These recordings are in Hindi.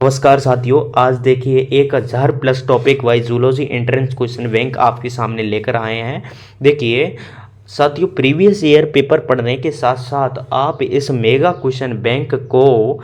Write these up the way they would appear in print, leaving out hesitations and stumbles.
नमस्कार साथियों, आज देखिए 1000+ topic wise zoology entrance question bank आपके सामने लेकर आए हैं। देखिए साथियों, प्रीवियस ईयर पेपर पढ़ने के साथ साथ आप इस मेगा क्वेश्चन बैंक को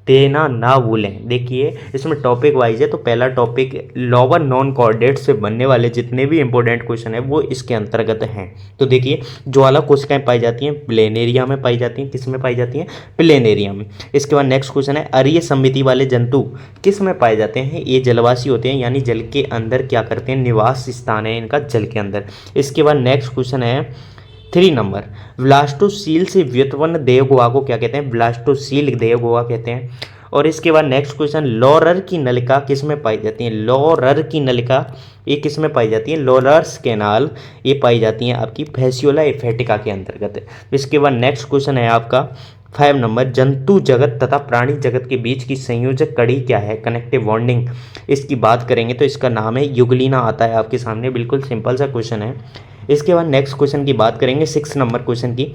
देना ना भूलें। देखिए इसमें टॉपिक वाइज है, तो पहला टॉपिक लोअर नॉन कोऑर्डिनेट से बनने वाले जितने भी इंपॉर्टेंट क्वेश्चन है वो इसके अंतर्गत हैं। तो देखिए ज्वाला कोशिकाएं पाई जाती हैं प्लेन एरिया में, पाई जाती हैं किस में पाई जाती हैं, प्लेन एरिया में। इसके बाद नेक्स्ट क्वेश्चन है, अरीय समिति वाले जंतु किस में पाए जाते हैं? ये जलवासी होते हैं, यानी जल के अंदर क्या करते हैं, निवास स्थान है इनका जल के अंदर। इसके बाद नेक्स्ट क्वेश्चन है 3 नंबर, ब्लास्टोसील से व्युत्पन्न देह गुहा को क्या कहते हैं? ब्लास्टोसील देह गुहा कहते हैं। और इसके बाद नेक्स्ट क्वेश्चन, लॉरर की नलिका किस में पाई जाती है? लॉरर की नलिका ये किस में पाई जाती है? लॉरर्स कैनाल ये पाई जाती हैं आपकी फैसियोला एफेटिका के अंतर्गत। इसके बाद नेक्स्ट क्वेश्चन है आपका 5 नंबर, जंतु जगत तथा प्राणी जगत के बीच की संयोजक कड़ी क्या है? कनेक्टिव बॉन्डिंग इसकी बात करेंगे तो इसका नाम है युगलीना आता है आपके सामने। बिल्कुल सिंपल सा क्वेश्चन है। इसके बाद नेक्स्ट क्वेश्चन की बात करेंगे 6 नंबर क्वेश्चन की,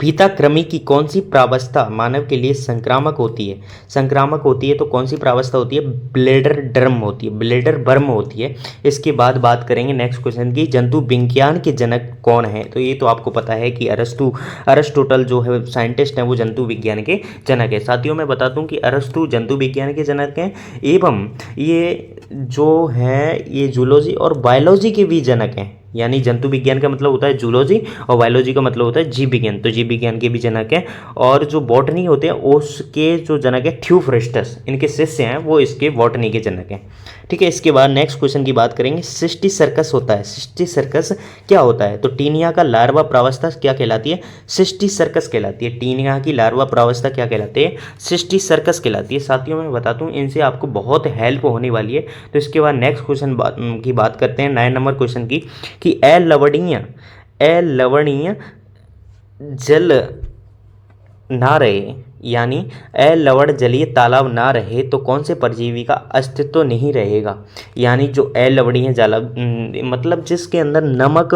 फीताकृमि की कौन सी प्रावस्था मानव के लिए संक्रामक होती है? संक्रामक होती है तो कौन सी प्रावस्था होती है? ब्लेडर ड्रम होती है, ब्लेडर बर्म होती है। इसके बाद बात करेंगे नेक्स्ट क्वेश्चन की, जंतु विज्ञान के जनक कौन है? तो ये तो आपको पता है कि अरस्तुटल जो है साइंटिस्ट हैं वो जंतु विज्ञान के जनक है। साथियों मैं बता दूं कि अरस्तु जंतु विज्ञान के जनक हैं एवं ये जो है ये जूलॉजी और बायोलॉजी के भी जनक हैं। यानी जंतु विज्ञान का मतलब होता है जूलॉजी और बायोलॉजी का मतलब होता है जीव विज्ञान, तो जीव विज्ञान के भी जनक हैं। और जो बॉटनी होते हैं उसके जो जनक है थ्यूफ्रिस्टस, इनके शिष्य हैं वो इसके बॉटनी के जनक हैं। ठीक है। इसके बाद नेक्स्ट क्वेश्चन की बात करेंगे, सिस्टिस सर्कस होता है। सिस्टिस सर्कस क्या होता है? तो टीनिया का लार्वा प्रावस्था क्या कहलाती है? सिस्टिस सर्कस कहलाती है। टीनिया की लार्वा प्रावस्था क्या कहलाती है? सिस्टिस सर्कस कहलाती है। साथियों मैं बताता हूँ इनसे आपको बहुत हेल्प होने वाली है। तो इसके बाद नेक्स्ट क्वेश्चन की बात करते हैं 9 नंबर क्वेश्चन की, कि अलवणीय जल ना रहे, यानी अलवण जलीय तालाब ना रहे तो कौन से परजीवी का अस्तित्व नहीं रहेगा? यानी जो अलवणीय जल मतलब जिसके अंदर नमक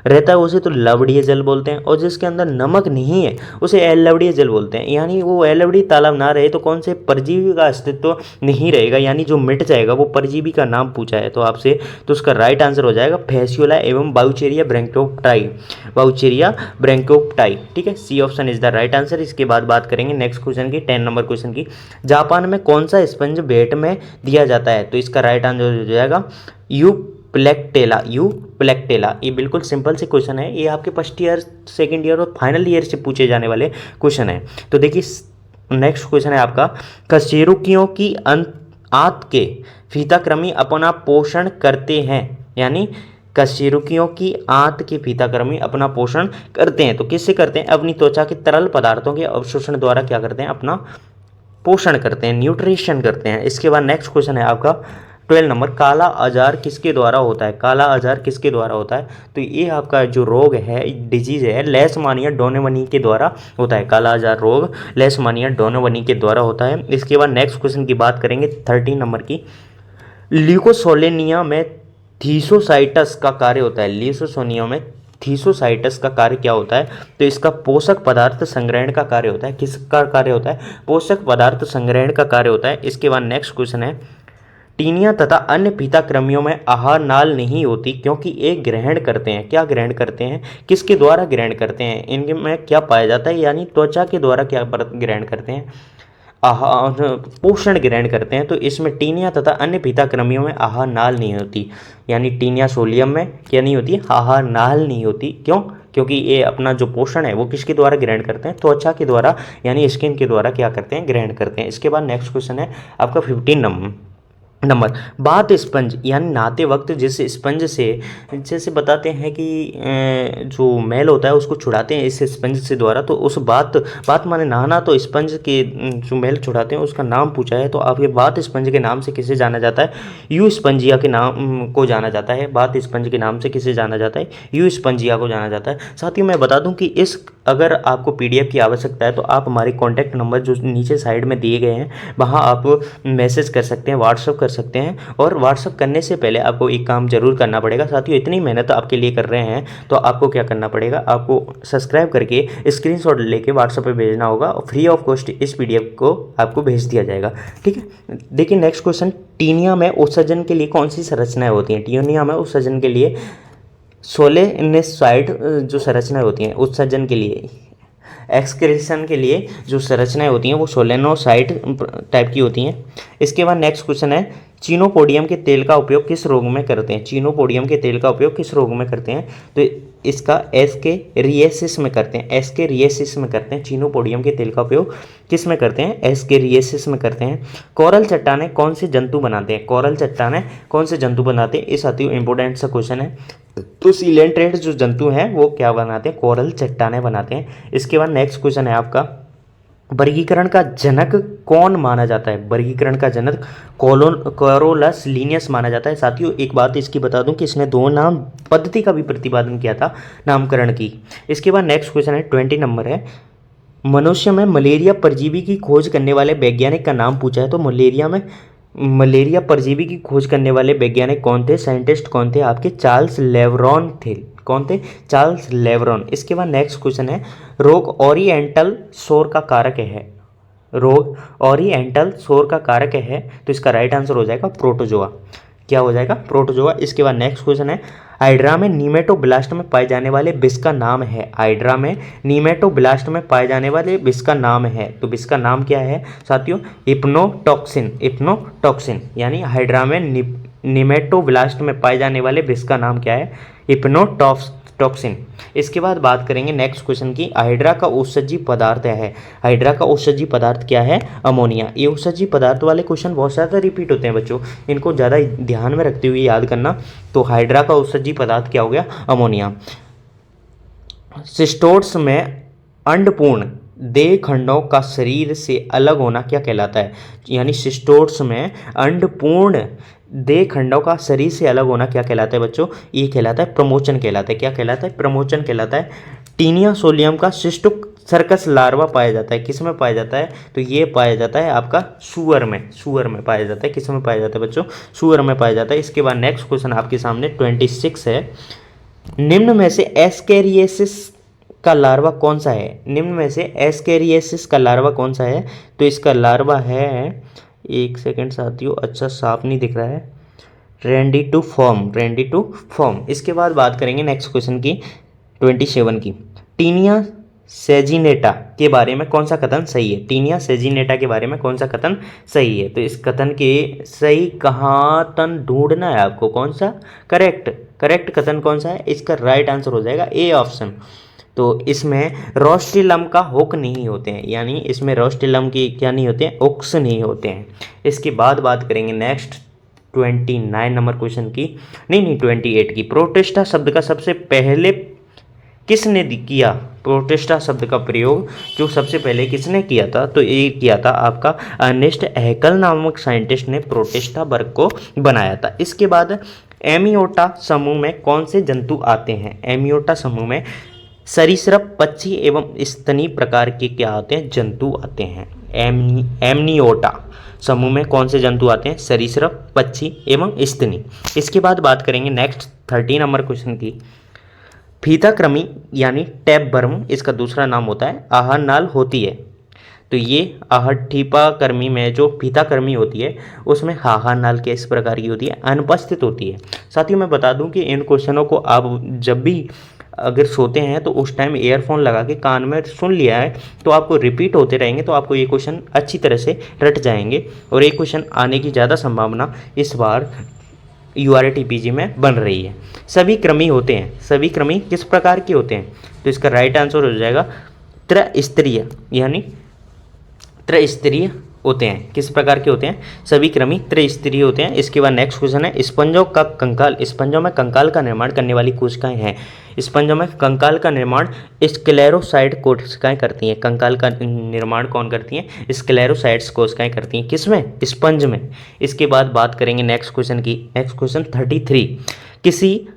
रहता है उसे तो लवणीय जल बोलते हैं, और जिसके अंदर नमक नहीं है उसे अलवणीय जल बोलते हैं। यानी वो अलवणीय तालाब ना रहे तो कौन से परजीवी का अस्तित्व नहीं रहेगा, यानी जो मिट जाएगा वो परजीवी का नाम पूछा है तो आपसे, तो उसका राइट आंसर हो जाएगा फैसियोला एवं बाउचेरिया ब्रैंकोप्टाई, बाउचेरिया ब्रैंकोप्टाई। ठीक है, C option is the right answer. इसके बाद बात करेंगे नेक्स्ट क्वेश्चन की 10 नंबर क्वेश्चन की, जापान में कौन सा स्पंज भेंट में दिया जाता है? तो इसका राइट आंसर हो जाएगा यूप्लेक्टेला, यूप्लेक्टेला। ये बिल्कुल सिंपल से क्वेश्चन है, ये आपके फर्स्ट ईयर सेकंड ईयर और फाइनल ईयर से पूछे जाने वाले क्वेश्चन है। तो देखिए नेक्स्ट क्वेश्चन है आपका, कशेरुकियों की आंत के फीताकृमि अपना पोषण करते हैं, यानी कशेरुकियों की आंत के फीताकृमि अपना पोषण करते हैं। तो किससे करते हैं? अपनी त्वचा के तरल पदार्थों के अवशोषण द्वारा क्या करते हैं? अपना पोषण करते हैं, न्यूट्रिशन करते हैं। इसके बाद नेक्स्ट क्वेश्चन है आपका 12 नंबर, काला आजार किसके द्वारा होता है? काला आजार किसके द्वारा होता है? तो ये आपका जो रोग है, डिजीज है, लेशमानिया डोनेवनी के द्वारा होता है। काला आजार रोग लेशमानिया डोनेवनी के द्वारा होता है। इसके बाद नेक्स्ट क्वेश्चन की बात करेंगे 13 नंबर की, ल्यूकोसोलेनिया में थीसोसाइटस का कार्य होता है। ल्यूकोसोनिया में थीसोसाइटस का कार्य क्या होता है? तो इसका पोषक पदार्थ संग्रहण का कार्य होता है। किसका कार्य होता है? पोषक पदार्थ संग्रहण का कार्य होता है। इसके बाद नेक्स्ट क्वेश्चन है, टीनिया तथा अन्य फीताकृमियों में आहार नाल नहीं होती क्योंकि ये ग्रहण करते हैं। क्या ग्रहण करते हैं? किसके द्वारा ग्रहण करते हैं? इनमें क्या पाया जाता है? यानी त्वचा के द्वारा क्या ग्रहण करते हैं? आहार पोषण ग्रहण करते हैं। तो इसमें टीनिया तथा अन्य फीताकृमियों में आहार नाल नहीं होती, यानी टीनिया सोलियम में क्या नहीं होती? आहार नाल नहीं होती। क्यों? क्योंकि ये अपना जो पोषण है वो किसके द्वारा ग्रहण करते हैं? त्वचा के द्वारा, यानी स्किन के द्वारा क्या करते हैं? ग्रहण करते हैं। इसके बाद नेक्स्ट क्वेश्चन है आपका 15 नंबर, बाथ स्पंज यानी नहाते वक्त जिस स्पंज से, जैसे बताते हैं कि जो मैल होता है उसको छुड़ाते हैं इस स्पंज से द्वारा, तो उस बात माने नहाना, तो स्पंज के जो मैल छुड़ाते हैं उसका नाम पूछा है। तो आपके बाथ स्पंज के नाम से किसे जाना जाता है? यू स्पंजिया के नाम को जाना जाता है। बाथ स्पंज के नाम से किसे जाना जाता है? यू स्पंजिया को जाना जाता है। साथ ही मैं बता दूं कि इस अगर आपको PDF की आवश्यकता है तो आप हमारे कॉन्टैक्ट नंबर जो नीचे साइड में दिए गए हैं वहाँ आप मैसेज कर सकते हैं, व्हाट्सअप कर कर सकते हैं। और व्हाट्सअप करने से पहले आपको एक काम जरूर करना पड़ेगा साथियों, इतनी मेहनत आपके लिए कर रहे हैं तो आपको क्या करना पड़ेगा, आपको सब्सक्राइब करके स्क्रीनशॉट लेके व्हाट्सएप पे भेजना होगा और फ्री ऑफ कॉस्ट इस पीडीएफ को आपको भेज दिया जाएगा। ठीक है, देखिए नेक्स्ट क्वेश्चन, टीनिया में उत्सर्जन के लिए कौन सी संरचनाएं होती हैं? टीनिया में उत्सर्जन के लिए सोलेनोसाइड जो संरचनाएं होती हैं उत्सर्जन के लिए, एक्सक्रीशन के लिए जो संरचनाएं होती हैं वो सोलेनोसाइड टाइप की होती हैं। इसके बाद नेक्स्ट क्वेश्चन है, चीनोपोडियम के तेल का उपयोग किस रोग में करते हैं? चीनोपोडियम के तेल का उपयोग किस रोग में करते हैं? तो इसका एस्केरियासिस में करते हैं, एस्केरियासिस में करते हैं। चीनोपोडियम के तेल का उपयोग किस में करते हैं? एस्केरियासिस में करते हैं। कोरल चट्टानें कौन से जंतु बनाते हैं? कोरल चट्टानें कौन से जंतु बनाते हैं? ये साथियों इंपॉर्टेंट सा क्वेश्चन है। तो सीलेंट्रेट जो जंतु हैं वो क्या बनाते हैं? कोरल चट्टानें बनाते हैं। इसके बाद नेक्स्ट क्वेश्चन है आपका, वर्गीकरण का जनक कौन माना जाता है? वर्गीकरण का जनक कोरोलस लीनियस माना जाता है। साथियों एक बात इसकी बता दूं कि इसने 2 नाम पद्धति का भी प्रतिपादन किया था नामकरण की। इसके बाद नेक्स्ट क्वेश्चन है 20 नंबर है, मनुष्य में मलेरिया परजीवी की खोज करने वाले वैज्ञानिक का नाम पूछा है। तो मलेरिया परजीवी की खोज करने वाले वैज्ञानिक कौन थे? साइंटिस्ट कौन थे आपके? चार्ल्स लेवरॉन थे। कौन थे? चार्ल्स लेवरॉन। इसके बाद नेक्स्ट क्वेश्चन है, रोग ओरिएंटल शोर का कारक है। रोग ओरिएंटल शोर का कारक है तो इसका राइट आंसर हो जाएगा प्रोटोजोआ। क्या हो जाएगा? प्रोटोजोआ। इसके बाद नेक्स्ट क्वेश्चन है, हाइड्रा में नीमेटोब्लास्ट में पाए जाने वाले विष का नाम है। हाइड्रा में नीमेटोब्लास्ट में पाए जाने वाले विष का नाम है, तो विष का नाम क्या है साथियों? हिप्नोटॉक्सिन। हिप्नोटॉक्सिन यानी हाइड्रा में नीमेटोब्लास्ट में पाए जाने वाले विष का नाम क्या है? हिप्नोटॉक्सिन। इसके बाद बात करेंगे नेक्स्ट क्वेश्चन की, हाइड्रा का औषधि पदार्थ है। हाइड्रा का औषधि पदार्थ क्या है? अमोनिया। ये औषधि पदार्थ वाले क्वेश्चन बहुत ज़्यादा रिपीट होते हैं बच्चों, इनको ज़्यादा ध्यान में रखते हुए याद करना। तो हाइड्रा का औषधि पदार्थ क्या हो गया? अमोनिया। सिस्टोड्स में अंडपूर्ण देह खंडों का शरीर से अलग होना क्या कहलाता है? यानी सिस्टोड्स में अंडपूर्ण देह खंडों का शरीर से अलग होना क्या कहलाता है बच्चों? ये कहलाता है प्रमोचन कहलाता है। क्या कहलाता है? प्रमोचन कहलाता है। टीनिया सोलियम का सिस्टुक सर्कस लार्वा पाया जाता है, किस में पाया जाता है? तो ये पाया जाता है आपका सुअर में। सुअर में पाया जाता है। किस में पाया जाता है बच्चों? सुअर में पाया जाता है। इसके बाद नेक्स्ट क्वेश्चन आपके सामने 26 है, निम्न में से एस्केरियासिस का लार्वा कौन सा है? निम्न में से एस्केरियासिस का लार्वा कौन सा है? तो इसका लार्वा है, एक सेकेंड साथियों, अच्छा साफ नहीं दिख रहा है, रेंडी टू फॉर्म। रेंडी टू फॉर्म। इसके बाद बात करेंगे नेक्स्ट क्वेश्चन की 27 की, टीनिया सेजिनेटा के बारे में कौन सा कथन सही है? टीनिया सेजिनेटा के बारे में कौन सा कथन सही है? तो इस कथन के सही कथन ढूंढना है आपको, कौन सा करेक्ट कथन कौन सा है? इसका राइट आंसर हो जाएगा ए ऑप्शन। तो इसमें रोस्टिलम का हुक नहीं होते हैं, यानी इसमें रोस्टिलम की क्या नहीं होते हैं? हुक्स नहीं होते हैं। इसके बाद बात करेंगे नेक्स्ट 29 नंबर क्वेश्चन की, नहीं 28 की, प्रोटेस्टा शब्द का सबसे पहले किसने किया? प्रोटेस्टा शब्द का प्रयोग जो सबसे पहले किसने किया था? तो ये किया था आपका अर्नेस्ट हैकल नामक साइंटिस्ट ने प्रोटेस्टा वर्ग को बनाया था। इसके बाद एमियोटा समूह में कौन से जंतु आते हैं? एमियोटा समूह में सरीसृप, पक्षी एवं स्तनी प्रकार के क्या आते हैं? जंतु आते हैं। एमनियोटा समूह में कौन से जंतु आते हैं? सरीसृप, पक्षी एवं स्तनी। इसके बाद बात करेंगे नेक्स्ट 30 नंबर क्वेश्चन की, फीताकृमि यानी टैपवर्म, इसका दूसरा नाम होता है आहार नाल होती है। तो ये आहठीपाकर्मी में जो फीताकृमि होती है उसमें आहार नाल किस प्रकार की होती है? अनुपस्थित होती है। साथियों मैं बता दूं कि इन क्वेश्चनों को आप जब भी अगर सोते हैं तो उस टाइम ईयरफोन लगा के कान में सुन लिया है तो आपको रिपीट होते रहेंगे, तो आपको ये क्वेश्चन अच्छी तरह से रट जाएंगे और ये क्वेश्चन आने की ज़्यादा संभावना इस बार URTPG में बन रही है। सभी क्रमी होते हैं। सभी क्रमी किस प्रकार के होते हैं? तो इसका राइट आंसर हो जाएगा त्रस्तरीय, यानी त्रस्तरीय होते हैं। किस प्रकार के होते हैं? सभी क्रमी त्रस्तरीय होते हैं। इसके बाद नेक्स्ट क्वेश्चन है, स्पंजों का कंकाल, स्पंजों में कंकाल का निर्माण करने वाली कोशिकाएं हैं। स्पंजों में कंकाल का निर्माण स्क्लेरोसाइड कोशिकाएं करती हैं। कंकाल का निर्माण कौन करती हैं? स्क्लेरोसाइड्स कोशिकाएं करती हैं। किसमें? स्पंज में। इसके बाद बात करेंगे नेक्स्ट क्वेश्चन की, नेक्स्ट क्वेश्चन 33, किसी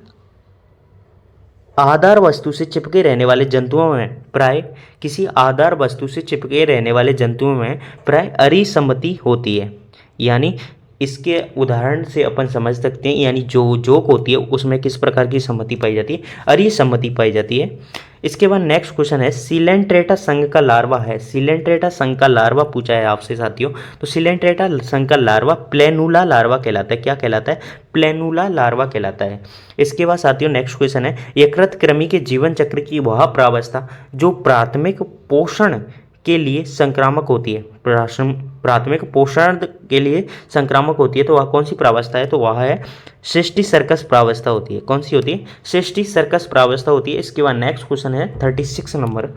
आधार वस्तु से चिपके रहने वाले जंतुओं में प्राय किसी आधार वस्तु से चिपके रहने वाले जंतुओं में प्राय अरिसम्मति होती है, यानी इसके उदाहरण से अपन समझ सकते हैं, यानी जो जोक होती है उसमें किस प्रकार की सम्मति पाई जाती है, अरे सम्मति पाई जाती है। इसके बाद नेक्स्ट क्वेश्चन है सिलेंट्रेटा संघ का लार्वा है, सिलेंट्रेटा संघ का लार्वा पूछा है आपसे साथियों। तो सिलेंट्रेटा संघ का लार्वा प्लेनुला लार्वा कहलाता है। क्या कहलाता है? प्लेनुला लार्वा कहलाता है। इसके बाद साथियों नेक्स्ट क्वेश्चन है यकृत कृमि के जीवन चक्र की वह प्रावस्था जो प्राथमिक पोषण के लिए संक्रामक होती है, प्राथमिक पोषण के लिए संक्रामक होती है, तो वह कौन सी प्रावस्था है? तो वह है सिस्टी सर्कस प्रावस्था होती है। कौन सी होती है? सिस्टी सर्कस प्रावस्था होती है। इसके बाद नेक्स्ट क्वेश्चन है 36 नंबर,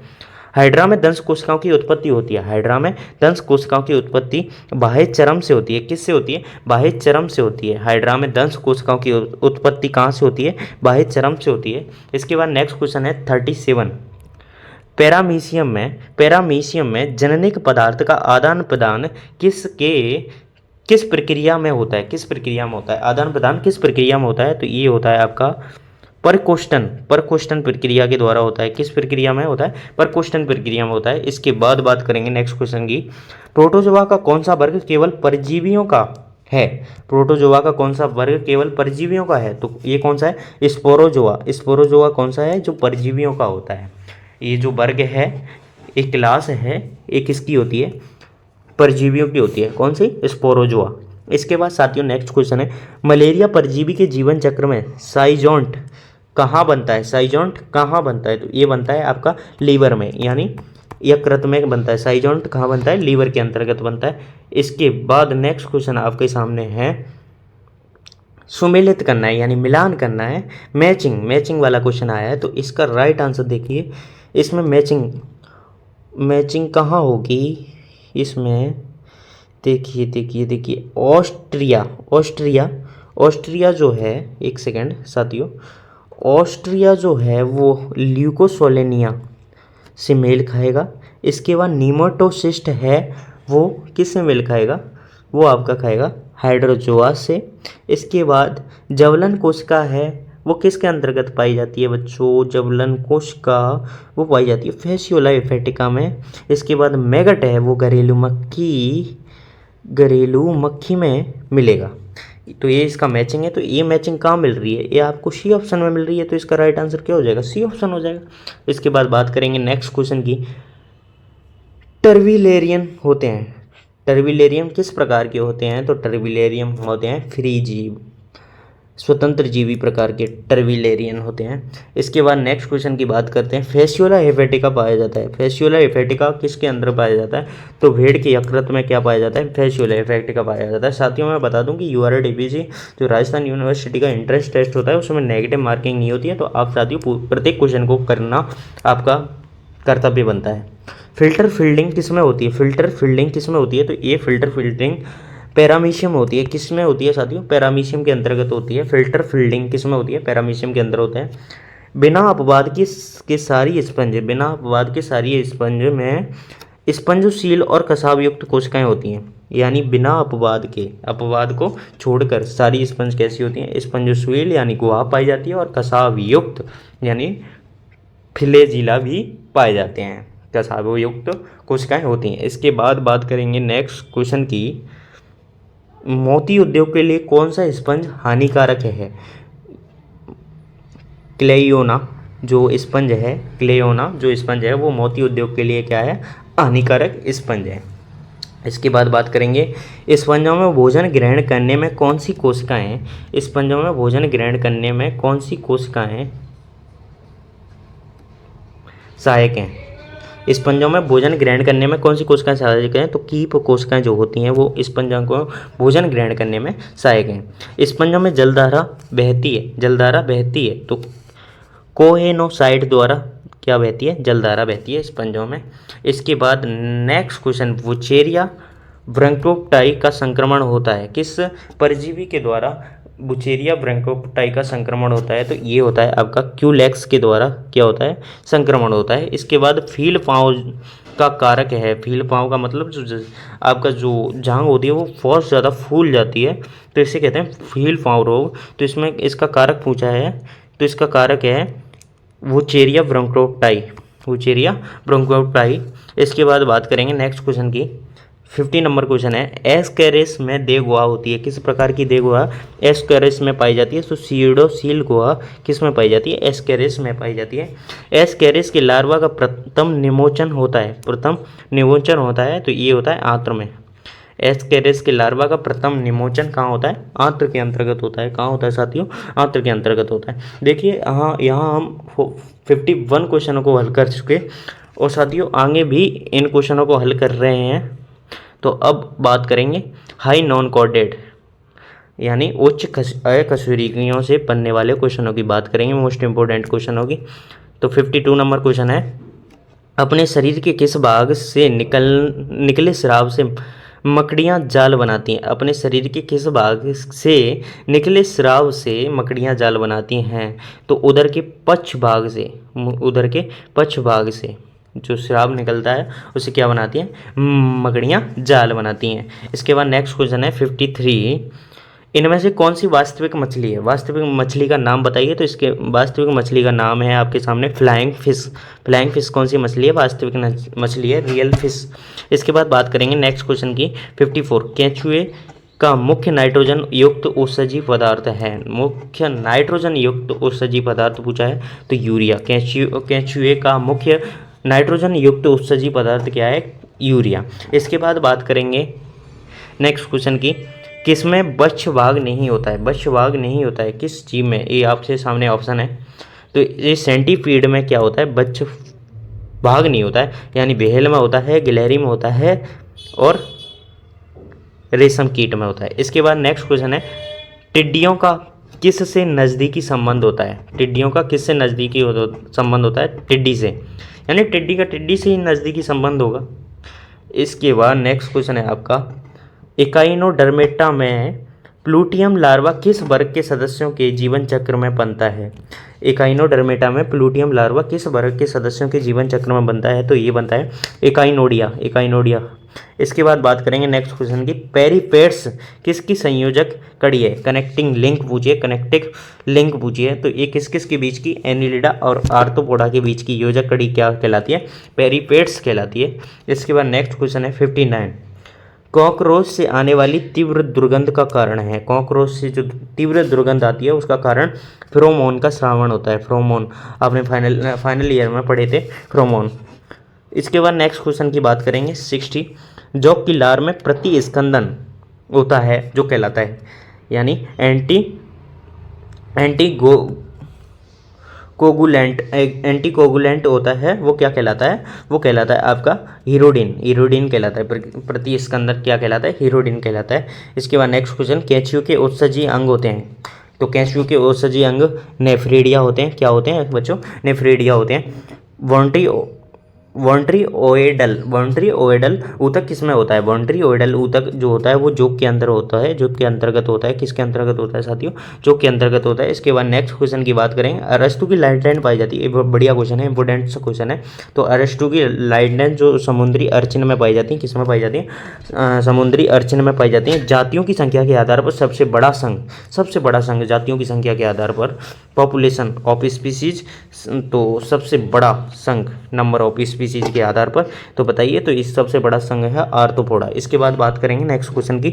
हाइड्रा में दंश कोशिकाओं की उत्पत्ति होती है। हाइड्रा में दंश कोशिकाओं की उत्पत्ति बाह्य चरम से होती है। किससे होती है? बाह्य चरम से होती है। हाइड्रा में दंश कोशिकाओं की उत्पत्ति कहाँ से होती है? बाह्य चरम से होती है। इसके बाद नेक्स्ट क्वेश्चन है 37, पैरामीशियम में जननिक पदार्थ का आदान प्रदान किस प्रक्रिया में होता है? किस प्रक्रिया में होता है आदान प्रदान? किस प्रक्रिया में होता है? तो ये होता है आपका परकोष्टन प्रक्रिया के द्वारा होता है। किस प्रक्रिया में होता है? परकोष्टन प्रक्रिया में होता है। इसके बाद बात करेंगे नेक्स्ट क्वेश्चन की, प्रोटोजोआ का कौन सा वर्ग केवल परजीवियों का है? प्रोटोजोआ का कौन सा वर्ग केवल परजीवियों का है? तो ये कौन सा है? स्पोरोजोआ। स्पोरोजोआ कौन सा है? जो परजीवियों का होता है। ये जो वर्ग है, एक क्लास है, एक किसकी होती है? परजीवियों की होती है। कौन सी? स्पोरोजोआ। इसके बाद साथियों नेक्स्ट क्वेश्चन है मलेरिया परजीवी के जीवन चक्र में साइजोंट कहाँ बनता है? साइजोंट कहाँ बनता है? तो ये बनता है आपका लीवर में, यानी यकृत में बनता है। साइजोंट कहाँ बनता है? लीवर के अंतर्गत बनता है। इसके बाद नेक्स्ट क्वेश्चन आपके सामने है सुमेलित करना है, यानी मिलान करना है, मैचिंग वाला क्वेश्चन आया है। तो इसका राइट आंसर देखिए, इसमें मैचिंग कहाँ होगी? इसमें देखिए ऑस्ट्रिया जो है, एक सेकेंड साथियों, ऑस्ट्रिया जो है वो ल्यूकोसोलेनिया से मेल खाएगा। इसके बाद नीमोटोसिस्ट है, वो किस से मेल खाएगा? वो आपका खाएगा हाइड्रोजोआ से। इसके बाद जवलन कोशिका है, वो किसके अंतर्गत पाई जाती है बच्चों? जवलन कोशिका वो पाई जाती है फैसियोला हेपेटिका में। इसके बाद मैगट है, वो घरेलू मक्खी में मिलेगा। तो ये इसका मैचिंग है। तो ये मैचिंग कहाँ मिल रही है? ये आपको सी ऑप्शन में मिल रही है। तो इसका राइट आंसर क्या हो जाएगा? सी ऑप्शन हो जाएगा। इसके बाद बात करेंगे नेक्स्ट क्वेश्चन की, टर्विलेरियन होते हैं। टर्विलेरियम किस प्रकार के होते हैं? तो टर्विलेरियम होते हैं फ्री जीव, स्वतंत्र जीवी प्रकार के टर्विलेरियन होते हैं। इसके बाद नेक्स्ट क्वेश्चन की बात करते हैं, फेसियोला हेपेटिका पाया जाता है। फेसियोला हेपेटिका किसके अंदर पाया जाता है? तो भेड़ के यकृत में क्या पाया जाता है? फेसियोला हेपेटिका पाया जाता है। साथियों मैं बता दूं कि URDPC जो राजस्थान यूनिवर्सिटी का एंट्रेंस टेस्ट होता है उसमें नेगेटिव मार्किंग नहीं होती है। तो आप साथियों प्रत्येक क्वेश्चन को करना आपका कर्तव्य बनता है। फिल्टर फील्डिंग किस में होती है? फिल्टर फील्डिंग किस में होती है? तो ये फिल्टर फील्डिंग पैरामीशियम होती है। किस में होती है साथियों? पैरामीशियम के अंतर्गत होती है। फिल्टर फील्डिंग किस में होती है? पैरामीशियम के अंदर होता है। बिना अपवाद के सारी स्पंज में स्पंजशील और कसाव युक्त कोशिकाएं होती हैं। यानी बिना अपवाद को छोड़कर सारी स्पंज कैसी होती हैं? स्पंजशील यानी गुहा पाई जाती है, और कसाव युक्त यानी फिलेजिला भी पाए जाते हैं। कसाव युक्त कोशिकाएं होती हैं। इसके बाद बात करेंगे नेक्स्ट क्वेश्चन की, मोती उद्योग के लिए कौन सा स्पंज हानिकारक है? क्लेयोना जो स्पंज है वो मोती उद्योग के लिए क्या है? हानिकारक स्पंज है। इसके बाद बात करेंगे स्पंजों में भोजन ग्रहण करने में कौन सी कोशिकाएं सहायक हैं? स्पंजों में भोजन ग्रहण करने में कौन सी कोशिकाएं सहायक हैं? तो कीप कोशिकाएं जो होती हैं वो स्पंजों को भोजन ग्रहण करने में सहायक हैं। स्पंजों में जलधारा बहती है तो कोहेनोसाइट द्वारा क्या बहती है? जलधारा बहती है स्पंजों में। इसके बाद नेक्स्ट क्वेश्चन, वुचेरिया ब्रंकोप्टाई का संक्रमण होता है किस परजीवी के द्वारा? बुचेरिया ब्रंकोप्टाई का संक्रमण होता है तो ये होता है आपका क्यूलेक्स के द्वारा क्या होता है? संक्रमण होता है। इसके बाद फील पाँव का कारक है। फील पाँव का मतलब जो आपका जो जांघ होती है वो बहुत ज़्यादा फूल जाती है, तो इसे कहते हैं फील पाँव रोग। तो इसमें इसका कारक पूछा है, तो इसका कारक है वुचेरिया ब्रंकोप्टाई। इसके बाद बात करेंगे नेक्स्ट क्वेश्चन की, 50 नंबर क्वेश्चन है, एस्केरिस में दे गुहा होती है, किस प्रकार की दे गुहा एस्केरिस में पाई जाती है? तो सीडोसील गुहा किस में पाई जाती है? एस्केरिस में पाई जाती है। एस्केरिस के लार्वा का प्रथम निमोचन होता है, प्रथम निमोचन होता है तो ये होता है आंत्र में। एस्केरिस के लार्वा का प्रथम निमोचन कहाँ होता है? आंत्र के अंतर्गत होता है। कहाँ होता है साथियों? आंत्र के अंतर्गत होता है। देखिए यहाँ हम 51 क्वेश्चनों को हल कर चुके और साथियों आगे भी इन क्वेश्चनों को हल कर रहे हैं। तो अब बात करेंगे हाई नॉन कॉर्डेड यानी उच्च अकशेरुकियों से बनने वाले क्वेश्चनों की बात करेंगे, मोस्ट इंपोर्टेंट क्वेश्चनों की। तो 52 नंबर क्वेश्चन है, अपने शरीर के किस भाग से निकले स्राव से मकड़ियाँ जाल बनाती हैं? अपने शरीर के किस भाग से निकले स्राव से मकड़ियाँ जाल बनाती हैं? तो उदर के पक्ष भाग से, उदर के पक्ष भाग से जो स्राव निकलता है उसे क्या बनाती हैं? मकड़ियाँ जाल बनाती हैं। इसके बाद नेक्स्ट क्वेश्चन है 53, इनमें से कौन सी वास्तविक मछली है? वास्तविक मछली का नाम बताइए। तो इसके वास्तविक मछली का नाम है आपके सामने फ्लाइंग फिश। फ्लाइंग फिश कौन सी मछली है? वास्तविक मछली है रियल फिश। इसके बाद बात करेंगे नेक्स्ट क्वेश्चन की 54, केंचुए का मुख्य नाइट्रोजन युक्त उत्सर्जी पदार्थ है। मुख्य नाइट्रोजन युक्त उत्सर्जी पदार्थ पूछा है तो यूरिया। केंचुए का मुख्य नाइट्रोजन युक्त उत्सर्जी पदार्थ क्या है? यूरिया। इसके बाद बात करेंगे नेक्स्ट क्वेश्चन की, किसमें बच्छ भाग नहीं होता है? बच्छ भाग नहीं होता है किस जीव में? ये आपसे सामने ऑप्शन है। तो ये सेंटीपीड में क्या होता है? बच्छ भाग नहीं होता है, यानी बेहल में होता है, गिलहरी में होता है और रेशम कीट में होता है। इसके बाद नेक्स्ट क्वेश्चन है, टिड्डियों का किस से नज़दीकी संबंध होता है? टिड्डियों का किस से नज़दीकी संबंध होता है? टिड्डी से, यानी टिड्डी का टिड्डी से ही नज़दीकी संबंध होगा। इसके बाद नेक्स्ट क्वेश्चन है आपका, इकाइनोडर्मेटा में प्लूटियम लार्वा किस वर्ग के सदस्यों के जीवन चक्र में बनता है? इकाइनोडर्मेटा में प्लूटियम लार्वा किस वर्ग के सदस्यों के जीवन चक्र में बनता है? तो ये बनता है इकाइनोडिया, इकाइनोडिया। इसके बाद बात करेंगे नेक्स्ट क्वेश्चन की, पेरीपेड्स किसकी संयोजक कड़ी है? कनेक्टिंग लिंक पूछिए, कनेक्टिंग लिंक पूछिए। तो ये किस किस के बीच की? एनिलिडा और आर्थ्रोपोडा के बीच की योजक कड़ी क्या कहलाती है? पेरीपेड्स कहलाती है। इसके बाद नेक्स्ट क्वेश्चन है 59, कॉकरोच से आने वाली तीव्र दुर्गंध का कारण है? कॉकरोच से जो तीव्र दुर्गंध आती है उसका कारण फेरोमोन का श्रावण होता है। फेरोमोन आपने फाइनल ईयर में पढ़े थे, फेरोमोन। इसके बाद नेक्स्ट क्वेश्चन की बात करेंगे 60, जौक की लार में प्रतिस्कंदन होता है जो कहलाता है, यानी एंटी कोगुलेंट होता है, वो क्या कहलाता है? वो कहलाता है आपका हीरोडिन, हीरोडिन कहलाता है। प्रतिस्कंदन क्या कहलाता है? हीरोडिन कहलाता है। इसके बाद नेक्स्ट क्वेश्चन, कैंचुओं के उत्सर्जी अंग होते हैं? तो कैंचुओं के उत्सर्जी अंग नेफ्रेडिया होते हैं। क्या होते हैं बच्चों? नेफ्रेडिया होते हैं। वॉन्ट्री ओएडल ऊतक किसमें होता है? वॉन्ट्री ओएडल ऊतक जो होता है वो जोक के अंदर होता है, जोक के अंतर्गत होता है। किसके अंतर्गत होता है साथियों? जोक के अंतर्गत होता है। इसके बाद नेक्स्ट क्वेश्चन की बात करें, अरस्तु की लाइडलाइन पाई जाती है। ये बहुत बढ़िया क्वेश्चन है, इंपोर्टेंट सा क्वेश्चन है। तो अरस्तु की लाइडलाइन जो समुद्री अर्चिन में पाई जाती है, किसमें पाई जाती है? समुद्री अर्चिन में पाई जाती है। जातियों की संख्या के आधार पर सबसे बड़ा संघ जातियों की संख्या के आधार पर, पॉपुलेशन ऑफ स्पीसीज, तो सबसे बड़ा संघ नंबर ऑफ स्पीसीज के आधार पर, तो बताइए। तो इस सबसे बड़ा संघ है आर्थ्रोपोडा। इसके बाद बात करेंगे नेक्स्ट क्वेश्चन की,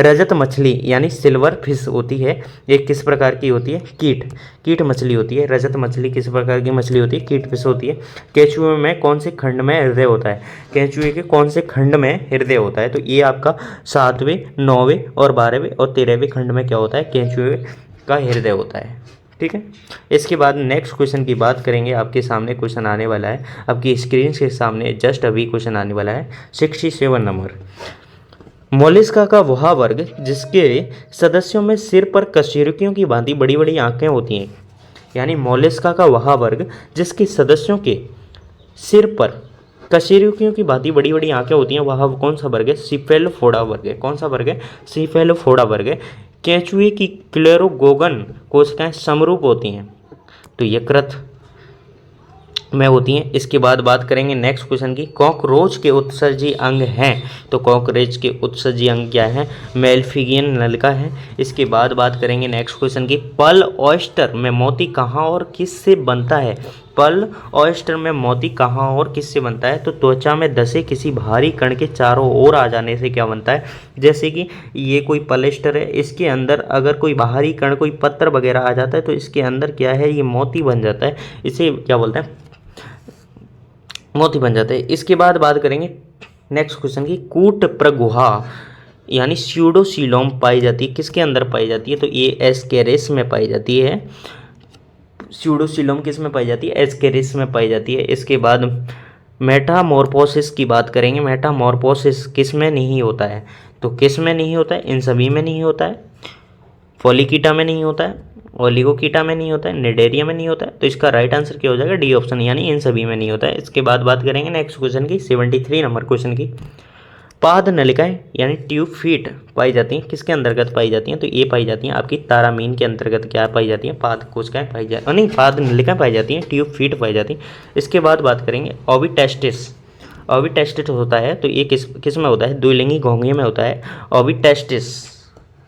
रजत मछली यानी सिल्वर फिश होती है, ये किस प्रकार की होती है? कीट मछली होती है। रजत मछली किस प्रकार की मछली होती है? कीट फिश होती है। केंचुए में कौन से खंड में हृदय होता है? केंचुए के कौन से खंड में हृदय होता है? तो ये आपका 7वें, 9वें और 12वें और 13वें खंड में क्या होता है? केंचुए का हृदय होता है। ठीक है। इसके बाद नेक्स्ट क्वेश्चन की बात करेंगे, आपके सामने क्वेश्चन आने वाला है, आपकी स्क्रीन के सामने जस्ट अभी क्वेश्चन आने वाला है 67 नंबर, मोलिस्का का वह वर्ग जिसके सदस्यों में सिर पर कशेरुकियों की भांति बड़ी बड़ी आंखें होती हैं, यानी मोलिस्का का वह वर्ग जिसके सदस्यों के सिर पर कशेरुकियों की भांति बड़ी बड़ी आंखें होती हैं, वह कौन सा वर्ग है? सीफेलोफोडा वर्ग है। कौन सा वर्ग है? सीफेलोफोडा वर्ग है। केंचुए की क्लेरोगोगन कोशिकाएं समरूप होती हैं, तो यकृत में होती हैं। इसके बाद बात करेंगे नेक्स्ट क्वेश्चन की, कॉकरोच के उत्सर्जी अंग हैं, तो कॉकरोच के उत्सर्जी अंग क्या है, मेलफिगियन नलिका है। इसके बाद बात करेंगे नेक्स्ट क्वेश्चन की, पल ऑयस्टर में मोती कहाँ और किससे बनता है, पल ऑयस्टर में मोती कहाँ और किससे बनता है, तो त्वचा में धसे किसी भारी कण के चारों ओर आ जाने से क्या बनता है, जैसे कि ये कोई पलेस्टर है, इसके अंदर अगर कोई बाहरी कण कोई पत्थर वगैरह आ जाता है तो इसके अंदर क्या है, ये मोती बन जाता है, इसे क्या बोलते हैं, मोती बन जाते हैं। इसके बाद बात करेंगे नेक्स्ट क्वेश्चन की, कूट प्रगुहा यानी स्यूडोसीलोम पाई जाती है, किसके अंदर पाई जाती है, तो ये एस्केरिस में पाई जाती है। स्यूडोसीलोम किस में पाई जाती है, एस्केरिस में पाई जाती है। इसके बाद मेटामॉर्फोसिस की बात करेंगे, मेटामॉर्फोसिस किस में नहीं होता है, तो किस में नहीं होता है, इन सभी में नहीं होता है, फोलिकीटा में नहीं होता है, ओलिगोकीटा में नहीं होता है, निडेरिया में नहीं होता है, तो इसका राइट आंसर क्या हो जाएगा, डी ऑप्शन, यानी इन सभी में नहीं होता है। इसके बाद बात करेंगे नेक्स्ट क्वेश्चन की, 73 नंबर क्वेश्चन की, पाद नलिकाएं यानी ट्यूब फीट पाई जाती हैं, किसके अंतर्गत पाई जाती हैं, तो ये पाई जाती हैं आपकी तारामीन के अंतर्गत क्या पाई जाती हैं, पाद कोशिकाएं पाई जाती नहीं, पाद नलिकाएं पाई जाती हैं, ट्यूब फीट पाई जाती हैं। इसके बाद बात करेंगे ओविटेस्टिस, ओविटेस्टिस होता है तो ये किस में होता है, द्विलिंगी घोंघे में होता है। ओविटेस्टिस,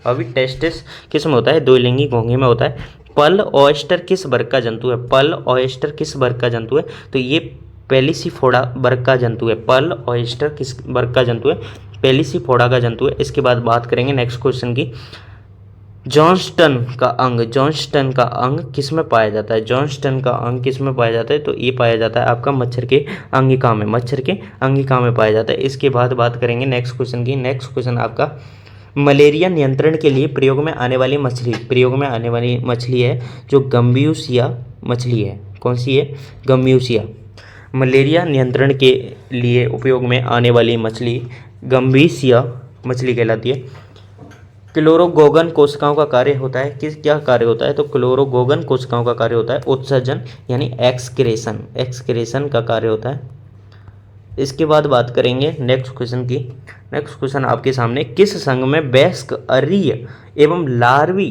ओविटेस्टिस किस में होता है, द्विलिंगी घोंघे में होता है। पल ऑयस्टर किस वर्ग का जंतु है, पल ऑयस्टर किस वर्ग का जंतु है, तो ये पेलिसीफोड़ा वर्ग का जंतु है। पल ऑयस्टर किस वर्ग का जंतु है, पेलिसीफोड़ा का जंतु है। इसके बाद बात करेंगे नेक्स्ट क्वेश्चन की, जॉन्स्टन का अंग, जॉन्स्टन का अंग किस में पाया जाता है, जॉन्स्टन का अंग किस में पाया जाता है, तो ये पाया जाता है आपका मच्छर के अंगिका में, मच्छर के अंगिका में पाया जाता है। इसके बाद बात करेंगे नेक्स्ट क्वेश्चन की, नेक्स्ट क्वेश्चन आपका मलेरिया नियंत्रण के लिए प्रयोग में आने वाली मछली, प्रयोग में आने वाली मछली है जो गम्ब्यूसिया मछली है, कौन सी है, गम्ब्यूसिया। मलेरिया नियंत्रण के लिए उपयोग में आने वाली मछली गम्ब्यूसिया मछली कहलाती है। क्लोरोगोगन कोशिकाओं का कार्य होता है, किस क्या कार्य होता है, तो क्लोरोगोगन कोशिकाओं का कार्य होता है उत्सर्जन यानी एक्सक्रेशन, एक्सक्रेशन का कार्य होता है। इसके बाद बात करेंगे नेक्स्ट क्वेश्चन की, नेक्स्ट क्वेश्चन आपके सामने, किस संघ में वयस्क अरीय एवं लार्वी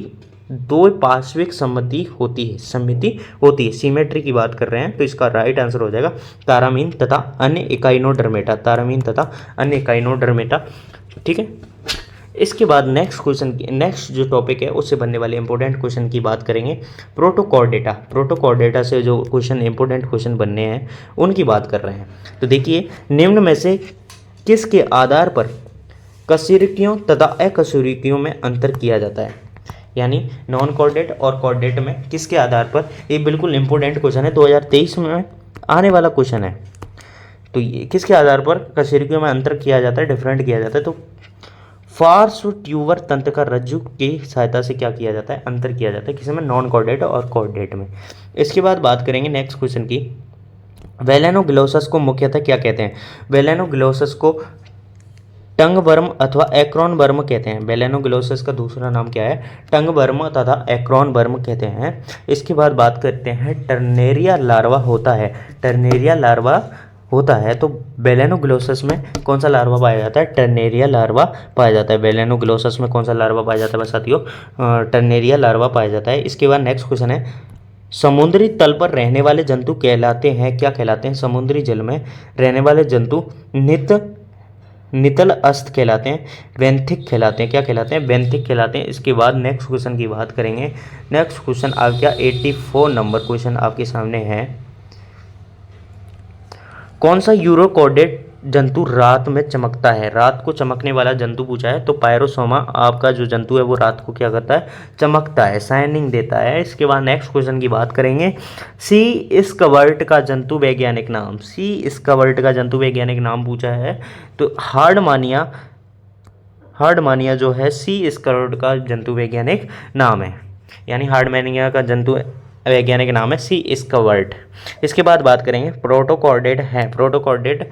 दो पार्श्विक समिति होती है, समिति होती है, सिमेट्री की बात कर रहे हैं, तो इसका राइट आंसर हो जाएगा तारामीन तथा अन्य इकाइनोडर्मेटा, तारामीन तथा अन्य इकाइनोडर्मेटा, ठीक है। इसके बाद नेक्स्ट क्वेश्चन की, नेक्स्ट जो टॉपिक है उससे बनने वाले इंपॉर्टेंट क्वेश्चन की बात करेंगे, प्रोटोकॉर्डेटा, प्रोटोकॉर्डेटा से जो क्वेश्चन इंपॉर्टेंट क्वेश्चन बनने हैं उनकी बात कर रहे हैं। तो देखिए, निम्न में से किसके आधार पर कशेरुकियों तथा अकशेरुकियों में अंतर किया जाता है, यानी नॉन कॉर्डेट और कॉर्डेट में किसके आधार पर, ये बिल्कुल इंपॉर्टेंट क्वेश्चन है, 2023 में आने वाला क्वेश्चन है। तो ये किसके आधार पर कशेरुकियों में अंतर किया जाता है, डिफरेंट किया जाता है, तो फार्स ट्यूबर तंत्र का रज्जु की सहायता से क्या किया जाता है, अंतर किया जाता है, किसी में नॉन कॉर्डेट और कॉर्डेट में। इसके बाद बात करेंगे नेक्स्ट क्वेश्चन की, वेलेनोग्लोसस को मुख्यतः क्या कहते हैं, वेलेनोग्लोसस को टंग वर्म अथवा एक्रोन वर्म कहते हैं, वेलेनोग्लोसस का दूसरा नाम क्या है, टंग वर्म तथा एक्रोन वर्म कहते हैं। इसके बाद बात करते हैं, टर्नेरिया लार्वा होता है, टर्नेरिया लार्वा होता है, तो वेलेनोग्लोसस में कौन सा लार्वा पाया जाता है, टर्नेरिया लार्वा पाया जाता है। वेलेनोग्लोसस में कौन सा लार्वा पाया जाता है साथियों, टर्नेरिया लार्वा पाया जाता है। इसके बाद नेक्स्ट क्वेश्चन है, समुद्री तल पर रहने वाले जंतु कहलाते हैं, क्या कहलाते हैं, समुद्री जल में रहने वाले जंतु नितल अस्त कहलाते हैं, बेंथिक कहलाते हैं, क्या कहलाते हैं, बेंथिक कहलाते हैं। इसके बाद नेक्स्ट क्वेश्चन की बात करेंगे, नेक्स्ट क्वेश्चन आपका 84 नंबर क्वेश्चन आपके सामने है, कौन सा यूरोकॉर्डेट जंतु रात में चमकता है, रात को चमकने वाला जंतु पूछा है, तो पायरोसोमा आपका जो जंतु है वो रात को क्या करता है, चमकता है, शाइनिंग देता है। इसके बाद नेक्स्ट क्वेश्चन की बात करेंगे, सी स्कवर्ट का जंतु वैज्ञानिक नाम, सी स्कवर्ट का जंतु वैज्ञानिक नाम पूछा है, तो हार्डमानिया, हार्डमानिया जो है सी स्कवर्ट का जंतु वैज्ञानिक नाम है, यानी हार्डमानिया का जंतु वैज्ञानिक नाम है सी स्कवर्ट। इसके बाद बात करेंगे, प्रोटोकॉर्डेट है, प्रोटोकॉर्डेट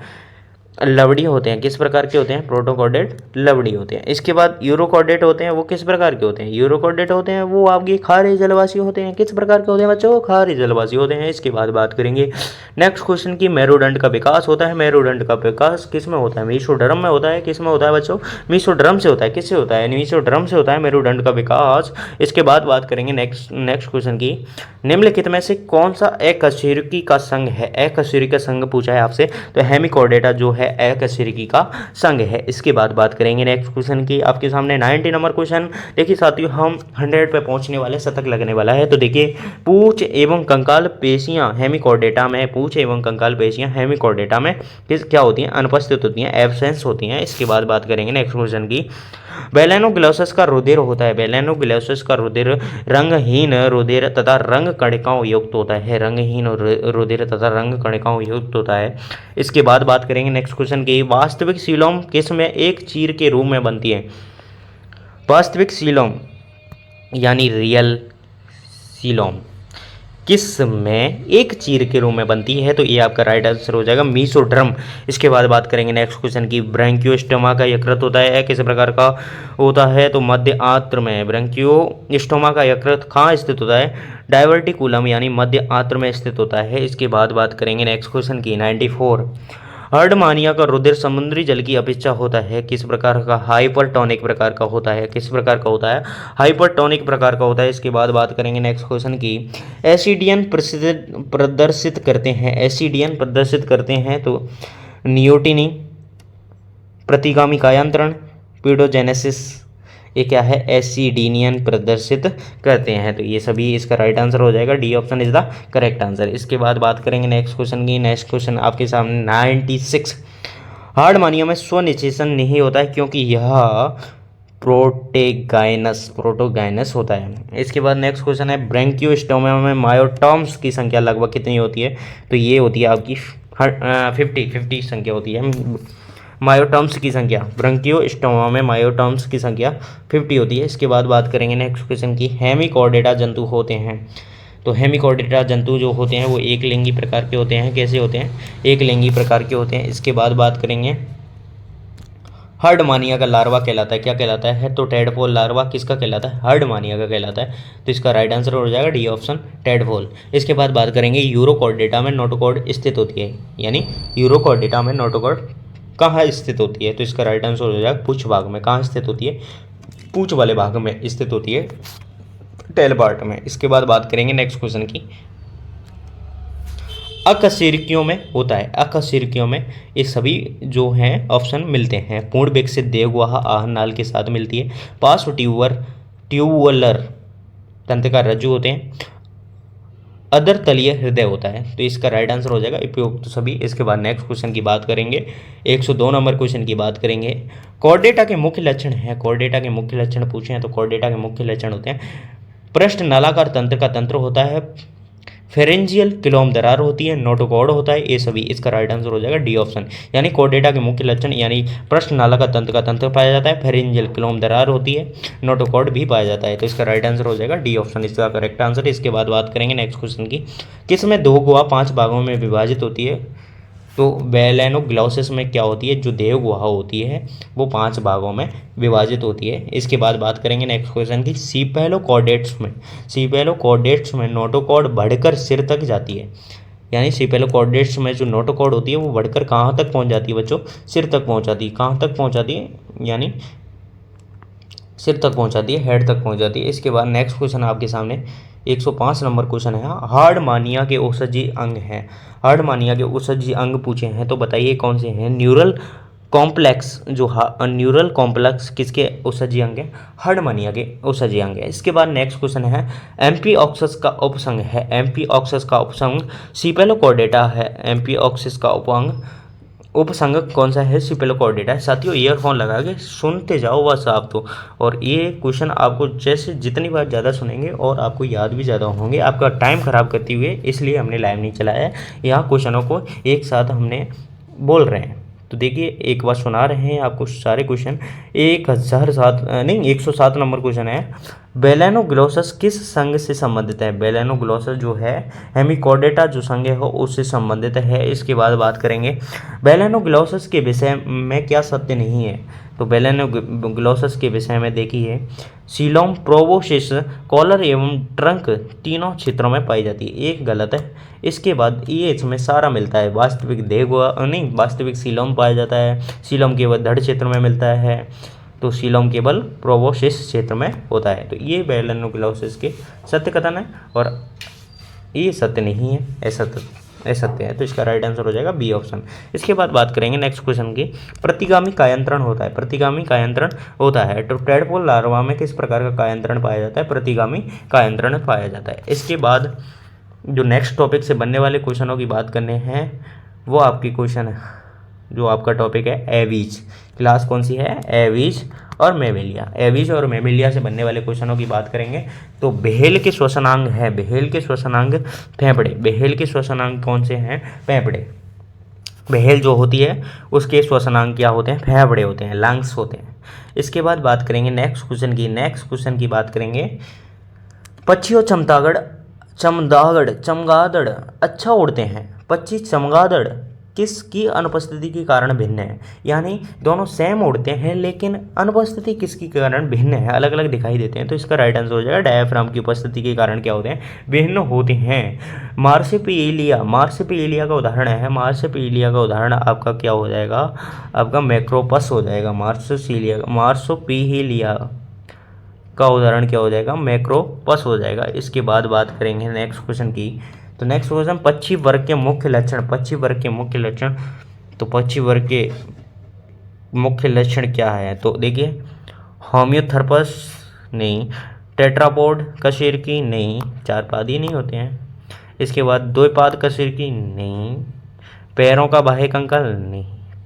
लवड़ी होते हैं, किस प्रकार के होते हैं? प्रोटोकॉर्डेट लवड़ी होते हैं। इसके बाद यूरोकॉर्डेट होते हैं, वो किस प्रकार के होते हैं? यूरोकॉर्डेट होते हैं वो आपके खारे जलवासी होते हैं। किस प्रकार के होते हैं बच्चों? खारे जलवासी होते हैं। इसके बाद बात करेंगे नेक्स्ट क्वेश्चन की, मेरुदंड का विकास होता है। मेरुदंड का विकास किस में होता है? मीसोड्रम में होता है। किस में होता है बच्चों? मीसोड्रम से होता है। किससे होता है? मीसोड्रम से होता है मेरुदंड का विकास। इसके बाद बात करेंगे नेक्स्ट क्वेश्चन की, निम्नलिखित में से कौन सा अकशेरुकी का संघ है? अकशेरुकी का संघ पूछा है आपसे, तो हेमिकॉर्डेटा जो है अकशेरुकी का संघ है। इसके बाद बात करेंगे नेक्स्ट क्वेश्चन की, आपके सामने 90 नंबर क्वेश्चन। देखिए साथियों, हम 100 पे पहुंचने वाले, शतक लगने वाला है। तो देखिए, पूंछ एवं कंकाल पेशियां हेमिकॉर्डेटा में, पूंछ एवं कंकाल पेशियां हेमिकॉर्डेटा में क्या होती हैं? अनुपस्थित होती हैं, एब्सेंस होती हैं। इसके बाद बात करेंगे नेक्स्ट क्वेश्चन की, बेलेनोग्लोसस का रुधिर होता है। बेलेनोग्लोसस का रुधिर रंगहीन रुधिर तथा रंग कणिकाओं युक्त होता है। रंगहीन रुधिर तथा रंग कणिकाओं युक्त होता है। इसके बाद बात करेंगे नेक्स्ट क्वेश्चन की, वास्तविक सीलोम किस में एक चीर के रूप में बनती है? वास्तविक सीलोम यानी रियल सीलोम किस में एक चीर के रूप में बनती है? तो ये आपका राइट आंसर हो जाएगा मीसोड्रम। इसके बाद बात करेंगे नेक्स्ट क्वेश्चन की, ब्रैंकियोस्टोमा का यकृत होता है किस प्रकार का होता है? तो मध्य आंत्र में। ब्रैंकियोस्टोमा का यकृत कहाँ स्थित होता है? डाइवर्टिकुलम यानी मध्य आंत्र में स्थित होता है। इसके बाद बात करेंगे नेक्स्ट क्वेश्चन की, 94, हर्डमानिया का रुधिर समुद्री जल की अपेक्षा होता है किस प्रकार का? हाइपरटोनिक प्रकार का होता है। किस प्रकार का होता है? हाइपरटोनिक प्रकार का होता है। इसके बाद बात करेंगे नेक्स्ट क्वेश्चन की, एसिडियन प्रदर्शित करते हैं। एसिडियन प्रदर्शित करते हैं तो नियोटिनी, प्रतिगामी कायांतरण, पीडोजेनेसिस, ये क्या है? एसिडिनियन प्रदर्शित करते हैं। तो ये सभी इसका राइट आंसर हो जाएगा, D option is the correct answer. इसके बाद बात करेंगे नेक्स्ट क्वेश्चन की। नेक्स्ट क्वेश्चन आपके सामने 96, हार्डमानिया में स्वनिषेचन नहीं होता है क्योंकि यह प्रोटोगाइनस होता है। इसके बाद नेक्स्ट क्वेश्चन है, ब्रैंकियोस्टोमा में मायोटॉम्स की संख्या लगभग कितनी होती है? तो ये होती है आपकी 50 संख्या होती है। मायोटॉम्स की संख्या, ब्रैंकियोस्टोमा में मायोटॉम्स की संख्या 50 होती है। इसके बाद बात करेंगे नेक्स्ट क्वेश्चन की, हेमिकॉर्डेटा जंतु होते हैं। तो हेमिकॉर्डेटा जंतु जो होते हैं वो एक लिंगी प्रकार के होते हैं। कैसे होते हैं? एक लिंगी प्रकार के होते हैं। इसके बाद बात करेंगे, हर्डमानिया का लार्वा कहलाता है, क्या कहलाता है? तो टेडपोल लार्वा किसका कहलाता है? हर्डमानिया का कहलाता है। तो इसका राइट आंसर हो जाएगा डी ऑप्शन, टेडपोल। इसके बाद बात करेंगे, यूरोकॉर्डेटा में नोटोकॉर्ड स्थित होती है, यानी यूरोकॉर्डेटा में नोटोकॉर्ड कहाँ स्थित होती है? तो इसका राइट आंसर हो जाएगा पूंछ भाग में। कहाँ स्थित होती है? पूंछ वाले भाग में स्थित होती है, टेल पार्ट में। इसके बाद बात करेंगे नेक्स्ट क्वेश्चन की, अकशेरुकियों में होता है। अकशेरुकियों में ये सभी जो हैं ऑप्शन मिलते हैं, पूर्ण विकसित देवगुहा आहार नाल के साथ मिलती है, पार्श्व ट्यूबुलर तंत्र का रज्जु होते हैं, अदर तलीय हृदय होता है। तो इसका राइट आंसर हो जाएगा उपयुक्त तो सभी। इसके बाद नेक्स्ट क्वेश्चन की बात करेंगे, 102 नंबर क्वेश्चन की बात करेंगे, कॉर्डेटा के मुख्य लक्षण है। कॉर्डेटा के मुख्य लक्षण पूछे हैं तो कॉर्डेटा के मुख्य लक्षण होते हैं, पृष्ठ नालाकार तंत्र का तंत्र होता है, फेरेंजियल क्लोम दरार होती है, नोटोकॉर्ड होता है। ये सभी इसका राइट आंसर हो जाएगा डी ऑप्शन। यानी कॉर्डेटा के मुख्य लक्षण यानी पृष्ठ नाला का तंत्र पाया जाता है, फेरेंजियल क्लोम दरार होती है, नोटोकॉर्ड भी पाया जाता है। तो इसका राइट आंसर हो जाएगा डी ऑप्शन, इसका करेक्ट आंसर। इसके बाद बात करेंगे नेक्स्ट क्वेश्चन की, किसमें दो गुहा 5 भागों में विभाजित होती है? तो बेलेनोग्लोसस में क्या होती है? जो देव गुहा होती है वो 5 भागों में विभाजित होती है। इसके बाद बात करेंगे नेक्स्ट क्वेश्चन की, सीपेलोकॉर्डेट्स में नोटोकॉर्ड बढ़कर सिर तक जाती है। यानी सीपेलोकॉर्डेट्स में जो नोटोकॉर्ड होती है वो बढ़कर कहाँ तक पहुँच जाती है बच्चों? सिर तक पहुँच जाती है। कहाँ तक पहुँच जाती है? यानी सिर तक पहुँच जाती है, हेड तक पहुँच जाती है। इसके बाद नेक्स्ट क्वेश्चन आपके सामने 105 नंबर क्वेश्चन है, हार्डमानिया के औषधि अंग हैं। हार्डमानिया के औषधि अंग पूछे हैं तो बताइए कौन से हैं? न्यूरल कॉम्प्लेक्स, जो न्यूरल कॉम्प्लेक्स किसके औषधि अंग है? हार्डमानिया के औषधि अंग है। इसके बाद नेक्स्ट क्वेश्चन है, एम्फीऑक्सस का उपसंग है। एम्फीऑक्सस का उपसंग सीपेलोकॉर्डेटा है। एम्फीऑक्सस का उपसंग कौन सा है? सीपेलोकॉर्डेटा। साथियों ईयरफोन लगा के सुनते जाओ बस आप तो, और ये क्वेश्चन आपको जैसे जितनी बार ज़्यादा सुनेंगे और आपको याद भी ज़्यादा होंगे। आपका टाइम ख़राब करते हुए इसलिए हमने लाइव नहीं चलाया है, यहाँ क्वेश्चनों को एक साथ हमने बोल रहे हैं। तो तो देखिए एक बार सुना रहे हैं आपको सारे क्वेश्चन। 107 नंबर क्वेश्चन है, बेलेनोग्लोसस किस संघ से संबंधित है? बेलेनोग्लोसस जो है हेमिकोडेटा जो संघ है उससे संबंधित है। इसके बाद बात करेंगे बेलेनोग्लोसस के विषय में क्या सत्य नहीं है। तो बेलेनोग्लोसस के विषय में देखिए, सीलोम, प्रोबोसिस, कॉलर एवं ट्रंक तीनों क्षेत्रों में पाई जाती है, एक गलत है। इसके बाद ये इसमें सारा मिलता है, वास्तविक वास्तविक सीलोम पाया जाता है, सीलोम केवल धड़ क्षेत्र में मिलता है, तो सीलोम केवल प्रोबोसिस क्षेत्र में होता है। तो ये बेलेनोग्लोसस के सत्य कथन है और ये सत्य नहीं है, असत्य है। तो इसका राइट आंसर हो जाएगा बी ऑप्शन। इसके बाद बात करेंगे नेक्स्ट क्वेश्चन की, प्रतिगामी कायांतरण होता है। प्रतिगामी कायांतरण होता है तो टैडपोल लार्वा में किस प्रकार का कायांतरण पाया जाता है? प्रतिगामी कायांतरण पाया जाता है। इसके बाद जो नेक्स्ट टॉपिक से बनने वाले क्वेश्चनों की बात करने हैं वो आपकी क्वेश्चन है, जो आपका टॉपिक है एवीज। क्लास कौन सी है? एवीज और मेमेलिया। एवीज और मेमेलिया से बनने वाले क्वेश्चनों की बात करेंगे तो बेहेल के श्वसनांग है, बेहेल के श्वसनांग फेफड़े। बेहेल के श्वसनांग कौन से हैं? फेफड़े। बेहेल जो होती है उसके श्वसनांग क्या होते हैं? फेफड़े होते हैं, लंग्स होते हैं। इसके बाद बात करेंगे नेक्स्ट क्वेश्चन की बात करेंगे, पक्षी और चमगादड़ अच्छा उड़ते हैं। पक्षी चमगादड़ किसकी अनुपस्थिति के कारण भिन्न है? यानी दोनों सेम उड़ते हैं लेकिन अनुपस्थिति किसके कारण भिन्न है, अलग अलग दिखाई देते हैं। तो इसका राइट आंसर हो जाएगा डायफ्राम की उपस्थिति के कारण क्या होते हैं? भिन्न होते हैं। मार्सपिएलिया का उदाहरण है, मार्सपिएलिया का उदाहरण आपका क्या हो जाएगा? आपका मैक्रोपस हो जाएगा। मार्सोपिएलिया का उदाहरण क्या हो जाएगा? मैक्रोपस हो जाएगा। इसके बाद बात करेंगे नेक्स्ट क्वेश्चन की। तो नेक्स्ट क्वेश्चन, पक्षी वर्ग के मुख्य लक्षण। पक्षी वर्ग के मुख्य लक्षण, तो पक्षी वर्ग के मुख्य लक्षण क्या है? तो देखिए, होम्योथर्पस नहीं, टेट्रापोड कशेरुकी नहीं, चार पादी नहीं होते हैं। इसके बाद द्विपाद कशेरुकी नहीं, पैरों का बाह्य कंकाल नहीं,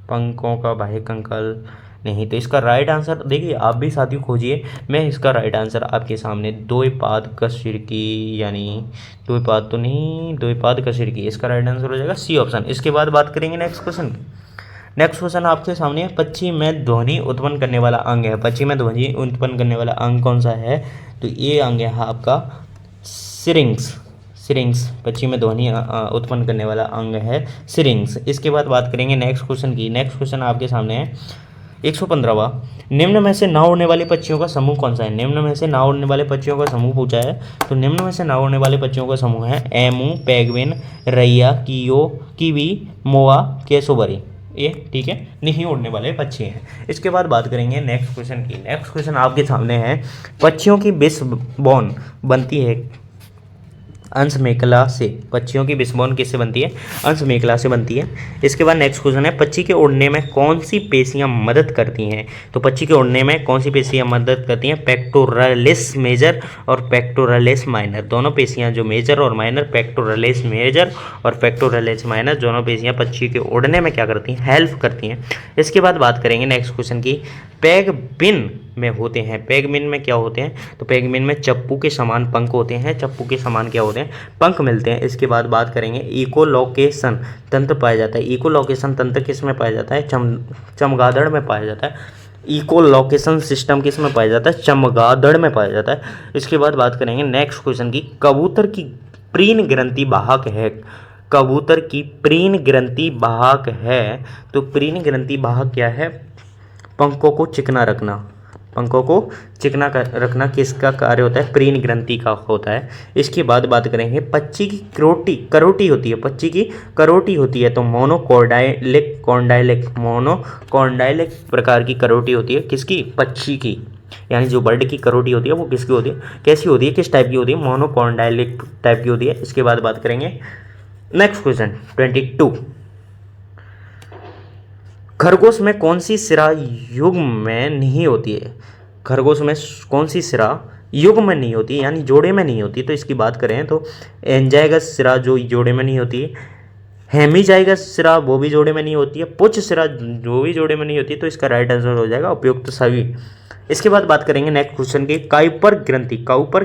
पंखों का बाह्य कंकाल नहीं। तो इसका राइट आंसर देखिए, आप भी साथियों खोजिए, मैं इसका राइट आंसर आपके सामने द्विपाद कशेरुकी, यानी द्विपाद तो नहीं, द्विपाद कशेरुकी, इसका राइट आंसर हो जाएगा सी ऑप्शन। इसके बाद बात करेंगे नेक्स्ट क्वेश्चन आपके सामने है, पक्षी में ध्वनि उत्पन्न करने वाला अंग है। पक्षी में ध्वनि उत्पन्न करने वाला अंग कौन सा है? तो ये अंग है आपका सिरिंग्स। पक्षी में ध्वनि उत्पन्न करने वाला अंग है सिरिंग्स। इसके बाद बात करेंगे नेक्स्ट क्वेश्चन आपके सामने है 115वां, निम्न में से ना उड़ने वाले पक्षियों का समूह कौन सा है? निम्न में से ना उड़ने वाले पक्षियों का समूह पूछा है। तो निम्न में से ना उड़ने वाले पक्षियों का समूह है एमू, पेंगुइन, रैया, कीवी, मोआ, केसोबरी। ये ठीक है, नहीं उड़ने वाले पक्षी हैं। इसके बाद बात करेंगे नेक्स्ट क्वेश्चन आपके सामने है, पक्षियों की विषबोन बनती है अंश मेखला से। पक्षियों की विषबोन किससे बनती है? अंश मेखला से बनती है। इसके बाद नेक्स्ट क्वेश्चन है, पक्षी के उड़ने में कौन सी पेशियां मदद करती हैं? तो पक्षी के उड़ने में कौन सी पेशियां मदद करती हैं? पेक्टोरलिस मेजर और पेक्टोरलिस माइनर, दोनों पेशियां जो मेजर और माइनर, पेक्टोरलिस मेजर और पेक्टोरलिस माइनर, दोनों पेशियां पक्षी के उड़ने में क्या करती हैं? हेल्प करती हैं। इसके बाद बात करेंगे नेक्स्ट क्वेश्चन की, पेंगुइन में होते हैं, पेंगुइन में क्या होते हैं? तो पेंगुइन में चप्पू के समान पंख होते हैं, चप्पू के समान क्या होते हैं? पंख मिलते हैं। इसके बाद बात करेंगे, इकोलोकेशन तंत्र पाया जाता है। इकोलोकेशन तंत्र किस में पाया जाता है? चमगादड़ में पाया जाता है। इकोलोकेशन सिस्टम किस में पाया जाता है? चमगादड़ में पाया जाता है। इसके बाद बात करेंगे नेक्स्ट क्वेश्चन की, कबूतर की प्रीन ग्रंथि वाहक है। कबूतर की प्रीन ग्रंथि वाहक है। तो प्रीन ग्रंथि वाहक क्या है? पंखों को चिकना रखना किसका कार्य होता है? प्रीन ग्रंथि का होता है। इसके बाद बात करेंगे, पक्षी की करोटी होती है। पक्षी की करोटी होती है तो मोनोकॉर्डाइलिक प्रकार की करोटी होती है। किसकी? पक्षी की, यानी जो बर्ड की करोटी होती है वो किसकी होती है? कैसी होती है? किस टाइप की होती है? मोनोकॉर्डाइलिक टाइप की होती है। इसके बाद बात करेंगे नेक्स्ट क्वेश्चन 22, खरगोश में कौन सी सिरा युग्म में नहीं होती है? खरगोश में कौन सी सिरा युग्म में नहीं होती, यानी जोड़े में नहीं होती? तो इसकी बात करें तो एंजाइगस सिरा जो जोड़े में नहीं होती, हेमीजाइगस सिरा वो भी जोड़े में नहीं होती है, पुच्छ सिरा जो भी जोड़े में नहीं होती। तो इसका राइट आंसर हो जाएगा उपयुक्त सभी। इसके बाद बात करेंगे नेक्स्ट क्वेश्चन की, काउपर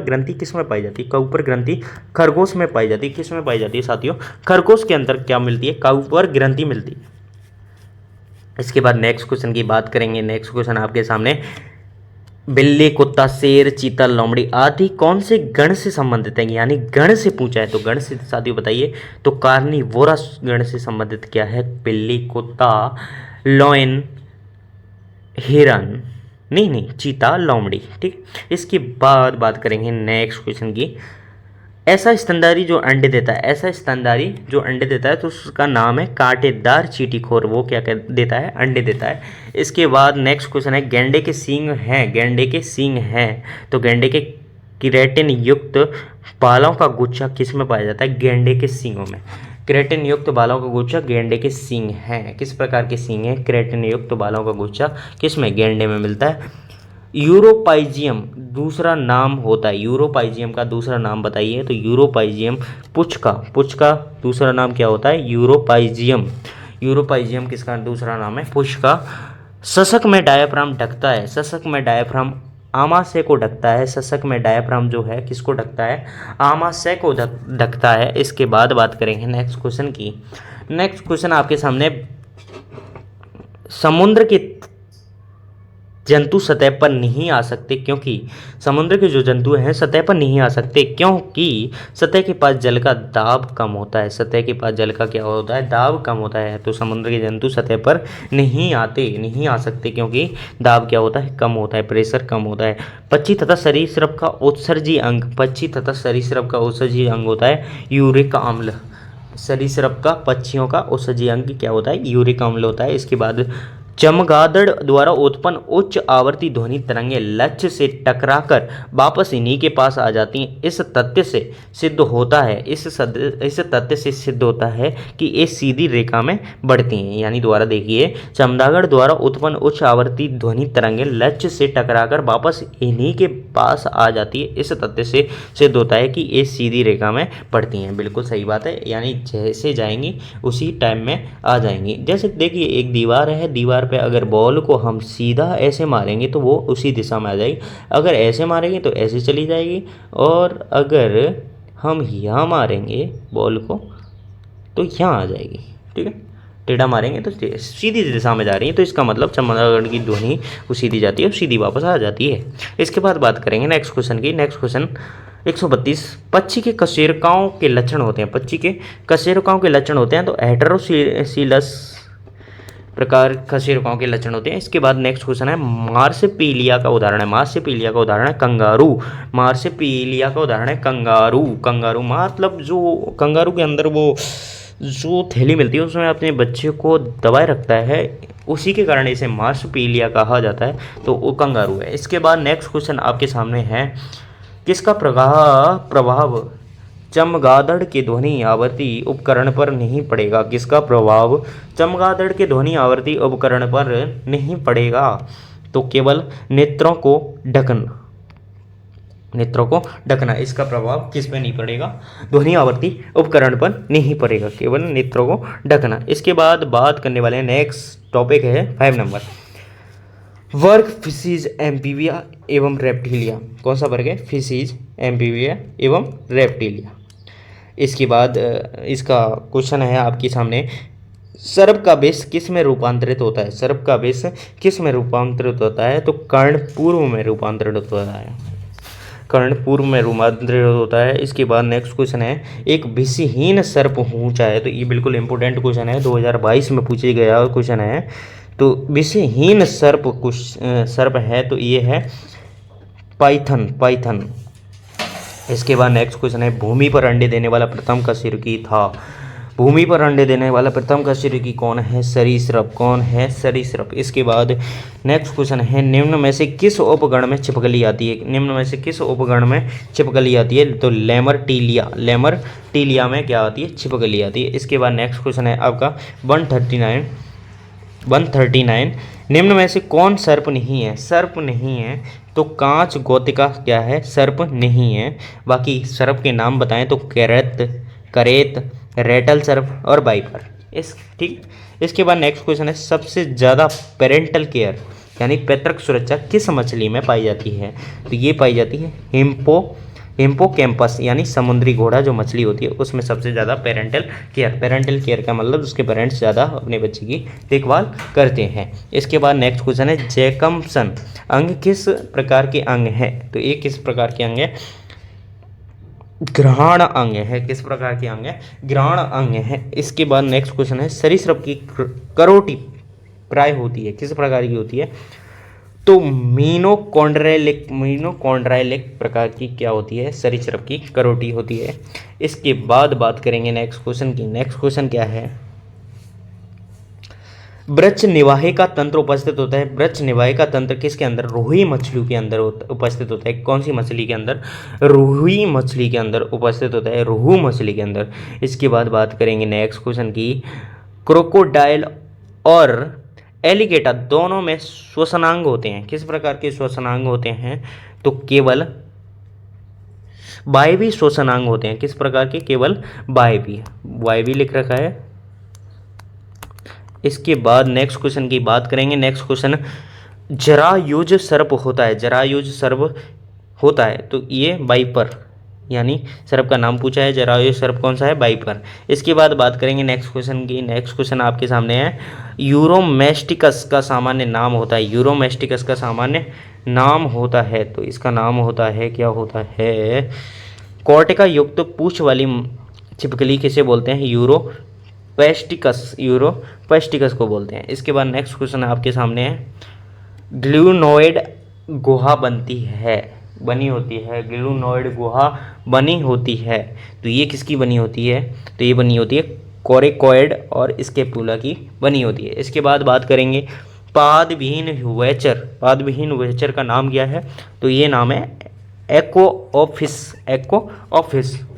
ग्रंथि किस में पाई जाती है? काउपर ग्रंथि खरगोश में पाई जाती है। किस में पाई जाती है साथियों? खरगोश के अंदर क्या मिलती है? काउपर ग्रंथि मिलती है। इसके बाद नेक्स्ट क्वेश्चन की बात करेंगे। नेक्स्ट क्वेश्चन आपके सामने, बिल्ली, कुत्ता, शेर, चीता, लोमड़ी आदि कौन से गण से संबंधित हैं, यानी गण से पूछा है तो गण से साथियों बताइए। तो कार्निवोरा गण से संबंधित क्या है, बिल्ली, कुत्ता, लॉयन, हिरन, नहीं चीता, लोमड़ी। ठीक, इसके बाद बात करेंगे नेक्स्ट क्वेश्चन की, ऐसा स्तनधारी जो अंडे देता है, ऐसा स्तनधारी जो अंडे देता है तो उसका नाम है कांटेदार चींटीखोर, वो क्या देता है, अंडे देता है। इसके बाद नेक्स्ट क्वेश्चन है, गेंडे के सींग हैं, गेंडे के सींग हैं तो गेंडे के केराटिन युक्त बालों का गुच्छा किस में पाया जाता है, गेंडे के सींगों में। केराटिन युक्त बालों का गुच्छा गेंडे के सींग हैं। किस प्रकार के सींग हैं, केराटिन युक्त बालों का गुच्छा किस में, गेंडे में मिलता है। यूरोपाइजियम दूसरा नाम होता है, यूरोपाइजियम का दूसरा नाम बताइए। तो यूरोपाइजियम पुच्छ का दूसरा नाम क्या होता है, यूरोपाइजियम। यूरोपाइजियम किसका दूसरा नाम है, पुच्छ का। सशक में डायाफ्राम ढकता है, सशक में डायाफ्राम आमाशय को ढकता है, सशक में डायाफ्राम जो है किसको ढकता है, आमाशय को ढकता है। इसके बाद बात करेंगे नेक्स्ट क्वेश्चन की। नेक्स्ट क्वेश्चन आपके सामने, समुद्र के जंतु सतह पर नहीं आ सकते क्योंकि, समुद्र के जो जंतु हैं सतह पर नहीं आ सकते क्योंकि सतह के पास जल का दाब कम होता है, सतह के पास जल का क्या होता है, दाब कम होता है। तो समुद्र के जंतु सतह पर नहीं आ सकते क्योंकि दाब क्या होता है, कम होता है, प्रेशर कम होता है। पक्षी तथा सरीसृप का उत्सर्जी अंग, पक्षी तथा सरीसृप का उत्सर्जी अंग होता है यूरिक अम्ल। सरीसृप का, पक्षियों का उत्सर्जी अंग क्या होता है, यूरिक अम्ल होता है। इसके बाद, चमगादड़ द्वारा उत्पन्न उच्च आवर्ती ध्वनि तरंगें लक्ष्य से टकराकर वापस इन्हीं के पास आ जाती हैं। इस तथ्य से सिद्ध होता है कि ये सीधी रेखा में बढ़ती हैं। यानी द्वारा देखिए, चमगादड़ द्वारा उत्पन्न उच्च आवर्ती ध्वनि तरंगें लक्ष्य से टकराकर वापस इन्हीं के पास आ जाती है। इस तथ्य से सिद्ध होता है कि ये सीधी रेखा में बढ़ती हैं। बिल्कुल सही बात है, यानी जैसे जाएंगी उसी टाइम में आ जाएंगी। जैसे देखिए, एक दीवार है, दीवार पे अगर बॉल को हम सीधा ऐसे मारेंगे तो वो उसी दिशा में आ जाएगी, अगर ऐसे मारेंगे तो ऐसे चली जाएगी, और अगर हम यहाँ मारेंगे बॉल को तो यहाँ आ जाएगी। ठीक है, टेढ़ा मारेंगे तो सीधी दिशा में जा रही है, तो इसका मतलब चमगादड़ की ध्वनि वो सीधी जाती है और सीधी वापस आ जाती है। इसके बाद बात करेंगे नेक्स्ट क्वेश्चन की। नेक्स्ट क्वेश्चन 132, पक्षी के कशेरुकाओं के लक्षण होते हैं, पक्षी के कशेरुकाओं के लक्षण होते हैं। तो हेटेरोसिलस प्रकार कशेरुकाओं के लक्षण होते हैं। इसके बाद नेक्स्ट क्वेश्चन है, मार्सपीलिया का उदाहरण है, मार्सपीलिया का उदाहरण है कंगारू, मार्सपीलिया का उदाहरण है कंगारू। कंगारू मतलब जो कंगारू के अंदर वो जो थैली मिलती है उसमें अपने बच्चे को दबाए रखता है, उसी के कारण इसे मार्सपीलिया कहा जाता है, तो वो कंगारू है। इसके बाद नेक्स्ट क्वेश्चन आपके सामने है, किसका प्रभाव चमगादड़ के ध्वनि आवर्ती उपकरण पर नहीं पड़ेगा, किसका प्रभाव चमगादड़ के ध्वनि आवर्ती उपकरण पर नहीं पड़ेगा। तो केवल नेत्रों को ढकना, नेत्रों को ढकना, इसका प्रभाव किस पे नहीं पड़ेगा, ध्वनि आवर्ती उपकरण पर नहीं पड़ेगा, केवल नेत्रों को ढकना। इसके बाद बात करने वाले नेक्स्ट टॉपिक है 5 नंबर, वर्ग फिशीज, एम्फीबिया एवं रेप्टिलिया। कौन सा वर्ग है, फिशीज, एम्फीबिया एवं रेप्टिलिया। इसके बाद इसका क्वेश्चन है आपके सामने, सर्प का विष किस में रूपांतरित होता है, सर्प का विष किस में रूपांतरित होता है। तो कर्णपूर्व में रूपांतरित होता है, कर्णपूर्व में रूपांतरित होता है। इसके बाद नेक्स्ट क्वेश्चन है, एक विषहीन सर्प ऊंचा है। तो ये बिल्कुल इंपॉर्टेंट क्वेश्चन है, 2022 में पूछे गया क्वेश्चन है। तो विषहीन सर्प कुछ सर्प है, तो ये है पाइथन। इसके बाद नेक्स्ट क्वेश्चन है, भूमि पर अंडे देने वाला प्रथम कशेरुकी था, भूमि पर अंडे देने वाला प्रथम कशेरुकी कौन है, सरीसृप, कौन है, सरीसृप। इसके बाद नेक्स्ट क्वेश्चन है, निम्न में से किस उपगण में छिपकली आती है, निम्न में से किस उपगण में छिपकली आती है। तो लेमरटीलिया, लेमरटीलिया में क्या आती है, छिपकली आती है। इसके बाद नेक्स्ट क्वेश्चन है आपका 139, निम्न में से कौन सर्प नहीं है, सर्प नहीं है। तो कांच गोतिका क्या है, सर्प नहीं है। बाकी सर्प के नाम बताएं तो करेत, रेटल सर्प और वाइपर। ठीक। इसके बाद नेक्स्ट क्वेश्चन है, सबसे ज़्यादा पेरेंटल केयर यानी पैतृक सुरक्षा किस मछली में पाई जाती है। तो ये पाई जाती है हिप्पोकैम्पस यानी समुद्री घोड़ा जो मछली होती है उसमें सबसे ज़्यादा पेरेंटल केयर का मतलब उसके पेरेंट्स ज़्यादा अपने बच्चे की देखभाल करते हैं। इसके बाद नेक्स्ट क्वेश्चन है जैकम्सन अंग किस प्रकार के अंग है? तो ये किस प्रकार के अंग है? ग्रहण अंग है। किस प्रकार के अंग है? ग्रहण अंग है। इसके बाद नेक्स्ट क्वेश्चन है सरीसृप की करोटी प्राय होती है, किस प्रकार की होती है? तो मीनोकॉन्ड्राइलिक प्रकार की क्या होती है? सरीसृप की करोटी होती है। इसके बाद बात करेंगे नेक्स्ट क्वेश्चन की। नेक्स्ट क्वेश्चन क्या है? वृक्ष निवाही का तंत्र उपस्थित होता है। वृक्ष निवाही का तंत्र किसके अंदर? रोही मछलियों के अंदर उपस्थित होता है। कौन सी मछली के अंदर? रोही मछली के अंदर उपस्थित होता है, रोहू मछली के अंदर। इसके बाद बात करेंगे नेक्स्ट क्वेश्चन की। क्रोकोडाइल और एलिगेटर दोनों में श्वसनांग होते हैं, किस प्रकार के श्वसनांग होते हैं? तो केवल वायवीय श्वसनांग होते हैं। किस प्रकार के? केवल वायवीय लिख रखा है। इसके बाद नेक्स्ट क्वेश्चन की बात करेंगे। नेक्स्ट क्वेश्चन जरायुज सर्प होता है। जरायुज सर्प होता है तो ये वाइपर यानी सर्प का नाम पूछा है। जरायुज सर्प कौन सा है? वाइपर। इसके बाद बात करेंगे नेक्स्ट क्वेश्चन की। नेक्स्ट क्वेश्चन आपके सामने है यूरोमेस्टिकस का सामान्य नाम होता है। यूरोमेस्टिकस का सामान्य नाम होता है तो इसका नाम होता है, क्या होता है? कोर्टिका युक्त पूंछ वाली छिपकली किसे बोलते हैं? यूरोपेस्टिकस को बोलते हैं। इसके बाद नेक्स्ट क्वेश्चन आपके सामने है ग्लूनोइड गुहा बनी होती है। ग्लूनोइड गुहा बनी होती है तो ये किसकी बनी होती है? तो ये बनी होती है कोरेकोइड और स्केपुला की बनी होती है। इसके बाद बात करेंगे पादविहीन उभयचर का नाम क्या है? तो ये नाम है एकोऑफिस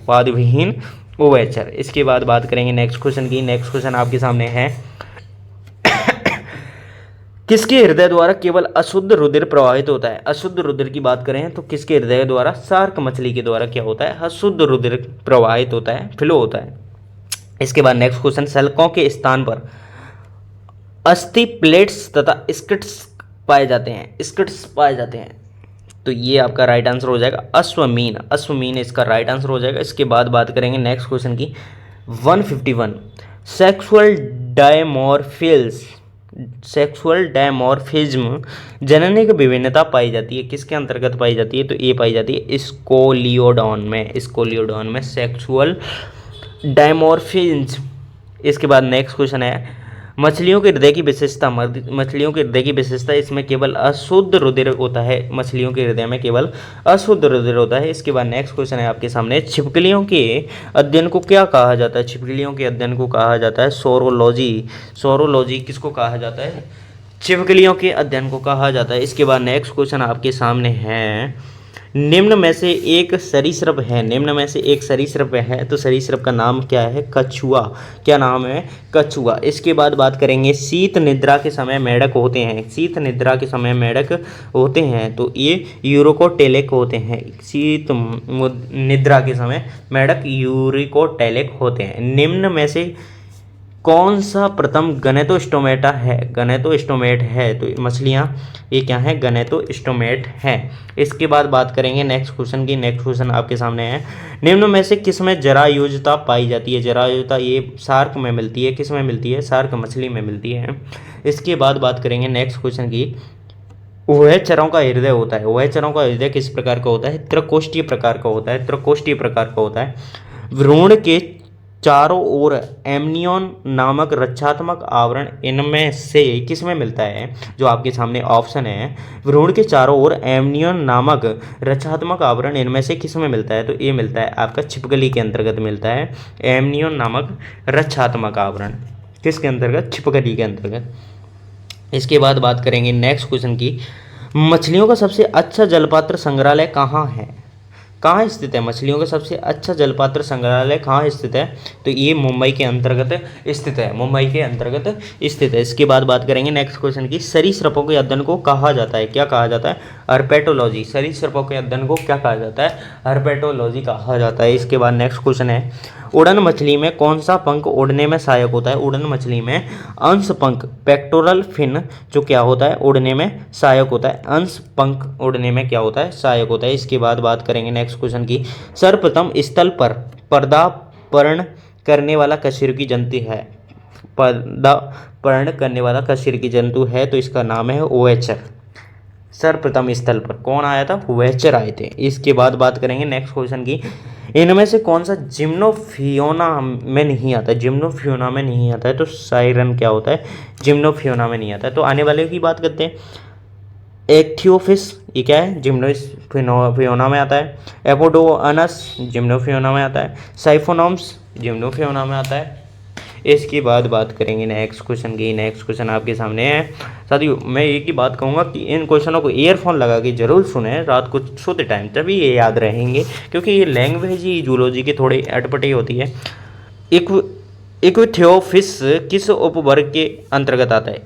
पादविहीन उभयचर। इसके बाद बात करेंगे नेक्स्ट क्वेश्चन की। नेक्स्ट क्वेश्चन आपके सामने है किसके हृदय द्वारा केवल अशुद्ध रुधिर प्रवाहित होता है? अशुद्ध रुधिर की बात करें तो किसके हृदय द्वारा? शार्क मछली के द्वारा क्या होता है? अशुद्ध रुधिर प्रवाहित होता है, फ्लो होता है। इसके बाद नेक्स्ट क्वेश्चन सल्कों के स्थान पर अस्थि प्लेट्स तथा स्किट्स पाए जाते हैं तो ये आपका राइट आंसर हो जाएगा अश्वमीन इसका राइट आंसर हो जाएगा। इसके बाद बात करेंगे नेक्स्ट क्वेश्चन की 151 सेक्सुअल डायमॉर्फिज्म जननी की विभिन्नता पाई जाती है, किसके अंतर्गत पाई जाती है? तो ये पाई जाती है स्कोलियोडॉन में सेक्सुअल डायमॉर्फिज्म। इसके बाद नेक्स्ट क्वेश्चन है मछलियों के हृदय की विशेषता इसमें केवल अशुद्ध रुधिर होता है। मछलियों के हृदय में केवल अशुद्ध रुधिर होता है। इसके बाद नेक्स्ट क्वेश्चन है आपके सामने छिपकलियों के अध्ययन को क्या कहा जाता है? छिपकलियों के अध्ययन को कहा जाता है सोरोलॉजी किसको कहा जाता है? छिपकलियों के अध्ययन को कहा जाता है। इसके बाद नेक्स्ट क्वेश्चन आपके सामने है निम्न में से एक सरीसृप है तो सरीसृप का नाम क्या है? कछुआ। क्या नाम है? कछुआ। इसके बाद बात करेंगे शीत निद्रा के समय मेढक होते हैं तो ये यूरिकोटेलिक होते हैं। शीत निद्रा के समय मेढक यूरिकोटेलिक होते हैं। निम्न में से कौन सा प्रथम गनेटोस्टोमेट है? तो मछलियाँ ये क्या है? गनेटोस्टोमेट है। इसके बाद बात करेंगे नेक्स्ट क्वेश्चन की। नेक्स्ट क्वेश्चन आपके सामने है निम्न में से किस में जरायुजता पाई जाती है? जरायुजता ये शार्क में मिलती है। किस में मिलती है? शार्क मछली में मिलती है। इसके बाद बात करेंगे नेक्स्ट क्वेश्चन की उभयचरों का हृदय किस प्रकार का होता है? त्रिकोष्ठीय प्रकार का होता है। भ्रूण के चारों ओर एमनियन नामक रक्षात्मक आवरण इनमें से किस में मिलता है? जो आपके सामने ऑप्शन है भ्रूण के चारों ओर एमनियन नामक रक्षात्मक आवरण इनमें से किस में मिलता है? तो ये मिलता है आपका छिपकली के अंतर्गत मिलता है। एमनियन नामक रक्षात्मक आवरण किसके अंतर्गत? छिपकली के अंतर्गत। इसके बाद बात करेंगे नेक्स्ट क्वेश्चन की मछलियों का सबसे अच्छा जलपात्र संग्रहालय कहाँ स्थित है? मछलियों का सबसे अच्छा जलपात्र संग्रहालय कहाँ स्थित है? तो ये मुंबई के अंतर्गत स्थित है। इसके बाद बात करेंगे नेक्स्ट क्वेश्चन की सरीसृपों के अध्ययन को कहा जाता है, क्या कहा जाता है? हर्पेटोलॉजी, सरीसृपों के अध्ययन को क्या कहा जाता है? हर्पेटोलॉजी कहा जाता है। इसके बाद नेक्स्ट क्वेश्चन है, उड़न मछली में कौन सा पंख उड़ने में सहायक होता है? उड़न मछली में अंश पंख पेक्टोरल फिन जो क्या होता है? उड़ने में सहायक होता है। अंश पंख उड़ने में क्या होता है? सहायक होता है। इसके बाद बात करेंगे नेक्स्ट क्वेश्चन की, सर्वप्रथम स्थल पर पर्दापरण करने वाला कशेरुकी जंतु है? पर्दापरण करने वाला कशेरुकी जंतु है तो इसका नाम है उभयचर। सर्वप्रथम स्थल पर कौन आया था? उभयचर आए थे। इसके बाद बात करेंगे नेक्स्ट क्वेश्चन की, इनमें से कौन सा जिम्नोफियोना में नहीं आता है? जिम्नोफियोना में नहीं आता है तो साइरन क्या होता है? जिम्नोफियोना में नहीं आता है। तो आने वाले की बात करते हैं, एक्थियोफिस ये क्या है? जिम्नोफियोना में आता है। एपोडोअनस जिम्नोफियोना में आता है। साइफोनॉम्स जिम्नोफियोना में आता है। इसके बाद बात करेंगे नेक्स्ट क्वेश्चन की। नेक्स्ट क्वेश्चन आपके सामने है। साथियों मैं एक ही बात कहूँगा कि इन क्वेश्चनों को ईयरफोन लगा के जरूर सुने रात को सोते टाइम, तभी ये याद रहेंगे, क्योंकि ये लैंग्वेज ही जूलॉजी के थोड़े अटपटे होती है। इक्विथियोफिस किस उपवर्ग के अंतर्गत आता है?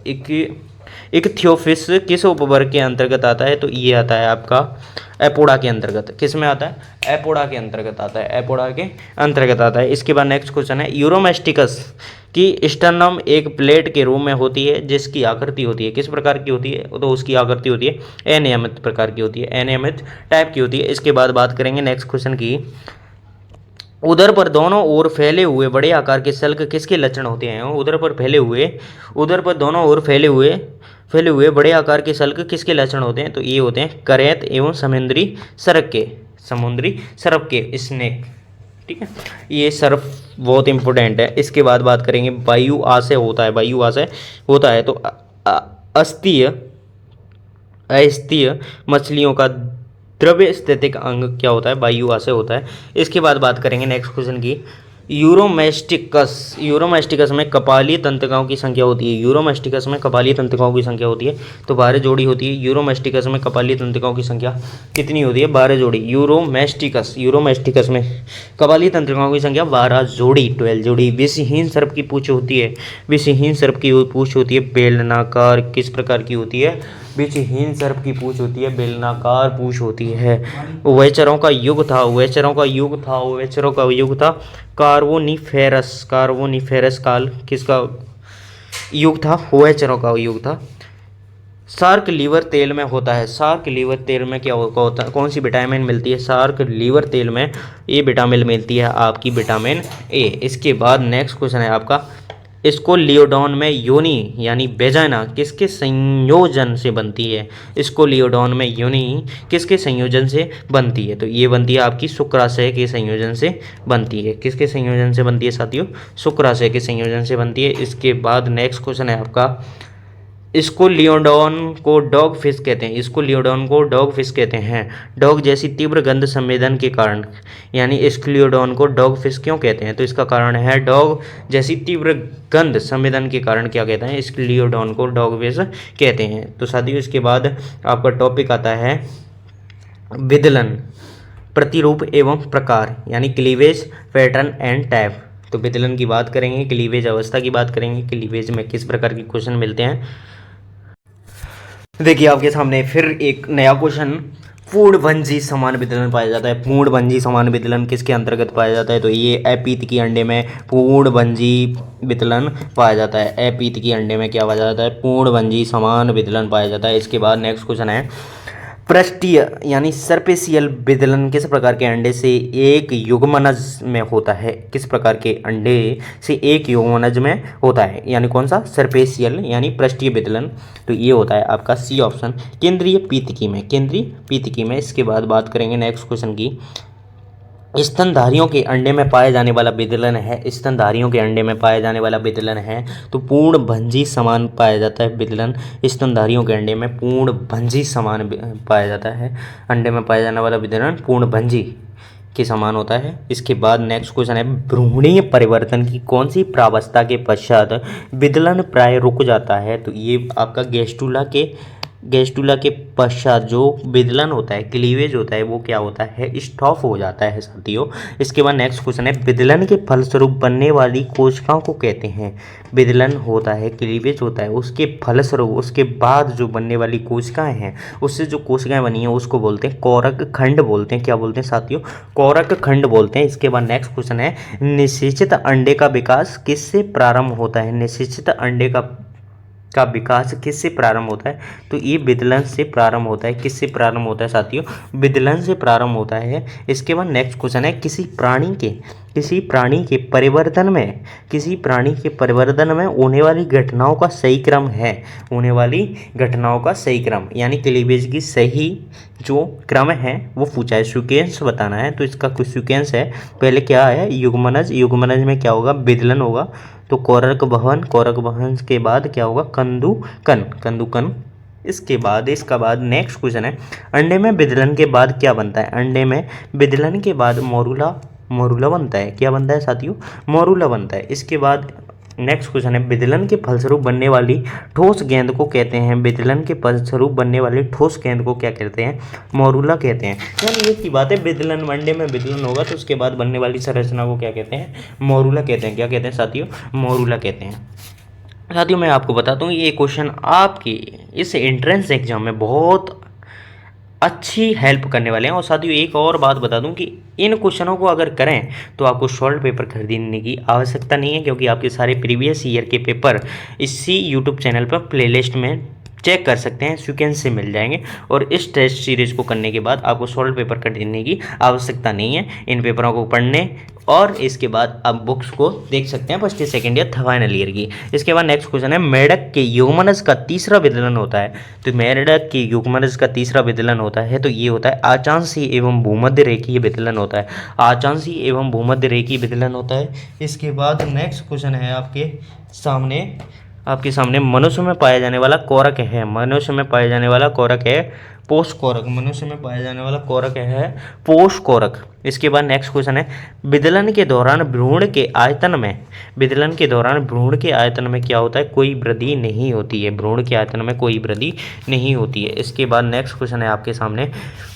इक्थियोफिस किस उपवर्ग के अंतर्गत आता है? तो ये आता है आपका एपोडा के अंतर्गत। किस में आता है? एपोडा के अंतर्गत आता है। एपोडा के अंतर्गत आता है। इसके बाद नेक्स्ट क्वेश्चन है, यूरोमेस्टिकस की स्टर्नम एक प्लेट के रूप में होती है जिसकी आकृति होती है, किस प्रकार की होती है? तो उसकी आकृति होती है अनियमित प्रकार की होती है, अनियमित टाइप की होती है। इसके बाद बात करेंगे नेक्स्ट क्वेश्चन की, उदर पर दोनों ओर फैले हुए बड़े आकार के सल्क किसके लक्षण होते हैं? उदर पर दोनों ओर फैले हुए बड़े आकार के सल्क किसके लक्षण होते हैं? तो ये होते हैं करैत एवं समुद्री सर्प के स्नेक। ठीक है, ये सर्प बहुत इंपॉर्टेंट है। इसके बाद बात करेंगे, वायु आशय होता है तो अस्थिय मछलियों का द्रव्य स्थितिक अंग क्या होता है? वायु आशय होता है। इसके बाद बात करेंगे नेक्स्ट क्वेश्चन की, यूरोमेस्टिकस में कपालीय तंत्रिकाओं की संख्या होती है। यूरोमेस्टिकस में कपालीय तंत्रिकाओं की संख्या होती है तो 12 जोड़ी होती है। यूरोमेस्टिकस में कपालीय तंत्रिकाओं की संख्या कितनी होती है? 12 जोड़ी। यूरोमेस्टिकस में कपालीय तंत्रिकाओं की संख्या 12 जोड़ी, 12 जोड़ी। विषहीन सर्प की पूंछ होती है बेलनाकार। किस प्रकार की होती है? विषहीन सर्प की पूंछ होती है बेलनाकार पूंछ होती है। उभयचरों का युग था कार्बोनिफेरस काल किसका युग था? उभयचरों का युग था। शार्क लीवर तेल में होता है, शार्क लीवर तेल में क्या होता है? कौन सी विटामिन मिलती है? शार्क लीवर तेल में ए विटामिन मिलती है आपकी, विटामिन ए। इसके बाद नेक्स्ट क्वेश्चन है आपका, इसको लियोडॉन में योनि यानी वेजाइना किसके संयोजन से बनती है? इसको लियोडॉन में योनि किसके संयोजन से बनती है? तो ये बनती है आपकी शुक्राशय के संयोजन से बनती है। किसके संयोजन से बनती है साथियों? शुक्राशय के संयोजन से बनती है। इसके बाद नेक्स्ट क्वेश्चन है आपका, इसको लियोडॉन को डॉग फिश कहते हैं। डॉग जैसी तीव्र गंध संवेदन के कारण, यानी स्क्लियोडॉन को डॉग फिश क्यों कहते हैं? तो इसका कारण है डॉग जैसी तीव्र गंध संवेदन के कारण क्या कहते हैं? स्क्लियोडॉन को डॉग फिश कहते हैं। तो साथियों इसके बाद आपका टॉपिक आता है विदलन, प्रतिरूप एवं प्रकार, यानी क्लीवेज पैटर्न एंड टाइप। तो विदलन की बात करेंगे, क्लीवेज अवस्था की बात करेंगे, क्लीवेज में किस प्रकार के क्वेश्चन मिलते हैं। देखिए आपके सामने फिर एक नया क्वेश्चन, पूर्णभंजी समान विदलन पाया जाता है। पूर्णभंजी समान विदलन किसके अंतर्गत पाया जाता है? तो ये अपीत की अंडे में पूर्णभंजी विदलन पाया जाता है। अपीत की अंडे में क्या पाया जाता है? पूर्णभंजी समान विदलन पाया जाता है। इसके बाद नेक्स्ट क्वेश्चन है, पृष्ठीय यानी सरपेशियल विदलन किस प्रकार के अंडे से एक युग्मनज में होता है? किस प्रकार के अंडे से एक युग्मनज में होता है, यानी कौन सा? सरपेशियल यानी पृष्ठीय विदलन। तो ये होता है आपका सी ऑप्शन, केंद्रीय पीतकी में। इसके बाद बात करेंगे नेक्स्ट क्वेश्चन की, स्तनधारियों के अंडे में पाया जाने वाला विदलन है, तो पूर्णभंजी समान पाया जाता है विदलन। स्तनधारियों के अंडे में पूर्णभंजी समान पाया जाता है, अंडे में पाया जाने वाला विदलन पूर्णभंजी के समान होता है। इसके बाद नेक्स्ट क्वेश्चन है, भ्रूणीय परिवर्तन की कौन सी प्रावस्था के पश्चात विदलन प्राय रुक जाता है? तो ये आपका गैस्ट्रुला के गैस्टुला के पश्चात जो विदलन होता है, क्लीवेज होता है, वो क्या होता है, स्टॉप हो जाता है साथियों। इसके बाद नेक्स्ट क्वेश्चन है, विदलन के फलस्वरूप बनने वाली कोशिकाओं को कहते हैं। विदलन होता है, क्लीवेज होता है, उसके फलस्वरूप उसके बाद जो बनने वाली कोशिकाएं हैं, उससे जो कोशिकाएं बनी हैं उसको बोलते हैं कोरक खंड बोलते हैं। क्या बोलते हैं साथियों, कोरक खंड बोलते हैं। इसके बाद नेक्स्ट क्वेश्चन है, निषेचित अंडे का विकास किससे प्रारंभ होता है। निषेचित अंडे का विकास किससे प्रारंभ होता है, तो ये विदलन से प्रारंभ होता है। किससे प्रारंभ होता है साथियों, विदलन से प्रारंभ होता है। इसके बाद नेक्स्ट क्वेश्चन है, किसी प्राणी के परिवर्तन में होने वाली घटनाओं का सही क्रम है। होने वाली घटनाओं का सही क्रम यानी क्लीवेज की सही जो क्रम है वो पूछा है, सीक्वेंस बताना है। तो इसका कुछ सीक्वेंस है, पहले क्या है, युग्मनज में क्या होगा, विदलन होगा। तो कोरक भवन के बाद क्या होगा, कंदुकन। इसका बाद नेक्स्ट क्वेश्चन है, अंडे में विदलन के बाद क्या बनता है। अंडे में विदलन के बाद मोरूला बनता है। क्या बनता है साथियों, मोरूला बनता है। इसके बाद नेक्स्ट क्वेश्चन है, विदलन के फलस्वरूप बनने वाली ठोस गेंद को कहते हैं। विदलन के फलस्वरूप बनने वाली ठोस गेंद को क्या कहते हैं, मोरूला कहते हैं। यानी एक ही बात है, विदलन अंडे में विदलन होगा तो उसके बाद बनने वाली संरचना को क्या कहते हैं, मोरूला कहते हैं। क्या कहते हैं साथियों, मोरूला कहते हैं। साथियों मैं आपको बताता हूँ, ये क्वेश्चन आपकी इस एंट्रेंस एग्जाम में बहुत अच्छी हेल्प करने वाले हैं। और साथियों एक और बात बता दूं कि इन क्वेश्चनों को अगर करें तो आपको सॉल्व पेपर खरीदने की आवश्यकता नहीं है, क्योंकि आपके सारे प्रीवियस ईयर के पेपर इसी यूट्यूब चैनल पर प्लेलिस्ट में चेक कर सकते हैं, सीक्वेंस से मिल जाएंगे। और इस टेस्ट सीरीज को करने के बाद आपको सॉल्व पेपर खरीदने की आवश्यकता नहीं है। इन पेपरों को पढ़ने और इसके बाद आप बुक्स को देख सकते हैं first year, second year, final year की। इसके बाद नेक्स्ट क्वेश्चन है, मेढक के युग्मनज का तीसरा विदलन होता है। तो मेढक के युग्मनज का तीसरा विदलन होता है तो ये होता है आचांशी एवं भूमध्य रेखीय विदलन होता है। आचांशी एवं भूमध्य रेखीय विदलन होता है। इसके बाद नेक्स्ट क्वेश्चन है आपके सामने मनुष्य में पाया जाने वाला कोरक है। मनुष्य में पाया जाने वाला कोरक है पोष कोरक। मनुष्य में पाया जाने वाला कोरक है पोष कोरक। इसके बाद नेक्स्ट क्वेश्चन है, विदलन के दौरान भ्रूण के आयतन में क्या होता है, कोई वृद्धि नहीं होती है। भ्रूण के आयतन में कोई वृद्धि नहीं होती है। इसके बाद नेक्स्ट क्वेश्चन है आपके सामने,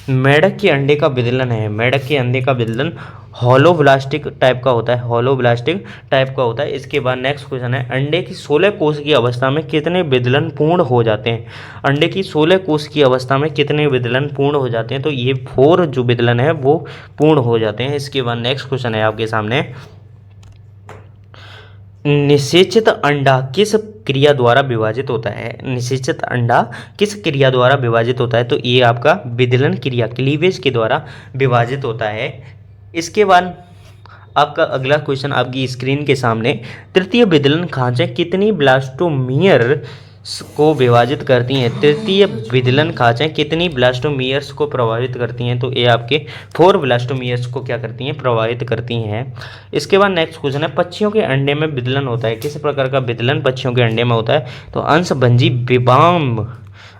मेढक के अंडे का विदलन है। मेढक के अंडे का विदलन होलोब्लास्टिक टाइप का होता है। इसके बाद नेक्स्ट क्वेश्चन है, अंडे की 16 कोष की अवस्था में कितने विदलन पूर्ण हो जाते हैं। अंडे की 16 कोष की अवस्था में कितने विदलन पूर्ण हो जाते हैं, तो ये 4 जो विदलन है वो पूर्ण हो जाते हैं। इसके बाद नेक्स्ट क्वेश्चन है आपके सामने, निषेचित अंडा किस क्रिया द्वारा विभाजित होता है। निषेचित अंडा किस क्रिया द्वारा विभाजित होता है, तो ये आपका विदलन क्रिया, क्लीवेज के द्वारा विभाजित होता है। इसके बाद आपका अगला क्वेश्चन आपकी स्क्रीन के सामने, तृतीय विदलन खांचे कितनी ब्लास्टोमियर को विभाजित करती हैं। तृतीय विदलन खांचे कितनी ब्लास्टोमियर्स को प्रभावित करती हैं, तो ये आपके 4 ब्लास्टोमियर्स को क्या करती हैं, प्रभावित करती हैं। इसके बाद नेक्स्ट क्वेश्चन है, पक्षियों के अंडे में विदलन होता है। किस प्रकार का विदलन पक्षियों के अंडे में होता है, तो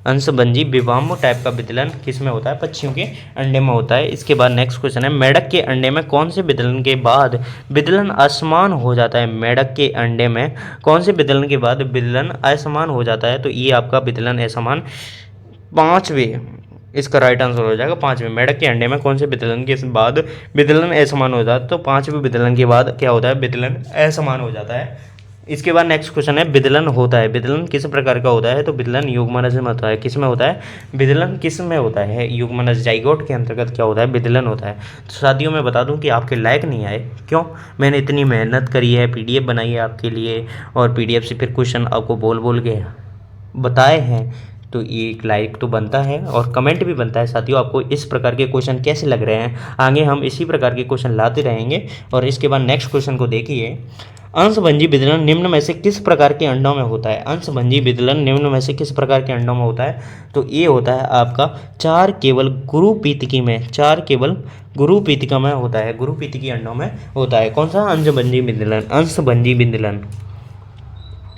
अंशभंजी विवाम्य टाइप का विदलन किस में होता है, पक्षियों के अंडे में होता है। इसके बाद नेक्स्ट क्वेश्चन है, मेढक के अंडे में कौन से विदलन के बाद विदलन असमान हो जाता है। मेढक के अंडे में कौन से विदलन के बाद विदलन असमान हो जाता है, तो ये आपका विदलन असमान 5वें, इसका राइट आंसर हो जाएगा 5वें। मेढक के अंडे में कौन से विदलन के बाद विदलन असमान हो जाता है, तो 5वें विदलन के बाद क्या होता है, विदलन असमान हो जाता है। इसके बाद नेक्स्ट क्वेश्चन है, विदलन होता है, विदलन किस प्रकार का होता है, तो विदलन युग्मनज में होता है। किस में होता है, विदलन किस में होता है, युग्मनज, जाइगोट के अंतर्गत क्या होता है, विदलन होता है। तो साथियों मैं बता दूं कि आपके लायक नहीं आए, क्यों, मैंने इतनी मेहनत करी है, पीडीएफ बनाई है आपके लिए, और पीडीएफ से फिर क्वेश्चन आपको बोल के बताए हैं, तो ये एक लाइक तो बनता है और कमेंट भी बनता है। साथियों आपको इस प्रकार के क्वेश्चन कैसे लग रहे हैं, आगे हम इसी प्रकार के क्वेश्चन लाते रहेंगे। और इसके बाद नेक्स्ट क्वेश्चन को देखिए, अंशभंजी विदलन निम्न में से किस प्रकार के अंडों में होता है। अंशभंजी विदलन निम्न में से किस प्रकार के अंडों में होता है, तो ये होता है आपका 4 केवल गुरुपीतिकी में होता है, गुरुपीतिकी अंडों में होता है। कौन सा, अंशभंजी विदलन।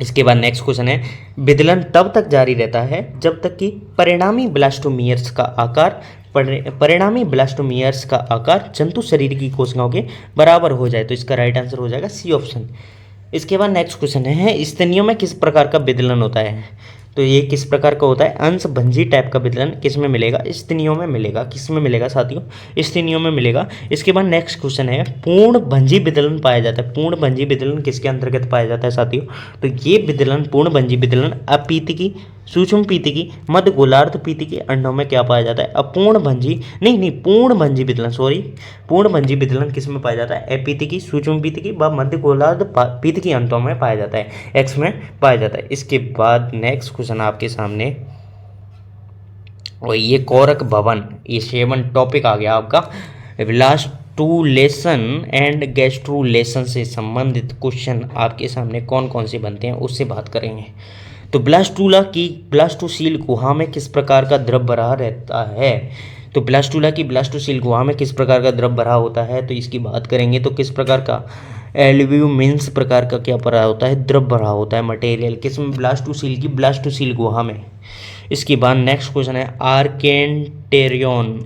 इसके बाद नेक्स्ट क्वेश्चन है, विदलन तब तक जारी रहता है जब तक कि परिणामी ब्लास्टोमियर्स का आकार जंतु शरीर की कोशिकाओं के बराबर हो जाए, तो इसका राइट आंसर हो जाएगा सी ऑप्शन। इसके बाद नेक्स्ट क्वेश्चन है, स्तनियों में किस प्रकार का विदलन होता है। तो ये किस प्रकार का होता है, अंशभंजी टाइप का विदलन किस में मिलेगा, स्तनियों में मिलेगा। किस में मिलेगा साथियों, स्तनियों में मिलेगा। इसके बाद नेक्स्ट क्वेश्चन है, पूर्णभंजी विदलन पाया जाता है। पूर्णभंजी विदलन किसके अंतर्गत पाया जाता है साथियों, तो ये विदलन पूर्णभंजी विदलन अपीतिकी, सूक्ष्म पीतिकी, मध्य गोलार्ध पीतिकी अंडों में क्या पाया जाता है, अपूर्णभंजी नहीं पूर्णभंजी विदलन, सॉरी पूर्णभंजी विदलन किस में पाया जाता है, अपीतिकी, सूक्ष्म पीतिकी व मध्य गोलार्ध पीतिकी अंडों में पाया जाता है, एक्स में पाया जाता है। इसके बाद नेक्स्ट क्वेश्चन आपके सामने, और ये कोरक भवन, ये 7 टॉपिक आ गया आपका। ब्लास्टुलेशन एंड गैस्ट्रुलेशन से संबंधित क्वेश्चन आपके सामने कौन कौन से बनते हैं उससे बात करेंगे। तो ब्लास्टोसील गुहा में किस प्रकार का द्रव भरा रहता है, तो ब्लास्टोसील गुहा में किस प्रकार का द्रव भरा होता है, तो इसकी बात करेंगे। तो किस प्रकार का, एल्ब्यूमिन्स प्रकार का क्या भरा होता है, द्रव भरा होता है मटेरियल, किसमें, ब्लास्टोसील गुहा में। इसके बाद नेक्स्ट क्वेश्चन है, आर्केंटेरॉन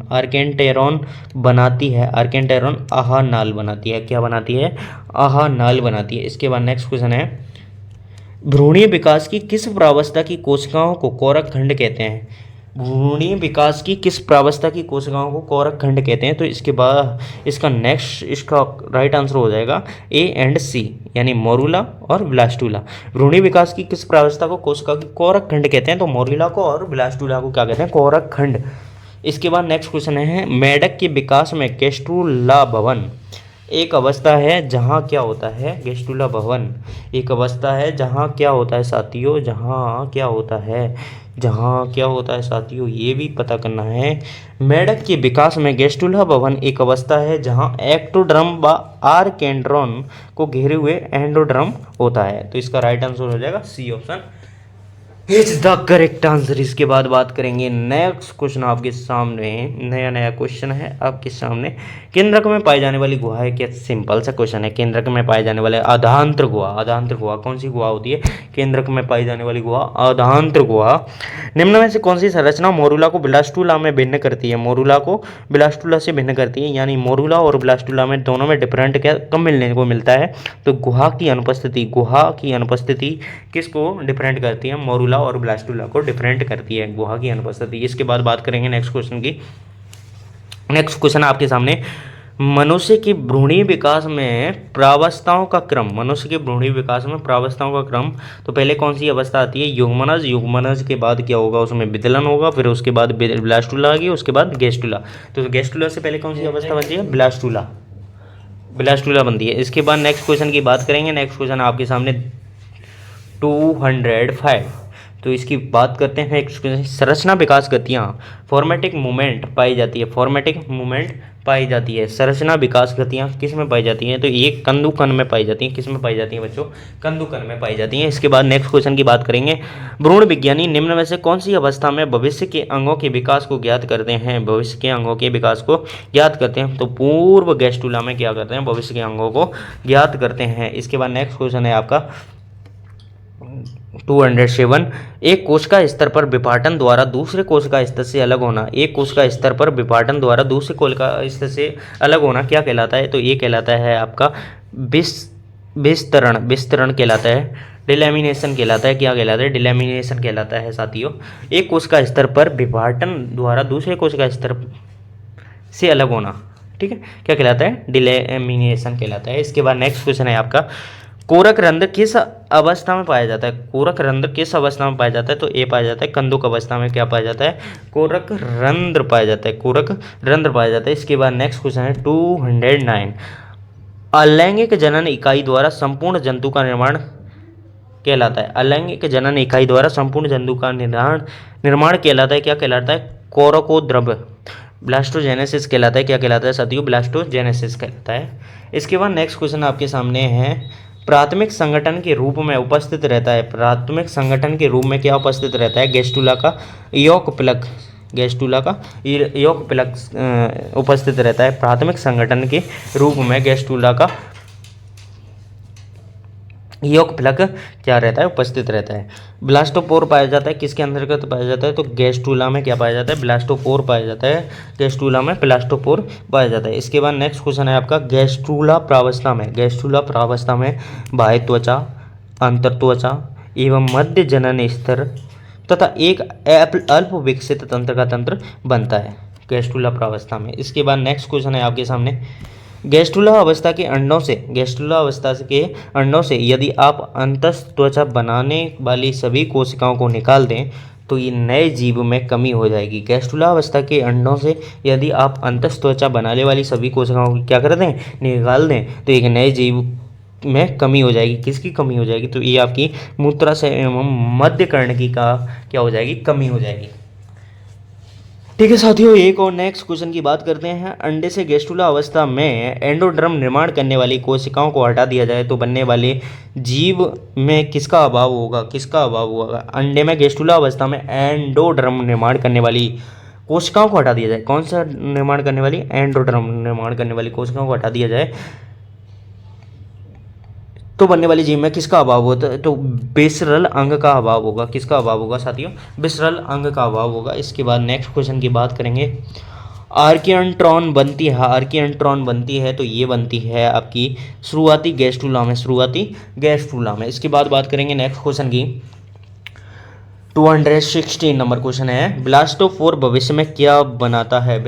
बनाती है, आर्केंटेरॉन आहा नाल बनाती है, क्या बनाती है, आहा नाल बनाती है। इसके बाद नेक्स्ट क्वेश्चन है, भ्रूणीय विकास की किस प्रावस्था की कोशिकाओं को कोरक खंड कहते हैं, भ्रूणीय विकास की किस प्रावस्था की कोशिकाओं को कोरक खंड कहते हैं। तो इसके बाद इसका राइट आंसर हो जाएगा ए एंड सी, यानी मोरूला और ब्लास्टुला। भ्रूणीय विकास की किस प्रावस्था को कोशिका की कोरक खंड कहते हैं, तो मोरूला को और ब्लास्टुला को क्या कहते हैं, कोरक खंड। इसके बाद नेक्स्ट क्वेश्चन है, मेढक के विकास में गैस्ट्रुला भवन एक अवस्था है जहाँ क्या होता है, गैस्ट्रुला भवन एक अवस्था है जहाँ क्या होता है साथियों, जहाँ क्या होता है साथियों, ये भी पता करना है। मेढक के विकास में गैस्ट्रुला भवन एक अवस्था है जहाँ एक्टोड्रम व आर्केंड्रॉन को घेरे हुए एंडोड्रम होता है। तो इसका राइट आंसर हो जाएगा C option is the correct answer. इसके बाद बात करेंगे नेक्स्ट क्वेश्चन आपके सामने, नया क्वेश्चन है आपके सामने। केंद्रक में पाई जाने वाली गुहा है, क्या सिंपल सा क्वेश्चन है। केंद्रक में पाए जाने वाले आधांत्र गुहा कौन सी गुहा होती है, केंद्रक में पाई जाने वाली गुहा आधांत्र गुहा। निम्न में से कौन सी संरचना मोरूला को ब्लास्टुला में भिन्न करती है, मोरूला को ब्लास्टुला से भिन्न करती है, यानी मोरूला और ब्लास्टुला में दोनों में डिफरेंट क्या कम मिलने को मिलता है, तो गुहा की अनुपस्थिति किसको डिफरेंट करती है, मोरूला और ब्लास्टुला को डिफरेंट करती है गुहा की अनुपस्थिति। इसके बाद बात करेंगे नेक्स्ट क्वेश्चन की। नेक्स्ट क्वेश्चन आपके सामने, मनुष्य की भ्रूणीय विकास में प्रावस्थाओं का क्रम, तो पहले कौन सी अवस्था आती है, युग्मनज के बाद क्या होगा, उसमें विदलन होगा, फिर उसके बाद ब्लास्टुला आ गई, उसके बाद गैस्टुला। तो गैस्टुला से पहले कौन सी अवस्था बनती है, ब्लास्टुला बनती है। इसके बाद नेक्स्ट क्वेश्चन की बात करेंगे। नेक्स्ट क्वेश्चन आपके सामने 205, तो इसकी बात करते हैं। संरचना विकास गतियाँ, फॉर्मेटिक मूवमेंट पाई जाती है, संरचना विकास गतियाँ किस में पाई जाती हैं, तो ये कंदुकन में पाई जाती हैं। किस में पाई जाती हैं बच्चों, कंदुकन में पाई जाती हैं। इसके बाद नेक्स्ट क्वेश्चन की बात करेंगे, भ्रूण विज्ञानी निम्न में से कौन सी अवस्था में भविष्य के अंगों के विकास को ज्ञात करते हैं, तो पूर्व गैस्टुला में क्या करते हैं, भविष्य के अंगों को ज्ञात करते हैं। इसके बाद नेक्स्ट क्वेश्चन है आपका 207, एक कोशिका स्तर पर विपाटन द्वारा दूसरे कोशिका स्तर से अलग होना, क्या कहलाता है, तो ये कहलाता है आपका विस्तरण कहलाता है, डिलेमिनेशन कहलाता है, डिलेमिनेशन कहलाता है साथियों। एक कोशिका स्तर पर विपाटन द्वारा दूसरे कोशिका स्तर से अलग होना, ठीक है, क्या कहलाता है, डिलेमिनेशन कहलाता है। इसके बाद नेक्स्ट क्वेश्चन है आपका, कोरक रंध्र किस अवस्था में पाया जाता है, तो ए पाया जाता है कंदुक अवस्था में, क्या पाया जाता है, कोरक रंध्र पाया जाता है। इसके बाद नेक्स्ट क्वेश्चन है 209, अलैंगिक जनन इकाई द्वारा संपूर्ण जंतु का निर्माण कहलाता है, क्या कहलाता है, कोरकोद्रव, ब्लास्टोजेनेसिस कहलाता है, क्या कहलाता है साथियों, ब्लास्टोजेनेसिस कहलाता है। इसके बाद नेक्स्ट क्वेश्चन आपके सामने है, प्राथमिक संगठन के रूप में उपस्थित रहता है, क्या उपस्थित रहता है, गैस्टुला का यॉक प्लग उपस्थित रहता है। प्राथमिक संगठन के रूप में गैस्टुला का यॉक प्लग क्या रहता है, उपस्थित रहता है। ब्लास्टोपोर पाया जाता है, किसके अंतर्गत पाया जाता है, तो गैस्टुला में क्या पाया जाता है, ब्लास्टोपोर पाया जाता है, इसके बाद नेक्स्ट क्वेश्चन है आपका, गैस्ट्रुला प्रावस्था में बाह्य त्वचा, अंतर त्वचा एवं मध्य जनन स्तर तथा एक अल्प विकसित तंत्र का तंत्र बनता है गैस्ट्रुला प्रावस्था में। इसके बाद नेक्स्ट क्वेश्चन है आपके सामने, गैस्ट्रुला अवस्था के अंडों से यदि आप अंतःत्वचा बनाने वाली सभी कोशिकाओं को निकाल दें तो ये नए जीव में कमी हो जाएगी। गैस्ट्रुला अवस्था के अंडों से यदि आप अंतःत्वचा बनाने वाली सभी कोशिकाओं को क्या कर दें, निकाल दें, तो एक नए जीव में कमी हो जाएगी। किसकी कमी हो जाएगी, तो ये आपकी मूत्राशय एवं मध्यकर्णकी का क्या हो जाएगी, कमी हो जाएगी। ठीक है साथियों, एक और नेक्स्ट क्वेश्चन की बात करते हैं। अंडे से गैस्ट्रुला अवस्था में एंडोडर्म निर्माण करने वाली कोशिकाओं को हटा दिया जाए तो बनने वाले जीव में किसका अभाव होगा, किसका अभाव होगा। अंडे में गैस्ट्रुला अवस्था में एंडोडर्म निर्माण करने वाली कोशिकाओं को हटा दिया जाए, कौन सा निर्माण करने वाली, एंडोडर्म निर्माण करने वाली कोशिकाओं को हटा दिया जाए तो बनने वाली जीव में किसका अभाव होता है, तो बेसरल अंग का अभाव होगा। किसका अभाव होगा साथियों, बेसरल अंग का अभाव होगा। इसके बाद नेक्स्ट क्वेश्चन की बात करेंगे, आर्कियंट्रॉन बनती है तो ये बनती है आपकी शुरुआती गैस्ट्रुला में। इसके बाद बात करेंगे नेक्स्ट क्वेश्चन की, 216 नंबर क्वेश्चन है, ब्लास्टोफोर भविष्य में क्या बनाता है,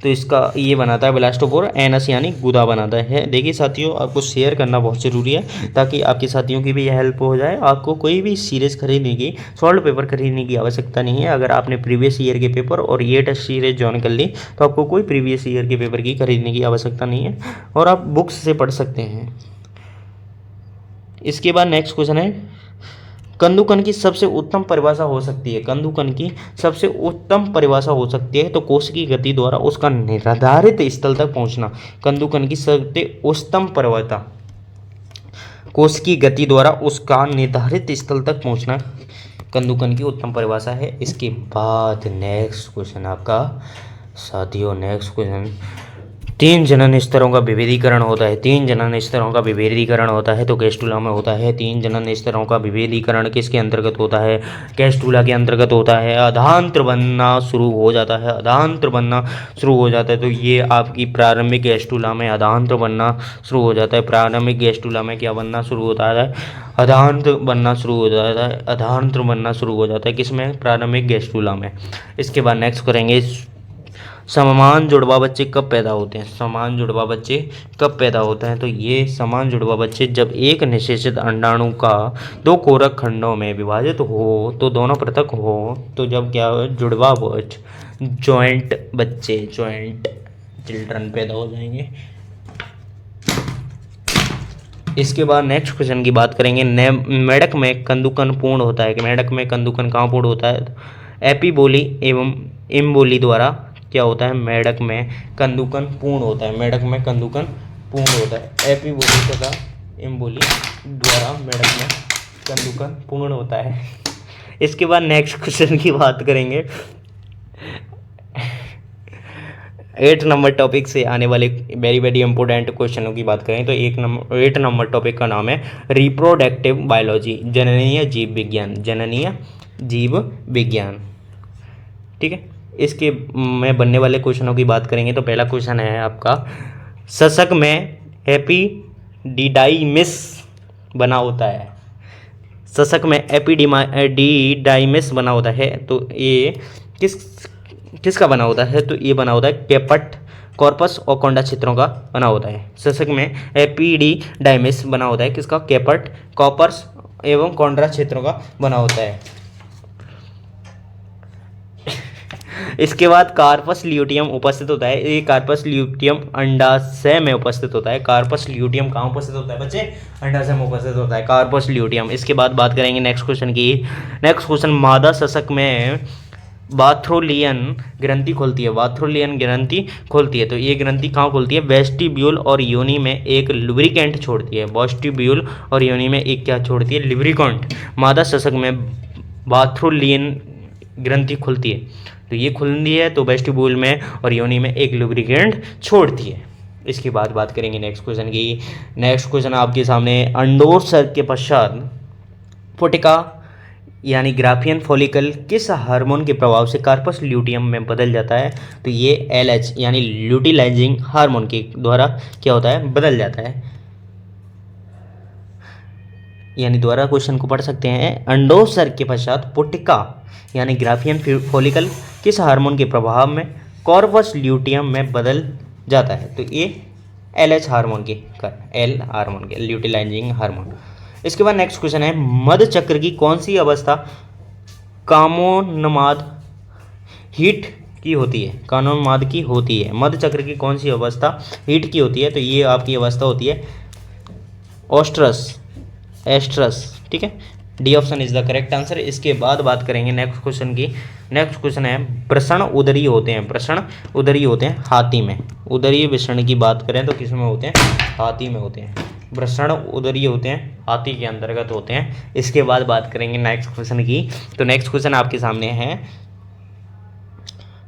तो इसका ये बनाता है ब्लास्टोफोर एनस यानी गुदा बनाता है। देखिए साथियों, आपको शेयर करना बहुत ज़रूरी है ताकि आपके साथियों की भी हेल्प हो जाए। आपको कोई भी सीरीज़ खरीदने की, सॉल्व पेपर खरीदने की आवश्यकता नहीं है। अगर आपने प्रीवियस ईयर के पेपर और ये टेस्ट सीरीज ज्वाइन कर ली तो आपको कोई प्रीवियस ईयर के पेपर की खरीदने की आवश्यकता नहीं है और आप बुक्स से पढ़ सकते हैं। इसके बाद नेक्स्ट क्वेश्चन है, कंदुकन की सबसे उत्तम परिभाषा हो सकती है, तो कोश की गति द्वारा उसका निर्धारित स्थल तक पहुंचना। कंदुकन की सबसे उत्तम परिभाषा कोश की गति द्वारा उसका निर्धारित स्थल तक पहुंचना कंदुकन की उत्तम परिभाषा है। इसके बाद नेक्स्ट क्वेश्चन आपका साथियों, नेक्स्ट क्वेश्चन, तीन जनन स्तरों का विभेदीकरण होता है तो गैस्ट्रुला में होता है। तीन जनन स्तरों का विभेदीकरण किसके अंतर्गत होता है, गैस्ट्रुला के अंतर्गत होता है। अधांत्र बनना शुरू हो जाता है तो ये आपकी प्रारंभिक गैस्ट्रुला में अधांत्र बनना शुरू हो जाता है। प्रारंभिक गैस्ट्रुला में क्या बनना शुरू होता है, अधांत्र बनना शुरू हो जाता है किसमें, प्रारंभिक गैस्ट्रुला में। इसके बाद नेक्स्ट करेंगे, समान जुड़वा बच्चे कब पैदा होते हैं, तो ये समान जुड़वा बच्चे जब एक निषेचित अंडाणु का दो कोरक खंडों में विभाजित हो तो दोनों पृथक हो, तो जब क्या हो, जुड़वा बच्चे, जॉइंट चिल्ड्रन पैदा हो जाएंगे। इसके बाद नेक्स्ट क्वेश्चन की बात करेंगे, मेढक में कंदुकन पूर्ण होता है। मेढक में कंदुकन कहाँ पूर्ण होता है, एपिबोली एवं इम्बोली द्वारा क्या होता है, मेढक में कंदुकन पूर्ण होता है। एपिबोली तथा इम्बोली द्वारा मेढक में कंदुकन पूर्ण होता है। इसके बाद नेक्स्ट क्वेश्चन की बात करेंगे, 8 नंबर टॉपिक से आने वाले वेरी वेरी इंपॉर्टेंट क्वेश्चनों की बात करें तो 8 नंबर टॉपिक का नाम है रिप्रोडक्टिव बायोलॉजी, जननीय जीव विज्ञान। ठीक है, इसके में बनने वाले क्वेश्चनों की बात करेंगे तो पहला क्वेश्चन है आपका, शशक में एपिडिडाइमिस बना होता है, तो ये किसका बना होता है, तो ये बना होता है केपट, कॉर्पस और कॉन्डा क्षेत्रों का बना होता है। शशक में एपिडिडाइमिस बना होता है किसका, केपट, कॉर्पस एवं कॉन्ड्रा क्षेत्रों का बना होता है। इसके बाद कार्पस ल्यूटियम उपस्थित होता है। ये कार्पस ल्यूटियम अंडाशय में उपस्थित होता है। कार्पस ल्यूटियम कहाँ उपस्थित होता है बच्चे, अंडाशय में उपस्थित होता है कार्पस ल्यूटियम। इसके बाद बात करेंगे नेक्स्ट क्वेश्चन की। नेक्स्ट क्वेश्चन, मादा शशक में बाथ्रोलियन ग्रंथि खोलती है, तो ये ग्रंथि कहाँ खोलती है, वेस्टिब्यूल और योनि में एक लुब्रिकेंट छोड़ती है। वेस्टिब्यूल और योनि में एक क्या छोड़ती है, लुब्रिकेंट। मादा शशक में बाथ्रोलियन ग्रंथि खुलती है, तो ये खुलती है तो वेस्टिब्यूल में और योनि में एक लुब्रिकेंट छोड़ती है। इसके बाद बात करेंगे नेक्स्ट क्वेश्चन की। नेक्स्ट क्वेश्चन आपके सामने, अंडोत्सर्ग के पश्चात फोटिका यानी ग्राफियन फॉलिकल किस हार्मोन के प्रभाव से कार्पस ल्यूटियम में बदल जाता है, तो ये LH यानी ल्यूटिलाइजिंग हार्मोन के द्वारा क्या होता है, बदल जाता है। यानी दोबारा क्वेश्चन को पढ़ सकते हैं। अंडोत्सर्ग के पश्चात पुटिका यानी ग्राफियन फोलिकल किस हार्मोन के प्रभाव में कॉर्पस ल्यूटियम में बदल जाता है? तो ये LH हार्मोन के L हार्मोन के ल्यूटिलाइजिंग हार्मोन। इसके बाद नेक्स्ट क्वेश्चन है, मध्य चक्र की कौन सी अवस्था कामोन्माद हीट की होती है? कामोन्माद की होती है। मध्य चक्र की कौन सी अवस्था हीट की होती है? तो ये आपकी अवस्था होती है ओस्ट्रस एस्ट्रस। ठीक है, D option is the correct answer. इसके बाद बात करेंगे नेक्स्ट क्वेश्चन की। नेक्स्ट क्वेश्चन है, वृषण उदरी होते हैं, वृषण उदरी होते हैं हाथी में। उदरीय वृषण की बात करें तो किस में होते हैं? हाथी में होते हैं। वृषण उदरी होते हैं हाथी के अंतर्गत होते हैं। इसके बाद बात करेंगे नेक्स्ट क्वेश्चन की। तो नेक्स्ट क्वेश्चन आपके सामने है,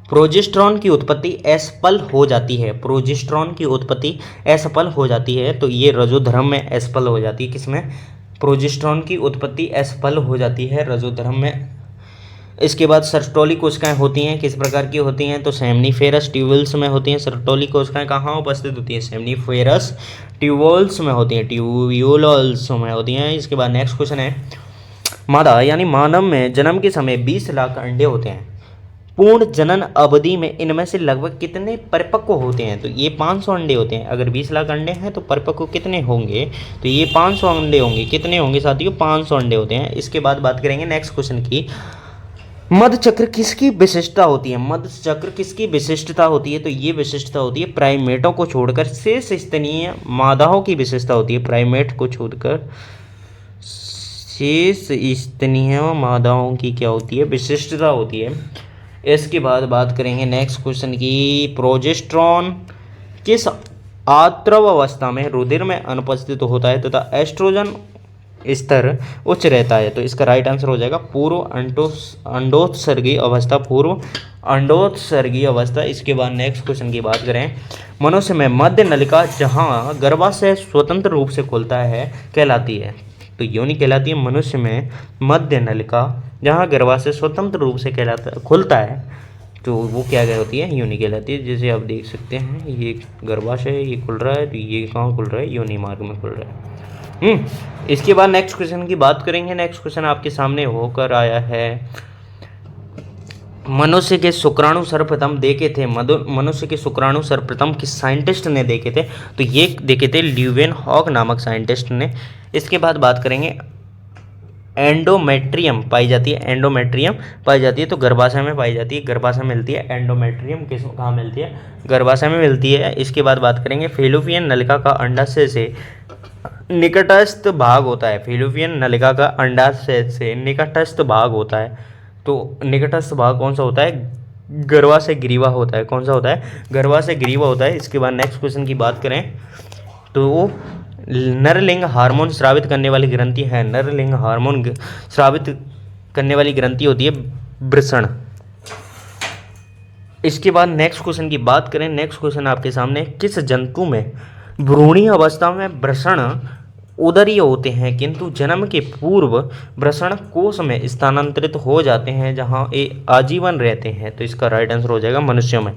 प्रोजेस्टेरॉन की उत्पत्ति असफल हो जाती है। प्रोजेस्टेरॉन की उत्पत्ति असफल हो जाती है, तो ये रजोधर्म में असफल हो जाती है। किसमें? प्रोजेस्टेरॉन की उत्पत्ति असफल हो जाती है रजोधर्म में। इसके बाद सर्टोली कोशिकाएं होती हैं, किस प्रकार की होती हैं? तो सेमनीफेरस ट्यूबुल्स में होती हैं। सर्टोली कोशिकाएं कहाँ उपस्थित होती हैं? सेमनीफेरस ट्यूबुल्स में होती हैं, ट्यूब्यूल्स में होती हैं। इसके बाद नेक्स्ट क्वेश्चन है, मादा यानी मानव में जन्म के समय 20 लाख अंडे होते हैं। पूर्ण जनन अवधि में इनमें से लगभग कितने परिपक्व होते हैं? तो ये 500 अंडे होते हैं। अगर 20 लाख अंडे हैं तो परिपक्व कितने होंगे? तो ये 500 अंडे होंगे। कितने होंगे साथियों? 500 अंडे होते हैं। इसके बाद बात करेंगे नेक्स्ट क्वेश्चन की, मध्य चक्र किसकी विशिष्टता होती है? मध्य चक्र किसकी विशिष्टता होती है? तो ये विशिष्टता होती है प्राइमेटों को छोड़कर शेष स्तनीय मादाओं की विशिष्टता होती है। प्राइमेट को छोड़कर शेष स्तनीय मादाओं की क्या होती है? विशिष्टता होती है। इसके बाद बात करेंगे नेक्स्ट क्वेश्चन की, प्रोजेस्टेरॉन किस आर्द्रव अवस्था में रुधिर में अनुपस्थित होता है तथा एस्ट्रोजन स्तर उच्च रहता है? तो इसका राइट आंसर हो जाएगा पूर्व अंडोत्सर्गीय अवस्था, पूर्व अंडोत्सर्गीय अवस्था। इसके बाद नेक्स्ट क्वेश्चन की बात करें, मनुष्य में मध्य नलिका जहाँ गर्भाशय स्वतंत्र रूप से खुलता है कहलाती है? तो योनि कहलाती है। मनुष्य में मध्य नलिका जहाँ गर्भाशय स्वतंत्र रूप से खुलता है तो वो क्या होती है? योनि कहलाती है। जैसे आप देख सकते हैं ये गर्भाशय ये खुल रहा है, तो ये कहाँ खुल रहा है? योनि मार्ग में खुल रहा है। इसके बाद नेक्स्ट क्वेश्चन की बात करेंगे। नेक्स्ट क्वेश्चन आपके सामने होकर आया है, मनुष्य के शुक्राणु सर्वप्रथम देखे थे, मनुष्य के शुक्राणु सर्वप्रथम किस साइंटिस्ट ने देखे थे? तो ये देखे थे ल्यूवेन हॉक नामक साइंटिस्ट ने। इसके बाद बात करेंगे, एंडोमेट्रियम पाई जाती है, एंडोमेट्रियम पाई जाती है तो गर्भाशय में पाई जाती है। गर्भाशय में मिलती है एंडोमेट्रियम, किस कहाँ मिलती है? गर्भाशय में मिलती है। इसके बाद बात करेंगे, फेलोपियन नलिका का अंडाशय से निकटस्थ भाग होता है। फेलोपियन नलिका का अंडाशय से निकटस्थ भाग होता है, तो निकटस्थ भाग कौन सा होता है? गर्भाशय ग्रीवा होता है। कौन सा होता है? गर्भाशय ग्रीवा होता है। इसके बाद नेक्स्ट क्वेश्चन की बात करें तो नरलिंग हार्मोन स्रावित करने वाली ग्रंथि है, नरलिंग हार्मोन स्रावित करने वाली ग्रंथि होती है वृषण। इसके बाद नेक्स्ट क्वेश्चन की बात करें, नेक्स्ट क्वेश्चन आपके सामने, किस जंतु में भ्रूणीय अवस्था में वृषण उदरीय होते हैं किंतु जन्म के पूर्व वृषण कोश में स्थानांतरित हो जाते हैं जहां ये आजीवन रहते हैं? तो इसका राइट आंसर हो जाएगा मनुष्यों में।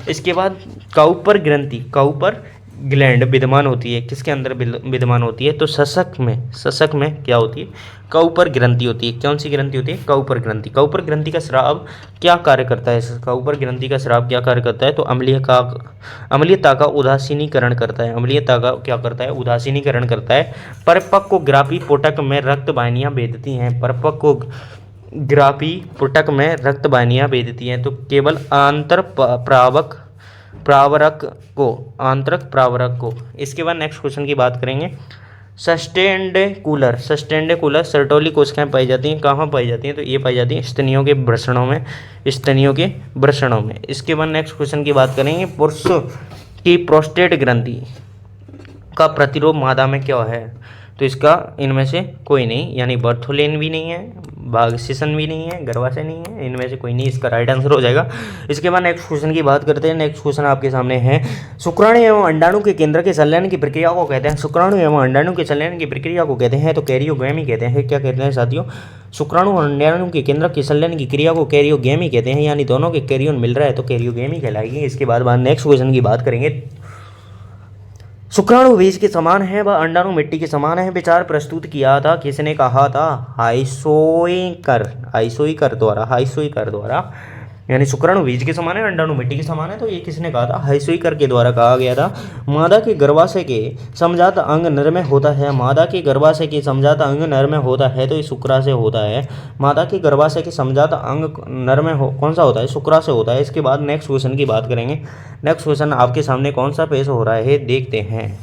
इसके बाद काउपर ग्रंथि, काउपर ग्लैंड विद्यमान होती है, किसके अंदर विद्यमान होती है? तो शशक में, शशक में क्या होती है? काउपर ग्रंथि होती है। कौन सी ग्रंथि होती है? काउपर ग्रंथि। काउपर ग्रंथि का स्राव क्या कार्य करता है? काउपर ग्रंथि का स्राव क्या कार्य करता है? तो अम्लीयता का उदासीनीकरण करता है। अम्लीयता का क्या करता है? उदासीनीकरण करता है। परिपक्व ग्राफी पुटक में रक्त वाहिनियां भेदती हैं, परिपक्व ग्राफी पुटक में रक्त वाहिनियां भेदती हैं तो केवल आंतर प्रावरक को, आंतरिक प्रावरक को। इसके बाद नेक्स्ट क्वेश्चन की बात करेंगे, सस्टेंडेकुलर, सस्टेंडेकुलर सर्टोली कोशिकाएं पाई जाती हैं, कहाँ पाई जाती हैं? तो ये पाई जाती हैं स्तनियों के वृषणों में, स्तनियों के वृषणों में। इसके बाद नेक्स्ट क्वेश्चन की बात करेंगे, पुरुष की प्रोस्टेट ग्रंथि का प्रतिरोध मादा में क्या है? तो इसका इनमें से कोई नहीं, यानी बर्थोलेन भी नहीं है, भागशिशन भी नहीं है, गर्भाशय नहीं है, इनमें से कोई नहीं, इसका राइट आंसर हो जाएगा। इसके बाद नेक्स्ट क्वेश्चन की बात करते हैं। नेक्स्ट क्वेश्चन आपके सामने है, शुक्राणु एवं अंडाणु के केंद्र के संलयन की प्रक्रिया को कहते हैं, शुक्राणु एवं अंडाणु के संलयन की प्रक्रिया को कहते हैं तो कैरियोगेमी कहते हैं। क्या कहते हैं साथियों? शुक्राणु और अंडाणु के केंद्र के संलयन की क्रिया को कैरियोगेमी कहते हैं, यानी दोनों के कैरियोन मिल रहा है तो कैरियोगेमी कहलाएगी। इसके बाद नेक्स्ट क्वेश्चन की बात करेंगे, शुक्राणु बीज के समान है व अंडाणु मिट्टी के समान है। विचार प्रस्तुत किया था, किसने कहा था? हाइसोइकर द्वारा। यानी शुक्राणु बीज के समान है, अंडाणु मिट्टी के समान है, तो ये किसने कहा था? हाइसोइकर के द्वारा कहा गया था। मादा के गर्भाशय के समजात अंग नर में होता है। मादा के गर्भाशय के समजात अंग नर में होता है, तो ये शुक्राशय होता है। मादा के गर्भाशय के समजात अंग नर में कौन सा होता है? शुक्राशय होता है। इसके बाद नेक्स्ट क्वेश्चन की बात करेंगे। नेक्स्ट क्वेश्चन आपके सामने कौन सा पेश हो रहा है, देखते हैं।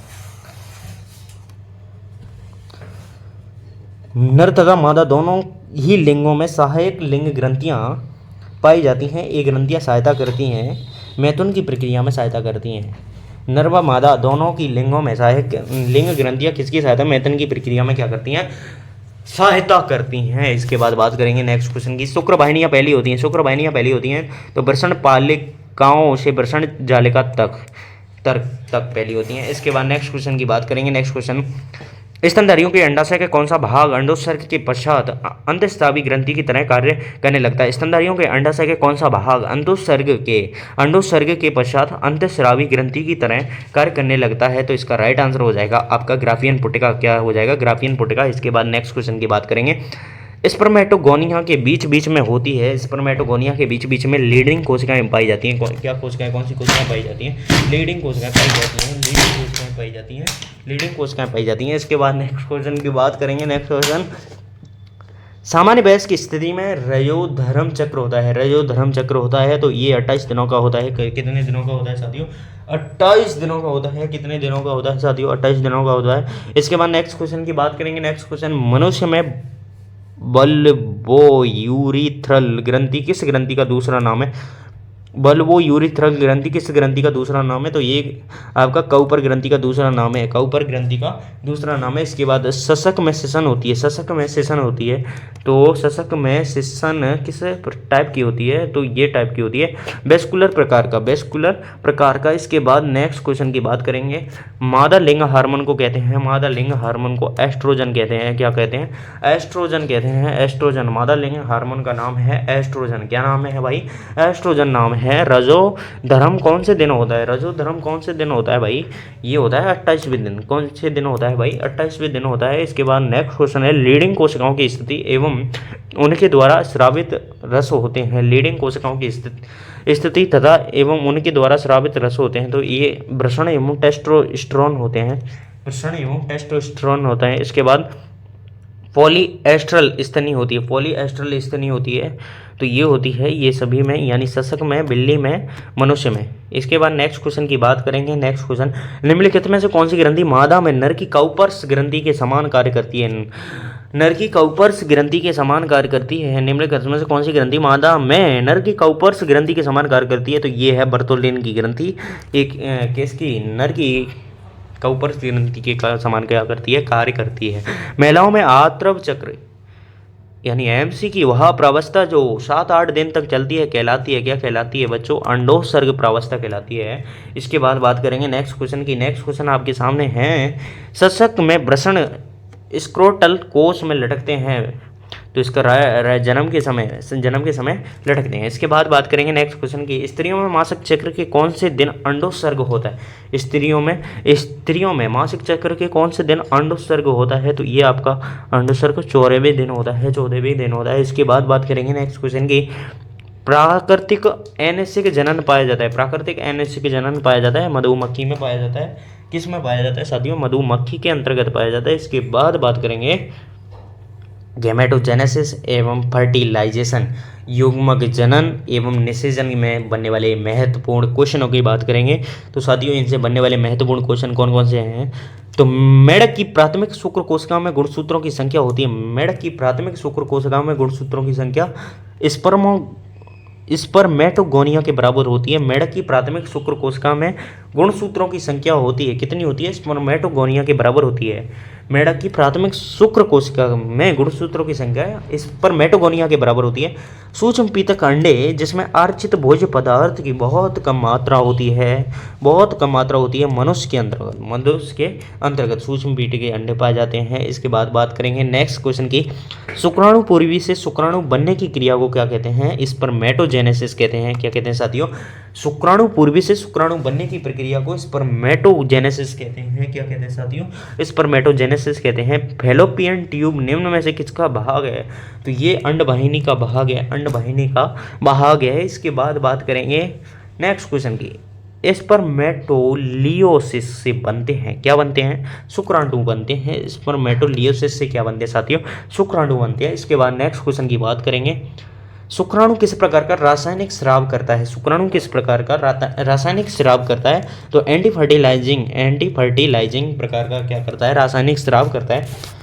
नर तथा मादा दोनों ही लिंगों में सहायक लिंग ग्रंथियां पाई जाती हैं। ये ग्रंथियां सहायता करती हैं, मैथुन की प्रक्रिया में सहायता करती हैं। नर व मादा दोनों की लिंगों में सहायक लिंग ग्रंथियां किसकी सहायता? मैथुन की प्रक्रिया में क्या करती हैं? सहायता करती हैं। इसके बाद बात करेंगे नेक्स्ट क्वेश्चन की। शुक्र वाहिनियां पहली होती हैं। तो वृषण पालिकाओं से वृषण जालिका तक पहली होती हैं। इसके बाद नेक्स्ट क्वेश्चन की बात करेंगे। नेक्स्ट क्वेश्चन, स्तनधारियों के अंडाशय का कौन सा भाग अंडोत्सर्ग के पश्चात अंतःस्रावी ग्रंथि की तरह कार्य करने लगता है? स्तनधारियों के अंडाशय के कौन सा भाग अंडोत्सर्ग के पश्चात अंतःस्रावी ग्रंथि की तरह कार्य करने लगता है? तो इसका राइट आंसर हो जाएगा आपका ग्राफियन पुटिका। क्या हो जाएगा? ग्राफियन पुटिका। इसके बाद नेक्स्ट क्वेश्चन की बात करेंगे। स्पर्मेटोगोनिया के बीच में होती है। स्पर्मेटोगोनिया के बीच में लीडिंग कोशिकाएं पाई जाती हैं। क्या कोशिकाएं? कौन सी कोशिकाएं पाई जाती हैं? लीडिंग कोशिकाएं पाई जाती हैं। इसके बाद नेक्स्ट क्वेश्चन की बात करेंगे। नेक्स्ट क्वेश्चन, सामान्य वयस्क की स्थिति में रजोधर्म चक्र होता है, तो ये 28 दिनों का होता है। कितने दिनों का होता है साथियों? 28 दिनों का होता है। कितने दिनों का होता है साथियों? 28 दिनों का होता है। इसके बाद नेक्स्ट क्वेश्चन की बात करेंगे। नेक्स्ट क्वेश्चन, मनुष्य में बल्बोयूरिथ्रल ग्रंथि किस ग्रंथि का दूसरा नाम है? बल्बोयूरिथ्रल ग्रंथि किस ग्रंथि का दूसरा नाम है? तो ये आपका काउपर ग्रंथि का दूसरा नाम है। इसके बाद शशक में सिसन होती है। तो शशक में सिसन किस टाइप की होती है? तो ये टाइप की होती है वेस्कुलर प्रकार का। इसके बाद नेक्स्ट क्वेश्चन की बात करेंगे। मादा लिंग हार्मोन को कहते हैं, एस्ट्रोजन कहते हैं। क्या कहते हैं? एस्ट्रोजन कहते हैं। एस्ट्रोजन, मादा लिंग हार्मोन का नाम है एस्ट्रोजन। क्या नाम है भाई? एस्ट्रोजन नाम है। रजोधर्म कौन से दिन होता है भाई? ये होता है 28वें दिन। कौन से दिन होता है भाई? 28वें दिन होता है। इसके बाद नेक्स्ट क्वेश्चन है, लीडिंग कोशिकाओं की स्थिति एवं उनके द्वारा स्रावित रस होते हैं। लीडिंग कोशिकाओं की स्थिति तथा एवं उनके द्वारा स्रावित रस होते हैं, तो ये वृषण एवं टेस्टोस्टेरोन होते हैं। इसके बाद पॉलीएस्ट्रल स्तनी होती है। तो ये होती है ये सभी में, यानी शशक में, बिल्ली में, मनुष्य में। इसके बाद नेक्स्ट क्वेश्चन की बात करेंगे। नेक्स्ट क्वेश्चन, निम्नलिखित में से कौन सी ग्रंथि मादा में नर की काउपर्स ग्रंथि के समान कार्य करती है? निम्नलिखित में से कौन सी ग्रंथि मादा में नर की काउपर्स ग्रंथि के समान कार्य करती है? तो ये है बर्तोलिन की ग्रंथि। एक किसकी? नर की काउपर्स ग्रंथि के समान क्या करती है? कार्य करती है। महिलाओं में आत्रव चक्र यानी एमसी की वह प्रावस्था जो 7-8 दिन तक चलती है कहलाती है, क्या कहलाती है बच्चों? अंडोत्सर्ग प्रावस्था कहलाती है। इसके बाद बात करेंगे नेक्स्ट क्वेश्चन की। नेक्स्ट क्वेश्चन आपके सामने है, शशक में वृषण स्क्रोटल कोष में लटकते हैं, तो इसका जन्म के समय लटकते हैं। इसके बाद बात करेंगे नेक्स्ट क्वेश्चन की, स्त्रियों में मासिक चक्र के कौन से दिन अंडोत्सर्ग होता है? स्त्रियों में मासिक चक्र के कौन से दिन अंडोत्सर्ग होता है? तो ये आपका अंडोत्सर्ग 14वें दिन होता है। इसके बाद बात करेंगे नेक्स्ट क्वेश्चन की, प्राकृतिक एनएसए जनन पाया जाता है मधुमक्खी में पाया जाता है। किस में पाया जाता है साथियों? मधुमक्खी के अंतर्गत पाया जाता है। इसके बाद बात करेंगे गैमेटोजेनेसिस एवं फर्टिलाइजेशन, युग्मक जनन एवं निषेचन में बनने वाले महत्वपूर्ण क्वेश्चनों की बात करेंगे। तो साथियों, इनसे बनने वाले महत्वपूर्ण क्वेश्चन कौन कौन से हैं? तो मेढक की प्राथमिक शुक्र कोशिकाओं में गुणसूत्रों की संख्या होती है। मेढक की प्राथमिक शुक्र कोशिकाओं में गुणसूत्रों की संख्या स्पर्मेटोगोनिया के बराबर होती है। मेढक की प्राथमिक शुक्र कोशिका में गुणसूत्रों की संख्या होती है, कितनी होती है? स्पर्मेटोगोनिया के बराबर होती है। मेढक की प्राथमिक शुक्र कोशिका में गुणसूत्रों की संख्या स्पर्मेटोगोनिया के बराबर होती है। सूक्ष्म पीतक अंडे जिसमें आर्चित भोज्य पदार्थ की बहुत कम मात्रा होती है, बहुत कम मात्रा होती है मनुष्य के अंतर्गत सूक्ष्म पीतक के अंडे पाए जाते हैं। इसके बाद बात करेंगे नेक्स्ट क्वेश्चन की। शुक्राणु पूर्वी से शुक्राणु बनने की क्रिया को क्या कहते हैं? स्पर्मेटोजेनेसिस कहते हैं। क्या कहते हैं साथियों? शुक्राणु पूर्वी से शुक्राणु बनने की प्रक्रिया को स्पर्मेटोजेनेसिस कहते हैं। क्या कहते हैं साथियों? स्पर्मेटोजेनेसिस कहते हैं। फैलोपियन ट्यूब निम्न में से किसका भाग है? तो ये अंडवाहिनी का भाग है, अंडवाहिनी का भाग है। इसके बाद बात करेंगे नेक्स्ट क्वेश्चन की। स्पर्मेटोलियोसिस से बनते हैं, क्या बनते हैं? शुक्राणु बनते हैं। स्पर्मेटोलियोसिस से क्या बनते हैं साथियों? शुक्राणु बनते हैं। इसके बाद नेक्स्ट क्वेश्चन की बात करेंगे। शुक्राणु किस प्रकार का रासायनिक स्राव करता है? शुक्राणु किस प्रकार का रासायनिक स्राव करता है? तो एंटी फर्टिलाइजिंग प्रकार का क्या करता है? रासायनिक स्राव करता है।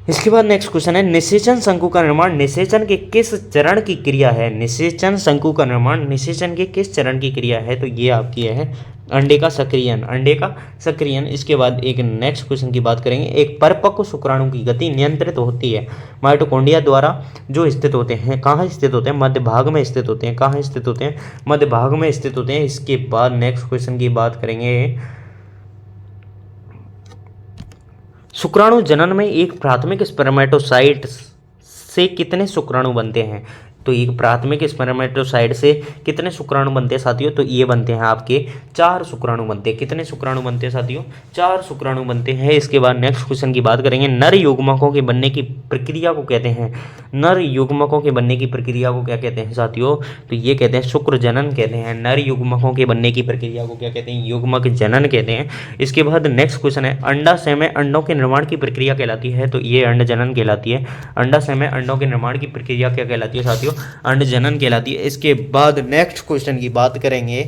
इसके बाद नेक्स्ट क्वेश्चन है, निषेचन शंकु का निर्माण निषेचन के किस चरण की क्रिया है? निषेचन शंकु का निर्माण निषेचन के किस चरण की क्रिया है? तो ये आपकी है अंडे का सक्रियन। इसके बाद एक नेक्स्ट क्वेश्चन की बात करेंगे। एक परिपक्व शुक्राणु की गति नियंत्रित होती है माइटोकॉन्ड्रिया द्वारा, जो स्थित होते हैं, कहाँ स्थित होते हैं? मध्य भाग में स्थित होते हैं। कहाँ स्थित होते हैं? मध्य भाग में स्थित होते हैं। इसके बाद नेक्स्ट क्वेश्चन की बात करेंगे। शुक्राणु जनन में एक प्राथमिक स्पर्मेटोसाइट से कितने शुक्राणु बनते हैं? तो एक प्राथमिक स्पर्मेटोसाइट से कितने शुक्राणु बनते हैं साथियों? तो ये बनते हैं आपके 4 शुक्राणु बनते हैं। कितने शुक्राणु बनते हैं साथियों? 4 शुक्राणु बनते हैं। इसके बाद नेक्स्ट क्वेश्चन की बात करेंगे। नर युग्मकों के बनने की प्रक्रिया को कहते हैं, नर युग्मकों के बनने की प्रक्रिया को क्या कहते हैं साथियों? तो ये कहते हैं शुक्र जनन कहते हैं। नर युग्मकों के बनने की प्रक्रिया को क्या कहते हैं? युग्मक जनन कहते हैं। इसके बाद नेक्स्ट क्वेश्चन है, अंडाशय में अंडों के निर्माण की प्रक्रिया कहलाती है। तो ये अंड जनन कहलाती है। अंडाशय में अंडों के निर्माण की प्रक्रिया क्या कहलाती है साथियों? अंड जनन कहलाती है। इसके बाद नेक्स्ट क्वेश्चन की बात करेंगे।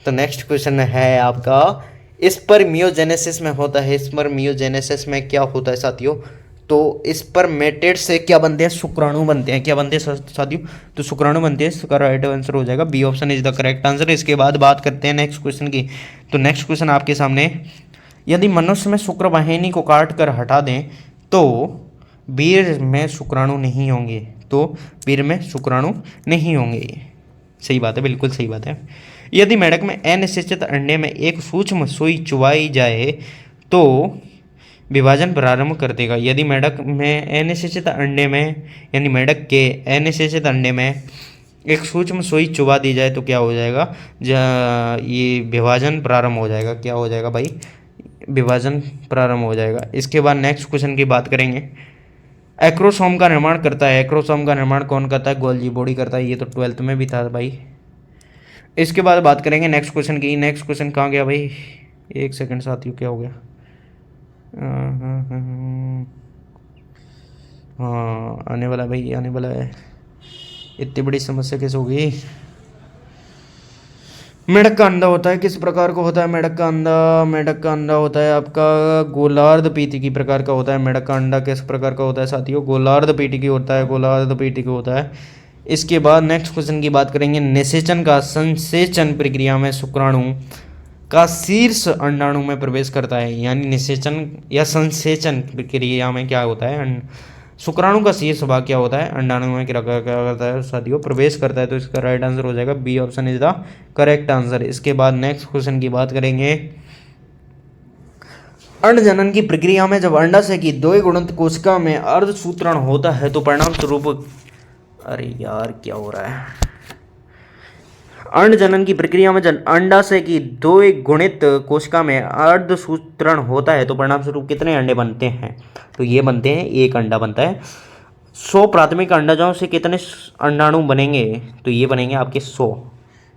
तो नेक्स्ट क्वेश्चन है आपका, स्पर्मियोजेनेसिस में होता है, स्पर्मियोजेनेसिस में क्या होता है साथियों? तो स्पर्मेटेड से क्या बनते हैं? शुक्राणु बनते हैं। क्या बनते हैं साथियों? तो शुक्राणु बनते हैं। इसका राइट आंसर हो जाएगा B option is the correct answer. इसके बाद बात करते हैं नेक्स्ट क्वेश्चन की। तो नेक्स्ट क्वेश्चन आपके सामने, यदि मनुष्य में शुक्रवाहिनी को काट कर हटा दें तो वीर्य में शुक्राणु नहीं होंगे। तो वीर्य में शुक्राणु नहीं होंगे। सही बात है, बिल्कुल सही बात है। यदि मेढक में अनिषेचित अंडे में एक सूक्ष्म सुई चुबाई जाए तो विभाजन प्रारंभ कर देगा। यदि मेढक में अनिषेचित अंडे में, यानी मेढक के अनिषेचित अंडे में एक सूक्ष्म सुई चुबा दी जाए तो क्या हो जाएगा? ये विभाजन प्रारंभ हो जाएगा। क्या हो जाएगा भाई? विभाजन प्रारंभ हो जाएगा। इसके बाद नेक्स्ट क्वेश्चन की बात करेंगे। एक्रोसोम का निर्माण करता है, एक्रोसोम का निर्माण कौन करता है? गोल्जी बॉडी करता है। ये तो 12th में भी था भाई। इसके बाद बात करेंगे नेक्स्ट क्वेश्चन की। नेक्स्ट क्वेश्चन कहाँ गया भाई? एक सेकंड साथियों, क्या हो गया? हाँ, आने वाला भाई, आने वाला है। इतनी बड़ी समस्या कैसे होगी? मेढक का अंडा होता है, किस प्रकार का होता है मेढक का अंडा? मेढक का अंडा होता है आपका गोलार्ध पीटिकी प्रकार का होता है। मेढक का अंडा किस प्रकार का होता है साथियों? गोलार्ध पीटिकी होता है, गोलार्ध पीटिकी होता है। इसके बाद नेक्स्ट क्वेश्चन की बात करेंगे। निषेचन का संसेचन प्रक्रिया में शुक्राणु का शीर्ष अंडाणु में प्रवेश करता है, यानी निषेचन या संसेचन प्रक्रिया में क्या होता है? शुक्राणु का शीर्ष भाग क्या होता है? अंडाणु में क्या करता है साथियों? प्रवेश करता है। तो इसका राइट आंसर हो जाएगा B option is the correct answer. इसके बाद नेक्स्ट क्वेश्चन की बात करेंगे। अंड जनन की प्रक्रिया में जब अंडाशय की 2 गुणित कोशिका में अर्धसूत्रण होता है तो परिणाम स्वरूप, अरे यार क्या हो रहा है? अंड जनन की प्रक्रिया में जब अंडाशय की 2 गुणित कोशिका में अर्धसूत्रण होता है तो परिणाम स्वरूप कितने अंडे बनते हैं? तो ये बनते हैं, 1 अंडा बनता है। 100 प्राथमिक अंडाजों से कितने अंडाणु बनेंगे? तो ये बनेंगे आपके 100।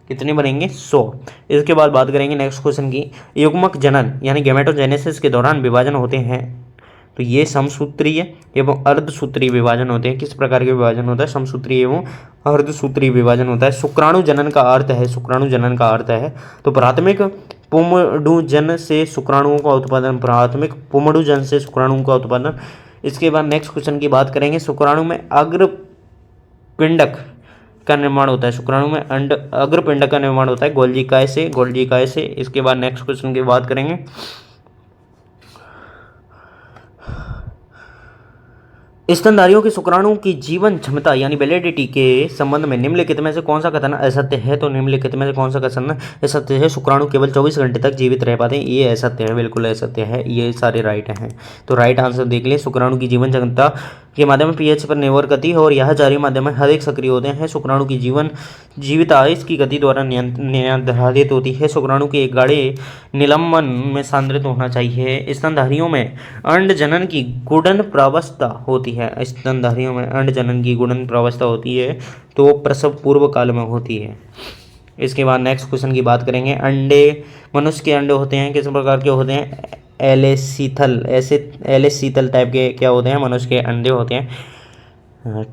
कितने बनेंगे? 100। इसके बाद बात करेंगे नेक्स्ट क्वेश्चन की। युग्मक जनन यानी गैमेटोजेनेसिस के दौरान विभाजन होते हैं तो ये समसूत्रीय एवं अर्धसूत्रीय विभाजन होते हैं। किस प्रकार के विभाजन होता है? समसूत्रीय एवं अर्धसूत्रीय विभाजन होता है। शुक्राणु जनन का अर्थ है, शुक्राणु जनन का अर्थ है तो प्राथमिक पुमडुजन से शुक्राणुओं का उत्पादन, प्राथमिक पुमडुजन से शुक्राणुओं का उत्पादन। इसके बाद नेक्स्ट क्वेश्चन की बात करेंगे। शुक्राणु में अग्रपिंडक का निर्माण होता है। शुक्राणु में अग्रपिंडक का निर्माण होता है गोल्जी काय से। इसके बाद नेक्स्ट क्वेश्चन की बात करेंगे। स्तनधारियों के शुक्राणु की जीवन क्षमता यानी वैलिडिटी के संबंध में निम्नलिखित में से कौन सा कथन असत्य है? तो निम्नलिखित में से कौन सा कथन असत्य है? शुक्राणु केवल 24 घंटे तक जीवित रह पाते हैं, ये असत्य है, बिल्कुल असत्य है, ये सारे राइट हैं। तो राइट आंसर देख लें, शुक्राणु की जीवन क्षमता के माध्यम में पीएच पर निर्भर करती है और यह जारी माध्यम में अधिक सक्रिय होते हैं। शुक्राणु की जीवित आयुष की गति द्वारा निर्धारित होती है। शुक्राणु के एक गाढ़े निलंबन में सांद्रित होना चाहिए। स्तनधारियों में अंड जनन की गुणन प्रावस्था होती है। स्तनधारियों में अंड जनन की गुणन प्रावस्था होती है तो प्रसव पूर्व काल में होती है। इसके बाद नेक्स्ट क्वेश्चन की बात करेंगे। अंडे मनुष्य के अंडे होते हैं किस प्रकार के होते हैं? एलेसीथल टाइप के क्या होते हैं? मनुष्य के अंडे होते हैं।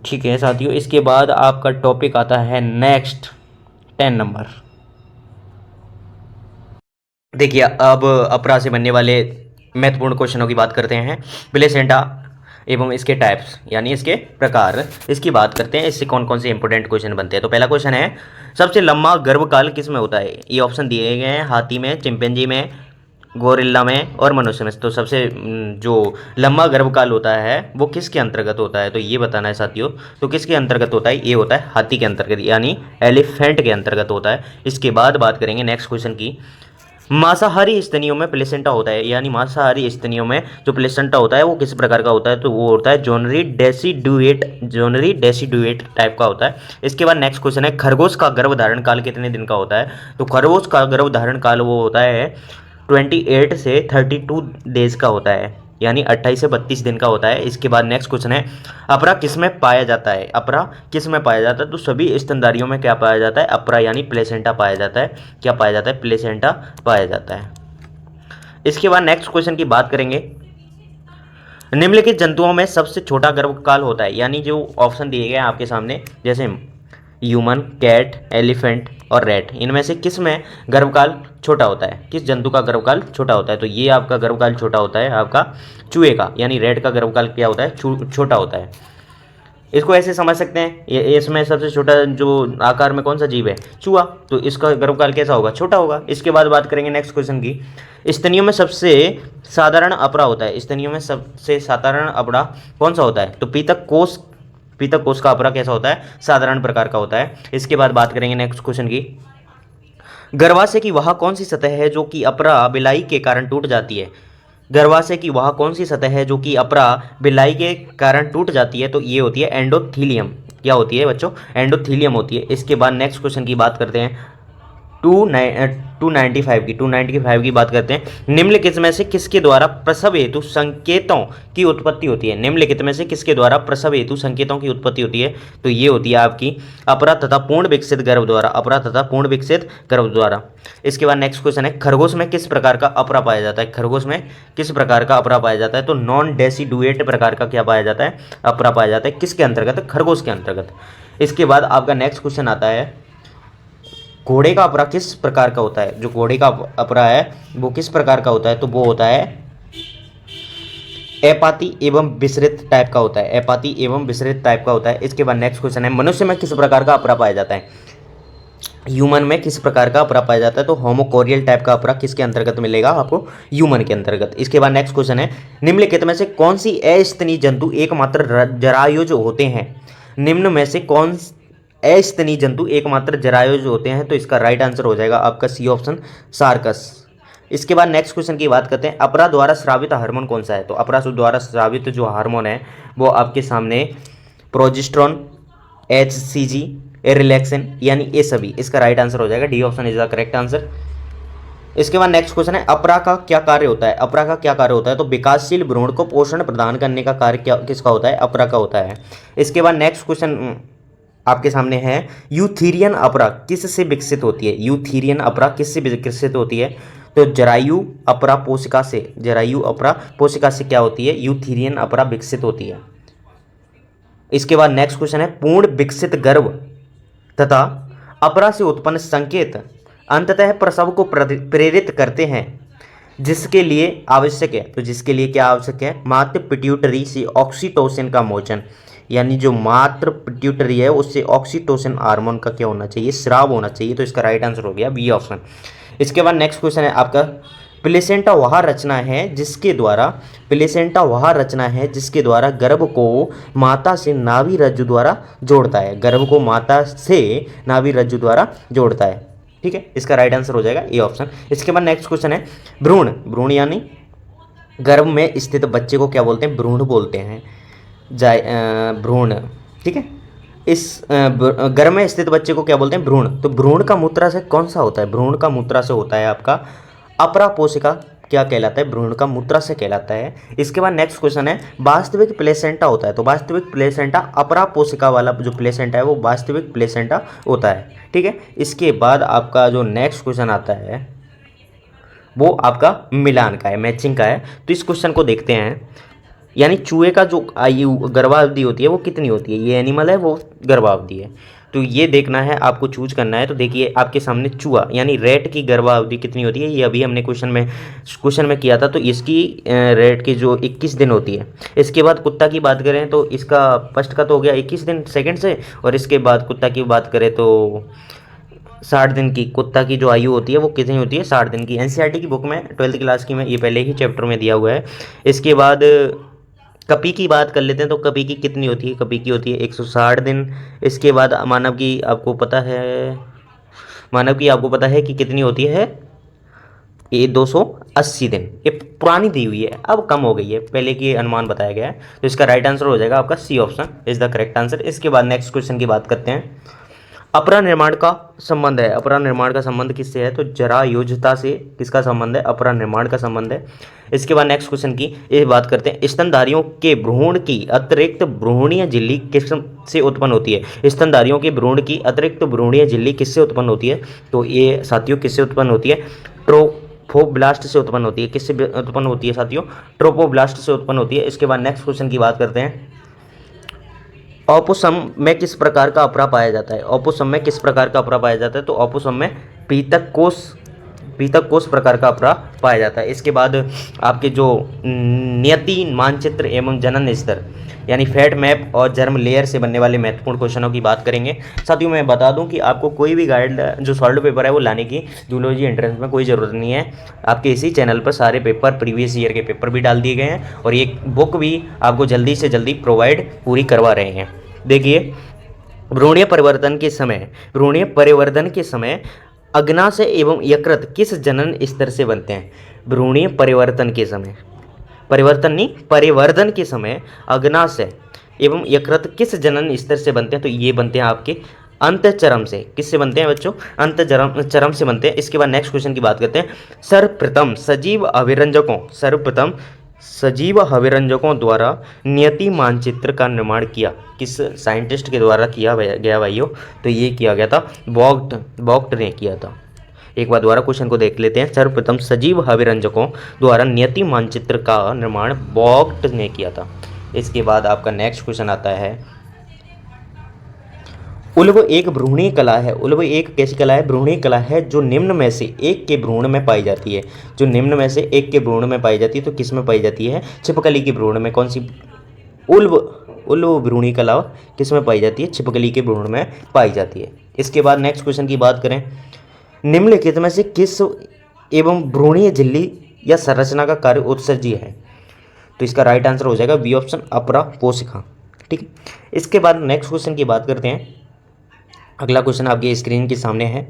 ठीक है साथियों, इसके बाद आपका टॉपिक आता है नेक्स्ट 10 नंबर। देखिए अब अपरा से बनने वाले महत्वपूर्ण क्वेश्चनों की बात करते हैं। प्लेसेंटा एवं इसके टाइप्स यानी इसके प्रकार, इसकी बात करते हैं। इससे कौन कौन से इंपॉर्टेंट क्वेश्चन बनते हैं। तो पहला क्वेश्चन है, सबसे लंबा गर्भकाल किस में होता है? ये ऑप्शन दिए गए हैं, हाथी में, चिंपैंजी में, गोरिल्ला में और मनुष्य में। तो सबसे जो लंबा गर्भकाल होता है वो किसके अंतर्गत होता है? तो ये बताना है साथियों। तो किसके अंतर्गत होता है? ये होता है हाथी के अंतर्गत यानी एलिफेंट के अंतर्गत होता है। इसके बाद बात करेंगे नेक्स्ट क्वेश्चन की। मांसाहारी स्तनियों में प्लेसेंटा होता है यानी मांसाहारी स्तनियों में जो प्लेसेंटा होता है वो किस प्रकार का होता है? तो वो होता है जोनरी डेसिडुएट टाइप का होता है। इसके बाद नेक्स्ट क्वेश्चन है, खरगोश का गर्भधारण काल कितने दिन का होता है? तो खरगोश का गर्भधारण काल वो होता है 28 से 32 डेज का होता है यानी 28 से 32 दिन का होता है। इसके बाद नेक्स्ट क्वेश्चन है, अपरा किस में पाया जाता है? अपरा किस में पाया जाता है? तो सभी स्तनधारियों में क्या पाया जाता है? अपरा यानी प्लेसेंटा पाया जाता है। क्या पाया जाता है? प्लेसेंटा पाया जाता है। इसके बाद नेक्स्ट क्वेश्चन की बात करेंगे। निम्नलिखित जंतुओं में सबसे छोटा गर्भकाल होता है यानी जो ऑप्शन दिए गए हैं आपके सामने, जैसे ह्यूमन, कैट, एलिफेंट और रैट, इनमें से किस में गर्भकाल छोटा होता है? किस जंतु का गर्भकाल छोटा होता है? तो ये आपका गर्भकाल छोटा होता है आपका चूहे का यानी रैट का गर्भकाल क्या होता है? छोटा होता है। इसको ऐसे समझ सकते हैं, ये इसमें सबसे छोटा जो आकार में कौन सा जीव है? चूहा, तो इसका गर्भकाल कैसा होगा? छोटा होगा। इसके बाद बात करेंगे नेक्स्ट क्वेश्चन की। स्तनियों में सबसे साधारण अपरा होता है। स्तनियों में सबसे साधारण अपरा कौन सा होता है? तो पीतक कोष का अपरा कैसा होता है? साधारण प्रकार का होता है। इसके बाद बात करेंगे नेक्स्ट क्वेश्चन की। गर्भाशय की वह कौन सी सतह है जो कि अपरा बिलाई के कारण टूट जाती है? गर्भाशय की वह कौन सी सतह है जो कि अपरा बिलाई के कारण टूट जाती है? तो ये होती है एंडोथीलियम। क्या होती है बच्चों? एंडोथीलियम होती है। इसके बाद नेक्स्ट क्वेश्चन की बात करते हैं 295 की बात करते हैं। निम्नलिखित में से किसके द्वारा प्रसव हेतु संकेतों की उत्पत्ति होती है? निम्नलिखित में से किसके द्वारा प्रसव हेतु संकेतों की उत्पत्ति होती है? तो ये होती है आपकी अपरा तथा पूर्ण विकसित गर्भ द्वारा। अपरा तथा पूर्ण विकसित गर्भ द्वारा। इसके बाद नेक्स्ट क्वेश्चन है, खरगोश में किस प्रकार का अपरा पाया जाता है? खरगोश में किस प्रकार का अपरा पाया जाता है? तो नॉन डेसिडुएट प्रकार का क्या पाया जाता है? अपरा पाया जाता है। किसके अंतर्गत? खरगोश के अंतर्गत। इसके बाद आपका नेक्स्ट क्वेश्चन आता है, घोड़े का अपरा किस प्रकार का होता है? जो घोड़े का अपरा है वो किस प्रकार का होता है? तो वो होता है एपाती एवं विसरित टाइप का होता है। एपाती एवं विसरित टाइप का होता है। इसके बाद नेक्स्ट क्वेश्चन है, मनुष्य में किस प्रकार का अपरा पाया जाता है? ह्यूमन में किस प्रकार का अपरा पाया जाता है? तो होमोकोरियल टाइप का अपरा किसके अंतर्गत मिलेगा आपको? ह्यूमन के अंतर्गत। इसके बाद नेक्स्ट क्वेश्चन है, निम्नलिखित में से कौन सी अस्तनी जंतु एकमात्र जरायुज होते हैं? निम्न में से कौन अस्तनी जंतु एकमात्र जरायुज होते हैं? तो इसका राइट आंसर हो जाएगा आपका सी ऑप्शन, सार्कस। इसके बाद नेक्स्ट क्वेश्चन की बात करते हैं, अपरा द्वारा स्रावित हार्मोन कौन सा है? तो अपरा द्वारा स्रावित जो हार्मोन है वो आपके सामने प्रोजेस्टेरोन, HCG, रिलैक्सिन यानी ये सभी। इसका राइट आंसर हो जाएगा D option is the correct answer. इसके बाद नेक्स्ट क्वेश्चन है, अपरा का क्या कार्य होता है? अपरा का क्या कार्य होता है? तो विकासशील भ्रूण को पोषण प्रदान करने का कार्य क्या किसका होता है? अपरा का होता है। इसके बाद नेक्स्ट क्वेश्चन आपके सामने है, यूथीरियन अपरा किससे विकसित होती है? यूथीरियन अपरा किससे विकसित होती है? तो जरायु अपरा पोषिका से। जरायु अपरा पोषिका से क्या होती है? यूथीरियन अपरा विकसित होती है। इसके बाद नेक्स्ट क्वेश्चन है, पूर्ण विकसित गर्भ तथा अपरा से उत्पन्न संकेत अंततः प्रसव को प्रेरित करते हैं, जिसके लिए आवश्यक है। तो जिसके लिए क्या आवश्यक है? मातृ पिट्यूटरी से ऑक्सीटोसिन का मोचन यानी जो मातृ पिट्यूटरी है उससे ऑक्सीटोसिन हार्मोन का क्या होना चाहिए? स्राव होना चाहिए। तो इसका राइट आंसर हो गया बी ऑप्शन। इसके बाद नेक्स्ट क्वेश्चन है आपका, प्लेसेंटा वह रचना है जिसके द्वारा प्लेसेंटा वह रचना है जिसके द्वारा गर्भ को माता से नाभि रज्जु द्वारा जोड़ता है। गर्भ को माता से नाभि रज्जु द्वारा जोड़ता है। ठीक है, इसका राइट आंसर हो जाएगा ए ऑप्शन। इसके बाद नेक्स्ट क्वेश्चन है भ्रूण। भ्रूण यानी गर्भ में स्थित बच्चे को क्या बोलते हैं? भ्रूण बोलते हैं। भ्रूण। ठीक है, इस गर्भ में स्थित बच्चे को क्या बोलते हैं? भ्रूण। तो भ्रूण का मूत्राशय कौन सा होता है? भ्रूण का मूत्राशय होता है आपका अपरा पोषिका। क्या कहलाता है? भ्रूण का मूत्राशय कहलाता है। इसके बाद नेक्स्ट क्वेश्चन है वास्तविक प्लेसेंटा होता है। तो वास्तविक प्लेसेंटा अपरा पोषिका वाला जो प्लेसेंटा है वो वास्तविक प्लेसेंटा होता है। ठीक है, इसके बाद आपका जो नेक्स्ट क्वेश्चन आता है वो आपका मिलान का है, मैचिंग का है। तो इस क्वेश्चन को देखते हैं। यानी चूहे का जो आयु गर्भावधि होती है वो कितनी होती है? ये एनिमल है वो गर्भावधि है, तो ये देखना है आपको, चूज करना है। तो देखिए आपके सामने चूहा यानी रेट की गर्भावधि कितनी होती है, ये अभी हमने क्वेश्चन में किया था। तो इसकी रेट की जो 21 दिन होती है। इसके बाद कुत्ता की बात करें तो इसका फर्स्ट का तो हो गया 21 दिन सेकंड से, और इसके बाद कुत्ता की बात करें तो 60 दिन की कुत्ता की जो आयु होती है वो कितनी होती है? 60 दिन की। एनसीईआरटी की बुक में 12th क्लास की में ये पहले ही चैप्टर में दिया हुआ है। इसके बाद कपी की बात कर लेते हैं। तो कपी की कितनी होती है? कपी की होती है 160 दिन। इसके बाद मानव की आपको पता है कि कितनी होती है? ये 280 दिन। ये पुरानी दी हुई है, अब कम हो गई है, पहले की अनुमान बताया गया है। तो इसका राइट आंसर हो जाएगा आपका C option is the correct answer. इसके बाद नेक्स्ट क्वेश्चन की बात करते हैं। अपरा निर्माण का संबंध है। अपरा निर्माण का संबंध किससे है? तो जरायुजता से किसका संबंध है? अपरा निर्माण का संबंध है। इसके बाद नेक्स्ट क्वेश्चन की ये बात करते हैं। स्तनधारियों के भ्रूण की अतिरिक्त भ्रूणीय झिल्ली किससे उत्पन्न होती है? स्तनधारियों के भ्रूण की अतिरिक्त भ्रूणीय झिल्ली किससे उत्पन्न होती है? तो ये साथियों किससे उत्पन्न होती है? ट्रोफोब्लास्ट से उत्पन्न होती है। किससे उत्पन्न होती है साथियों? ट्रोफोब्लास्ट से उत्पन्न होती है। इसके बाद नेक्स्ट क्वेश्चन की बात करते हैं। ऑपोसम में किस प्रकार का अपरा पाया जाता है? ऑपोसम में किस प्रकार का अपरा पाया जाता है? तो ऑपोसम में पीतक कोष प्रकार का अपरा पाया जाता है। इसके बाद आपके जो नियति मानचित्र एवं जनन स्तर यानी फैट मैप और जर्म लेयर से बनने वाले महत्वपूर्ण क्वेश्चनों की बात करेंगे। साथियों मैं बता दूं कि आपको कोई भी गाइड जो सॉल्व पेपर है वो लाने की जूलॉजी एंट्रेंस में कोई ज़रूरत नहीं है। आपके इसी चैनल पर सारे पेपर प्रीवियस ईयर के पेपर भी डाल दिए गए हैं और ये बुक भी आपको जल्दी से जल्दी प्रोवाइड पूरी करवा रहे हैं। देखिए भ्रूणीय परिवर्तन के समय अग्नाशय एवं यकृत किस जनन स्तर से बनते हैं? भ्रूणीय परिवर्तन के समय अग्नाशय एवं यकृत किस जनन स्तर से बनते हैं? तो ये बनते हैं आपके अंतःचरम से। किससे बनते हैं बच्चों? अंतःचरम से बनते हैं। इसके बाद नेक्स्ट क्वेश्चन की बात करते हैं। सर्वप्रथम सजीव अभिरंजकों द्वारा नियति मानचित्र का निर्माण किया किस साइंटिस्ट के द्वारा किया गया भाइयों? तो ये किया गया था वॉक्ट ने किया था। एक बार दोबारा क्वेश्चन को देख लेते हैं। सर्वप्रथम सजीव अभिरंजकों द्वारा नियति मानचित्र का निर्माण वॉक्ट ने किया था। इसके बाद आपका नेक्स्ट क्वेश्चन आता है। उल्ब एक भ्रूणीय कला है। उल्ब एक कैसी कला है? भ्रूणीय कला है जो निम्न में से एक के भ्रूण में पाई जाती है। जो निम्न में से एक के भ्रूण में पाई जाती है। तो किस में पाई जाती है? छिपकली के भ्रूण में। कौन सी? उल्ब भ्रूणीय कला किस में पाई जाती है? छिपकली के भ्रूण में पाई जाती है। इसके बाद नेक्स्ट क्वेश्चन की बात करें। निम्नलिखित में से किस एवं भ्रूणीय झिल्ली या संरचना का कार्य उत्सर्जी है? तो इसका राइट आंसर हो जाएगा बी ऑप्शन अपरा पोषिका। ठीक है, इसके बाद नेक्स्ट क्वेश्चन की बात करते हैं। अगला क्वेश्चन आपकी स्क्रीन के सामने है।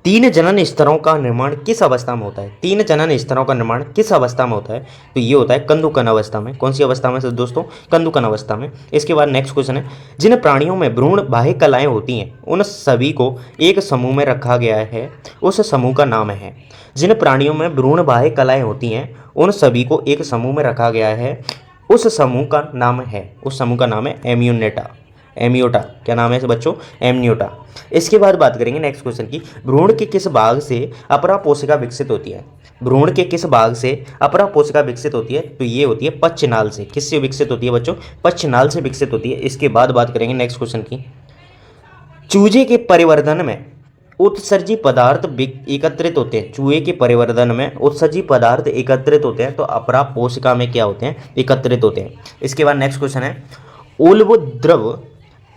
तीन जनन स्तरों का निर्माण किस अवस्था में होता है? तीन जनन स्तरों का निर्माण किस अवस्था में होता है? तो ये होता है कंदुकन अवस्था में। कौन सी अवस्था में दोस्तों? कंदुकन अवस्था में। इसके बाद नेक्स्ट क्वेश्चन है। जिन प्राणियों में भ्रूण बाह्य कलाएं होती हैं उन सभी को एक समूह में रखा गया है, उस समूह का नाम है। जिन प्राणियों में भ्रूण बाह्य कलाएं होती हैं उन सभी को एक समूह में रखा गया है, उस समूह का नाम है एमियोटा। क्या नाम है बच्चों? एमियोटा। इसके बाद बात करेंगे नेक्स्ट क्वेश्चन की। भ्रूण के किस भाग से अपरा पोषिका विकसित होती है? भ्रूण के किस भाग से अपरा पोषिका विकसित होती है? तो ये होती है पक्षनाल से। किससे विकसित होती है बच्चों? पक्षनाल से विकसित होती है। इसके बाद बात करेंगे नेक्स्ट क्वेश्चन की। चूजे के परिवर्धन में उत्सर्जी पदार्थ एकत्रित होते हैं। चूहे के परिवर्धन में उत्सर्जी पदार्थ एकत्रित होते हैं, तो अपरा पोषिका में क्या होते हैं? एकत्रित होते हैं। इसके बाद नेक्स्ट क्वेश्चन है। उल्ब द्रव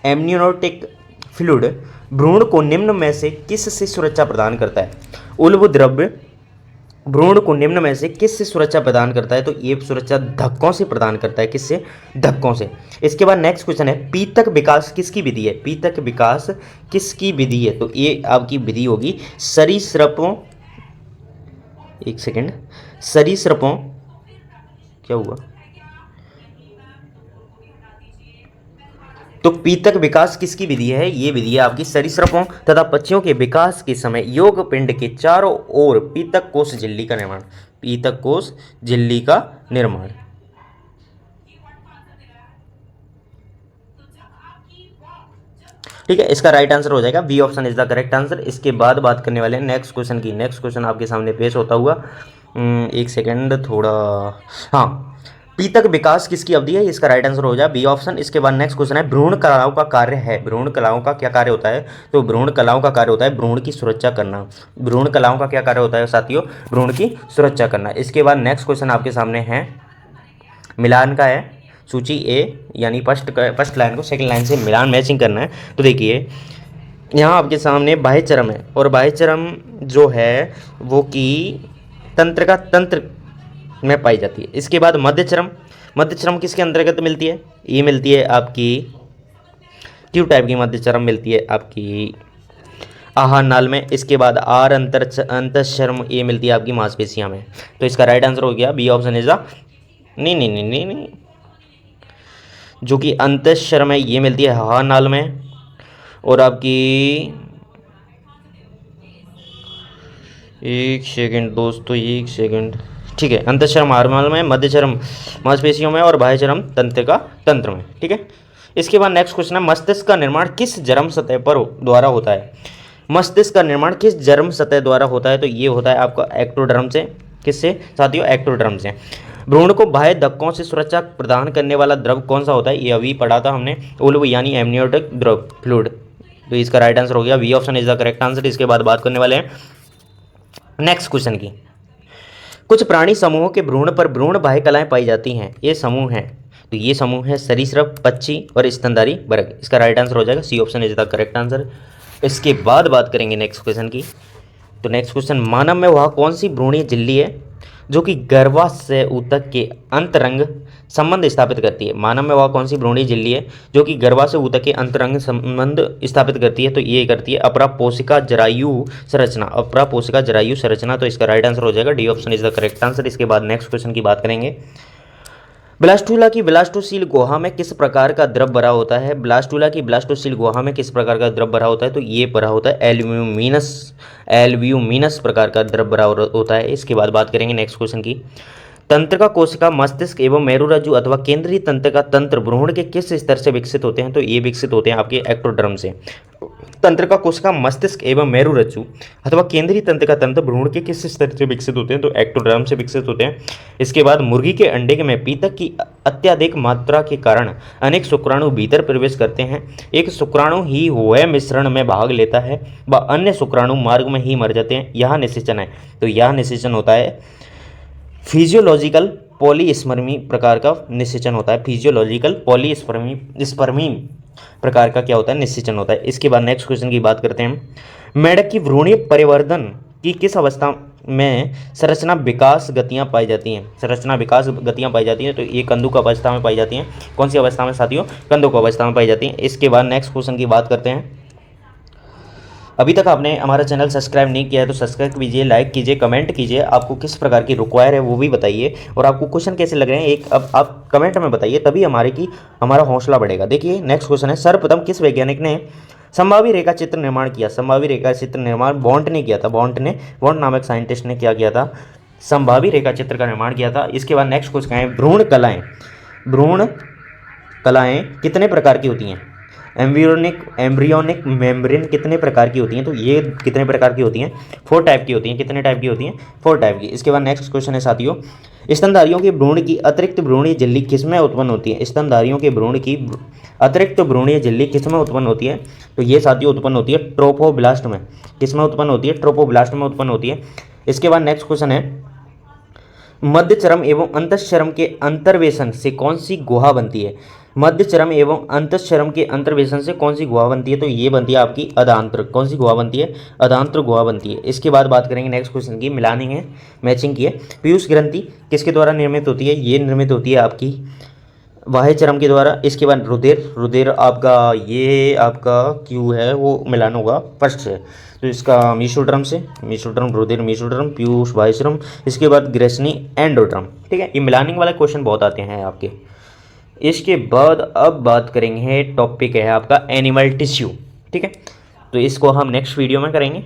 एमनियोटिक फ्लूइड भ्रूण को निम्न में से किस से सुरक्षा प्रदान करता है? उल्ब द्रव्य भ्रूण को निम्न में से किससे सुरक्षा प्रदान करता है? तो ये सुरक्षा धक्कों से प्रदान करता है। किससे? धक्कों से। इसके बाद नेक्स्ट क्वेश्चन है, पीतक विकास किसकी विधि है? पीतक विकास किसकी विधि है? तो ये आपकी विधि होगी सरीसृपों, एक सेकेंड, सरीसृपों, क्या हुआ? तो पीतक विकास किसकी विधि है? ये विधि है आपकी सरीसृपों तथा पक्षियों के विकास के समय योग पिंड के चारों ओर पीतक कोष झिल्ली का निर्माण। पीतक कोष झिल्ली का निर्माण। ठीक है, इसका राइट आंसर हो जाएगा B option is the correct answer. इसके बाद बात करने वाले हैं नेक्स्ट क्वेश्चन की। नेक्स्ट क्वेश्चन आपके सामने पेश होता हुआ, एक सेकेंड थोड़ा, हाँ, पीतक विकास किसकी अवधि है? इसका राइट आंसर हो जाए बी ऑप्शन। इसके बाद नेक्स्ट क्वेश्चन है, भ्रूण कलाओं का कार्य है। भ्रूण कलाओं का क्या कार्य होता है? तो भ्रूण कलाओं का कार्य होता है भ्रूण की सुरक्षा करना। भ्रूण कलाओं का क्या कार्य होता है साथियों? भ्रूण की सुरक्षा करना। इसके बाद नेक्स्ट क्वेश्चन आपके सामने है, मिलान का है, सूची ए यानी फर्स्ट लाइन को सेकंड लाइन से मिलान मैचिंग करना है। तो देखिए यहाँ आपके सामने बाह्य चरम है, और बाह्य चरम जो है वो कि तंत्र का तंत्र में पाई जाती है। इसके बाद मध्य चरम, मध्य चरम किसके अंतर्गत मिलती है? ये मिलती है आपकी ट्यूब टाइप की मध्य चरम मिलती है आपकी आहार नाल में। इसके बाद आर अंतःचर्म ये मिलती है आपकी मांसपेशियां में। तो इसका राइट आंसर हो गया बी ऑप्शन इज द, नहीं नहीं नहीं नहीं नहीं, जो कि अंतःचर्म है ये मिलती है आहार नाल में, और आपकी, एक सेकेंड दोस्तों, एक सेकेंड, ठीक है, अंतःचर्म हार्मोन में, मध्य चरम मांसपेशियों में, और बाह्य चरम तंत्र का तंत्र में। ठीक है, इसके बाद नेक्स्ट क्वेश्चन है, मस्तिष्क का निर्माण किस जर्म सतह पर द्वारा होता है? मस्तिष्क का निर्माण किस जर्म सतह द्वारा होता है? तो ये होता है आपका एक्टोडर्म से। किससे साथियों? एक्टोडर्म से। भ्रूण को बाह्य धक्कों से सुरक्षा प्रदान करने वाला द्रव कौन सा होता है? ये अभी पढ़ा था हमने, उल्ब यानी एमनियोटिक द्रव, फ्लूइड। तो इसका राइट आंसर हो गया B option is the correct answer. इसके बाद बात करने वाले हैं नेक्स्ट क्वेश्चन की। कुछ प्राणी समूहों के भ्रूण पर भ्रूण बाह्य कलाएं पाई जाती हैं। ये समूह हैं, तो ये समूह है सरीसृप, पक्षी और स्तनधारी वर्ग। इसका राइट आंसर हो जाएगा C option is the correct answer. इसके बाद बात करेंगे नेक्स्ट क्वेश्चन की। तो नेक्स्ट क्वेश्चन, मानव में वह कौन सी भ्रूणीय झिल्ली है जो कि गर्भाशय ऊतक के अंतरंग संबंध स्थापित करती है? मानव में वह कौन सी भ्रूणीय झिल्ली है जो कि गर्भाशय ऊतक के अंतरंग संबंध स्थापित करती है? तो ये करती है अपरापोषिका जरायु संरचना। अपरापोषिका जरायु संरचना। तो इसका राइट आंसर हो जाएगा D option is the correct answer. इसके बाद नेक्स्ट क्वेश्चन की बात करेंगे, ब्लास्टुला की ब्लास्टोसील गुहा में किस प्रकार का द्रव भरा होता है? ब्लास्टुला की ब्लास्टोसील गुहा में किस प्रकार का द्रव भरा होता है? तो ये भरा होता है एल्ब्यूमिनस प्रकार का द्रव भरा होता है। इसके बाद बात करेंगे नेक्स्ट क्वेश्चन की, तंत्रिका कोशिका मस्तिष्क एवं मेरुरज्जु अथवा केंद्रीय तंत्र का तंत्र भ्रूण के किस स्तर से विकसित होते हैं? तो ये विकसित होते हैं आपके एक्टोडर्म से। तंत्रिका कोशिका मस्तिष्क एवं मेरुरज्जु अथवा केंद्रीय तंत्र का तंत्र भ्रूण के किस स्तर से विकसित होते हैं? तो एक्टोडर्म से विकसित होते हैं। इसके बाद मुर्गी के अंडे में पीतक की अत्यधिक मात्रा के कारण अनेक शुक्राणु भीतर प्रवेश करते हैं। एक शुक्राणु ही वह मिश्रण में भाग लेता है व अन्य शुक्राणु मार्ग में ही मर जाते हैं। यह निषेचन है। तो यह निषेचन होता है फिजियोलॉजिकल पॉलीस्पर्मी प्रकार का निषेचन होता है। फिजियोलॉजिकल पॉलीस्पर्मी प्रकार का क्या होता है? निषेचन होता है। इसके बाद नेक्स्ट क्वेश्चन की बात करते हैं, मेढक की भ्रूणीय परिवर्धन की किस अवस्था में संरचना विकास गतियां पाई जाती हैं? संरचना विकास गतियां पाई जाती हैं। तो ये कंदुक अवस्था में पाई जाती हैं। कौन सी अवस्था में साथियों? कंदुक अवस्था में पाई जाती हैं। इसके बाद नेक्स्ट क्वेश्चन की बात करते हैं, अभी तक आपने हमारा चैनल सब्सक्राइब नहीं किया है तो सब्सक्राइब कीजिए, लाइक कीजिए, कमेंट कीजिए, आपको किस प्रकार की रिक्वायर है वो भी बताइए, और आपको क्वेश्चन कैसे लग रहे हैं एक अब आप कमेंट में बताइए, तभी हमारा हौसला बढ़ेगा। देखिए नेक्स्ट क्वेश्चन है, सर्वप्रथम किस वैज्ञानिक ने संभावी रेखा चित्र निर्माण किया? संभावी रेखा चित्र निर्माण बॉन्ट ने किया था। बॉन्ट नामक साइंटिस्ट ने क्या किया था? संभावी रेखा चित्र का निर्माण किया था। इसके बाद नेक्स्ट क्वेश्चन है, भ्रूण कलाएं कितने प्रकार की होती हैं? एम्ब्रियोनिक मेम्ब्रेन कितने प्रकार की होती हैं? तो ये कितने प्रकार की होती हैं? 4 टाइप की होती हैं। कितने टाइप की होती हैं? 4 टाइप की। इसके बाद नेक्स्ट क्वेश्चन है साथियों, स्तनधारियों के भ्रूण की अतिरिक्त भ्रूणीय झिल्ली किसमें उत्पन्न होती है? स्तनधारियों के भ्रूण की अतिरिक्त भ्रूणीय झिल्ली किसमें उत्पन्न होती है? तो ये साथियों उत्पन्न होती है ट्रोफोब्लास्ट में। किसमें उत्पन्न होती है? ट्रोफोब्लास्ट में उत्पन्न होती है। इसके बाद नेक्स्ट क्वेश्चन है, मध्य चरम एवं अंतःचरम के अंतर्वेशन से कौन सी गुहा बनती है? मध्य चरम एवं अंतःचरम के अंतर्वेशन से कौन सी गुहा बनती है? तो ये बनती है आपकी अधांत्र। कौन सी गुहा बनती है? अधांत्र गुहा बनती है। इसके बाद बात करेंगे नेक्स्ट क्वेश्चन की, मिलानी है, मैचिंग की है। पीयूष ग्रंथि किसके द्वारा निर्मित होती है? ये निर्मित होती है आपकी वाह्य चरम के द्वारा। इसके बाद रुधिर, रुधिर आपका ये आपका क्यू है वो मिलान होगा फर्स्ट से, तो इसका मीसोड्रम से, मीसोड्रम रुधिर मीसोड्रम, पीयूष वाह्यचरम, इसके बाद ग्रेसनी एंडोड्रम। ठीक है, ये मिलानिंग वाले क्वेश्चन बहुत आते हैं आपके। इसके बाद अब बात करेंगे, टॉपिक है आपका एनिमल टिश्यू। ठीक है, तो इसको हम नेक्स्ट वीडियो में करेंगे।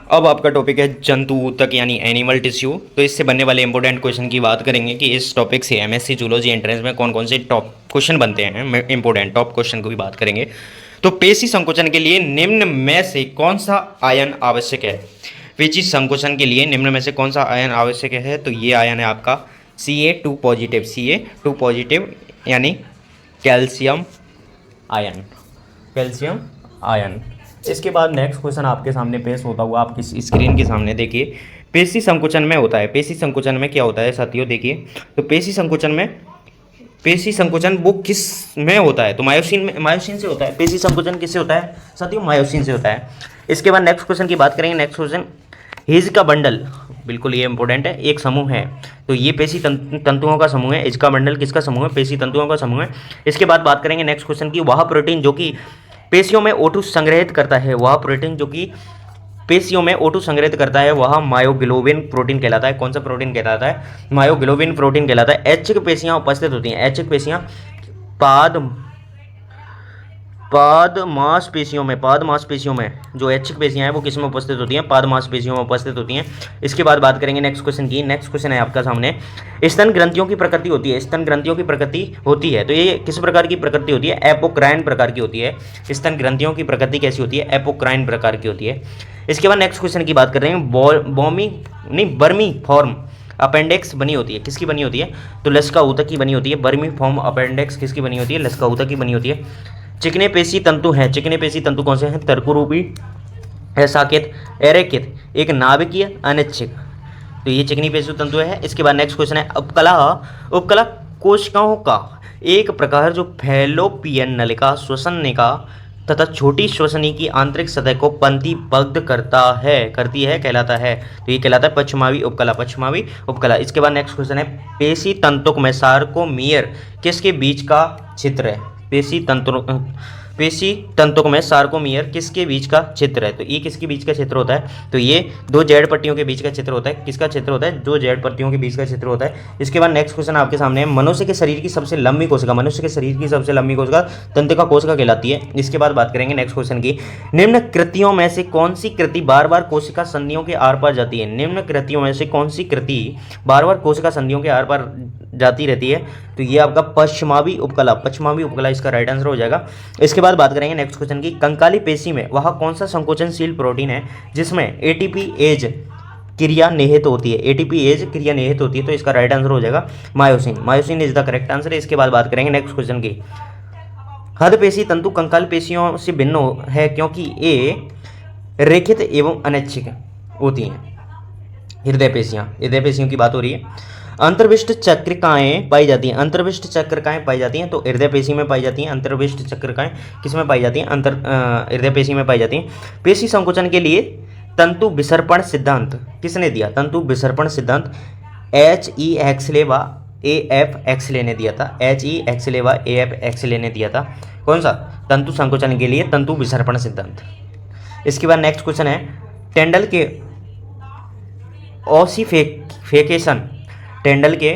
अब आपका टॉपिक है जंतु ऊतक यानी एनिमल टिश्यू। तो इससे बनने वाले इंपॉर्टेंट क्वेश्चन की बात करेंगे कि इस टॉपिक से एमएससी जूलॉजी एंट्रेंस में कौन कौन से टॉप क्वेश्चन बनते हैं, इंपॉर्टेंट टॉप क्वेश्चन को भी बात करेंगे। तो पेशी संकोचन के लिए निम्न में से कौन सा आयन आवश्यक है? पेशी संकोचन के लिए निम्न में से कौन सा आयन आवश्यक है? तो ये आयन है आपका Ca2 पॉजिटिव, Ca2 पॉजिटिव यानी कैल्शियम आयन, कैल्शियम आयन। इसके बाद नेक्स्ट क्वेश्चन आपके सामने पेश होता हुआ आपकी स्क्रीन के सामने देखिए, पेशी संकुचन में होता है। पेशी संकुचन में क्या होता है साथियों? देखिए, तो पेशी संकुचन में, पेशी संकुचन वो किस में होता है? तो मायोसिन में, मायोसिन से होता है। पेशी संकुचन किससे होता है साथियों? मायोसिन से होता है। इसके बाद नेक्स्ट क्वेश्चन की बात करेंगे। नेक्स्ट क्वेश्चन, हिज का बंडल, बिल्कुल ये इंपॉर्टेंट है, एक समूह है। तो ये पेशी तंतुओं का समूह है। इसका बंडल किसका समूह है? पेशी तंतुओं का समूह है। इसके बाद बात करेंगे नेक्स्ट क्वेश्चन की, वह प्रोटीन जो कि पेशियों में O2 संग्रहित करता है, वह प्रोटीन जो कि पेशियों में O2 संग्रहित करता है वह मायोग्लोबिन प्रोटीन कहलाता है। कौन सा प्रोटीन कहलाता है? मायोग्लोबिन प्रोटीन कहलाता है। ऐच्छिक पेशियां उपस्थित होती हैं, ऐच्छिक पेशियां पाद मांसपेशियों में, पाद मांसपेशियों में जो ऐच्छिक पेशियां हैं वो किस में उपस्थित होती हैं? पाद मांसपेशियों में उपस्थित होती हैं। इसके बाद बात करेंगे नेक्स्ट क्वेश्चन की। नेक्स्ट क्वेश्चन है आपका सामने, स्तन ग्रंथियों की प्रकृति होती है, स्तन ग्रंथियों की प्रकृति होती है। तो ये किस प्रकार की प्रकृति होती है? एपोक्राइन प्रकार की होती है। स्तन ग्रंथियों की प्रकृति कैसी होती है? एपोक्राइन प्रकार की होती है। इसके बाद नेक्स्ट क्वेश्चन की बात कर रहे हैं, बर्मी फॉर्म अपेंडिक्स बनी होती है, किसकी बनी होती है? तो लसिका ऊतक की बनी होती है। बर्मी फॉर्म अपेंडिक्स किसकी बनी होती है? लसिका ऊतक की बनी होती है। चिकने पेशी तंतु हैं, चिकने पेशी तंतु कौन से हैं? तर्करूपी, साकेत, एरेकित, एक नाभिकीय, अनिच्छिक। तो ये चिकनी पेशी तंतु है। इसके बाद नेक्स्ट क्वेश्चन है, उपकला, उपकला कोशिकाओं का एक प्रकार जो फैलोपियन नलिका, श्वसनिका तथा छोटी श्वसनी की आंतरिक सतह को पंक्तिबद्ध करती है कहलाता है। तो ये कहलाता है पश्चिमावी उपकला, पश्चिमावी उपकला। इसके बाद नेक्स्ट क्वेश्चन है, पेशी तंतुक में सार्कोमियर किसके बीच का क्षेत्र है? पेशी तंतुक में सार्कोमियर किसके बीच का क्षेत्र है? तो ये किसके बीच का क्षेत्र होता है? तो ये दो जेड पट्टियों के बीच का क्षेत्र होता है। किसका क्षेत्र होता है? दो जेड पट्टियों के बीच का क्षेत्र होता है। इसके बाद नेक्स्ट क्वेश्चन आपके सामने है, मनुष्य के शरीर की सबसे लंबी कोशिका, मनुष्य के शरीर की सबसे लंबी कोशिका तंत्रिका कोशिका कहलाती है। इसके बाद बात करेंगे नेक्स्ट क्वेश्चन की, निम्न कृतियों में से कौन सी कृति बार बार कोशिका संधियों के आर पार जाती है? निम्न कृतियों में से कौन सी कृति बार बार कोशिका संधियों के आर पार जाती रहती है? तो ये आपका पश्चिमावी उपकला, पश्चिमावी उपकला इसका राइट आंसर हो जाएगा। इसके बाद बात करेंगे नेक्स्ट क्वेश्चन की, कंकाली पेशी में वह कौन सा संकोचनशील प्रोटीन है जिसमें एटीपीएज क्रिया निहित होती है? एटीपीएज क्रिया निहित होती है। तो इसका राइट आंसर हो जाएगा myosin, myosin is the correct answer. इसके बाद बात करेंगे नेक्स्ट क्वेश्चन की, हद पेशी तंतु कंकाल पेशियों से भिन्न है क्योंकि ये रेखित एवं अनैच्छिक होती हैं। हृदय पेशियों की बात हो रही है। अंतर्विष्ट चक्रिकाएँ पाई जाती हैं, अंतर्विष्ट चक्रिकाएँ पाई जाती हैं तो हृदय पेशी में पाई जाती हैं। अंतर्विष्ट चक्रिकाएँ किस में पाई जाती हैं? हृदय पेशी में पाई जाती हैं। पेशी संकोचन के लिए तंतु विसर्पण सिद्धांत किसने दिया? तंतु विसर्पण सिद्धांत H.E. एक्सले व A.F. एक्सले ने दिया था। H.E. एक्सले व A.F. एक्सले ने दिया था। कौन सा? तंतु संकोचन के लिए तंतु विसर्पण सिद्धांत। इसके बाद नेक्स्ट क्वेश्चन है, टेंडल के ऑसिफिकेशन, टेंडल के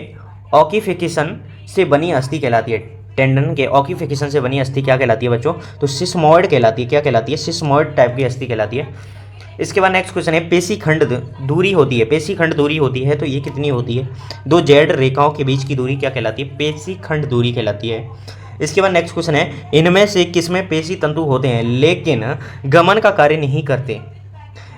ऑकिफिकेशन से बनी अस्थि कहलाती है। टेंडन के ऑकिफिकेशन से बनी अस्थि क्या कहलाती है बच्चों? तो सिस्मोइड कहलाती है। क्या कहलाती है? सिस्मोइड टाइप की अस्थि कहलाती है। इसके बाद नेक्स्ट क्वेश्चन है, पेशी खंड दूरी होती है, पेशी खंड दूरी होती है तो ये कितनी होती है? दो जेड रेखाओं के बीच की दूरी क्या कहलाती है? पेशी खंड दूरी कहलाती है। इसके बाद नेक्स्ट क्वेश्चन है, इनमें से किसमें पेशी तंतु होते हैं लेकिन गमन का कार्य नहीं करते?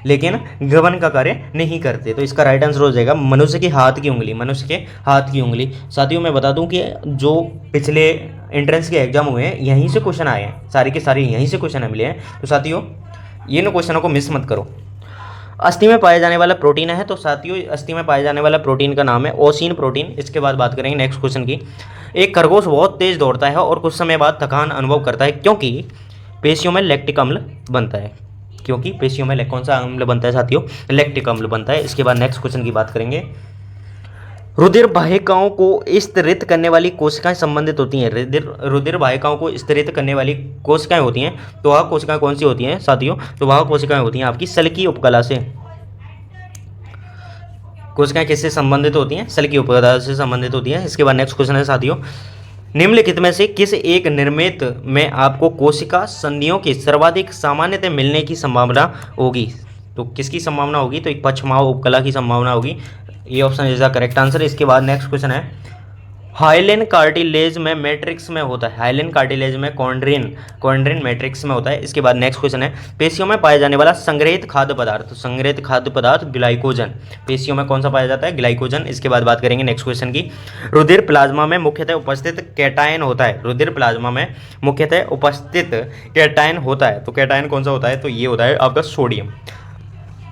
लेकिन गमन का कार्य नहीं करते। तो इसका राइट आंसर हो जाएगा मनुष्य के हाथ की उंगली, मनुष्य के हाथ की उंगली। साथियों मैं बता दूं कि जो पिछले एंट्रेंस के एग्जाम हुए हैं यहीं से क्वेश्चन आए हैं, सारे के सारे यहीं से क्वेश्चन मिले हैं। तो साथियों ये क्वेश्चनों को मिस मत करो। अस्थि में पाया जाने वाला प्रोटीन है, तो साथियों अस्थि में पाए जाने वाला प्रोटीन का नाम है ओसिन प्रोटीन। इसके बाद बात करेंगे नेक्स्ट क्वेश्चन की। एक खरगोश बहुत तेज दौड़ता है और कुछ समय बाद थकान अनुभव करता है क्योंकि पेशियों में लैक्टिक अम्ल बनता है। क्योंकि पेशियों में कौन सा अम्ल बनता है साथियों? लैक्टिक अम्ल बनता है। इसके बाद नेक्स्ट क्वेश्चन की बात करेंगे। रुधिर वाहिकाओं को स्तरित करने वाली कोशिकाएं संबंधित होती हैं। रुधिर वाहिकाओं को स्तरित करने वाली कोशिकाएं होती हैं, तो वह कोशिकाएं कौन सी होती हैं साथियों? तो वह कोशिकाएं होती हैं आपकी सल्की उपकला से। कोशिकाएं किससे संबंधित होती हैं? सल्की उपकला से संबंधित होती हैं। इसके बाद नेक्स्ट क्वेश्चन है साथियों, निम्नलिखित में से किस एक निर्मित में आपको कोशिका संधियों की सर्वाधिक सामान्यतः मिलने की संभावना होगी? तो किसकी संभावना होगी? तो एक पक्षमाव उपकला की संभावना होगी। ये option is the correct answer. इसके बाद नेक्स्ट क्वेश्चन है, हाइलेन कार्टिलेज में मैट्रिक्स में होता है। हाइलेन कार्टिलेज में कॉन्ड्रिन मैट्रिक्स में होता है। इसके बाद नेक्स्ट क्वेश्चन है, पेशियों में पाया जाने वाला संग्रहित खाद्य पदार्थ। तो संग्रहित खाद्य पदार्थ ग्लाइकोजन। पेशियों में कौन सा पाया जाता है? ग्लाइकोजन। इसके बाद बात करेंगे नेक्स्ट क्वेश्चन की, रुधिर प्लाज्मा में मुख्यतः उपस्थित कैटायन होता है। रुधिर प्लाज्मा में मुख्यतः उपस्थित कैटायन होता है, तो कैटायन कौन सा होता है? तो ये होता है आपका सोडियम।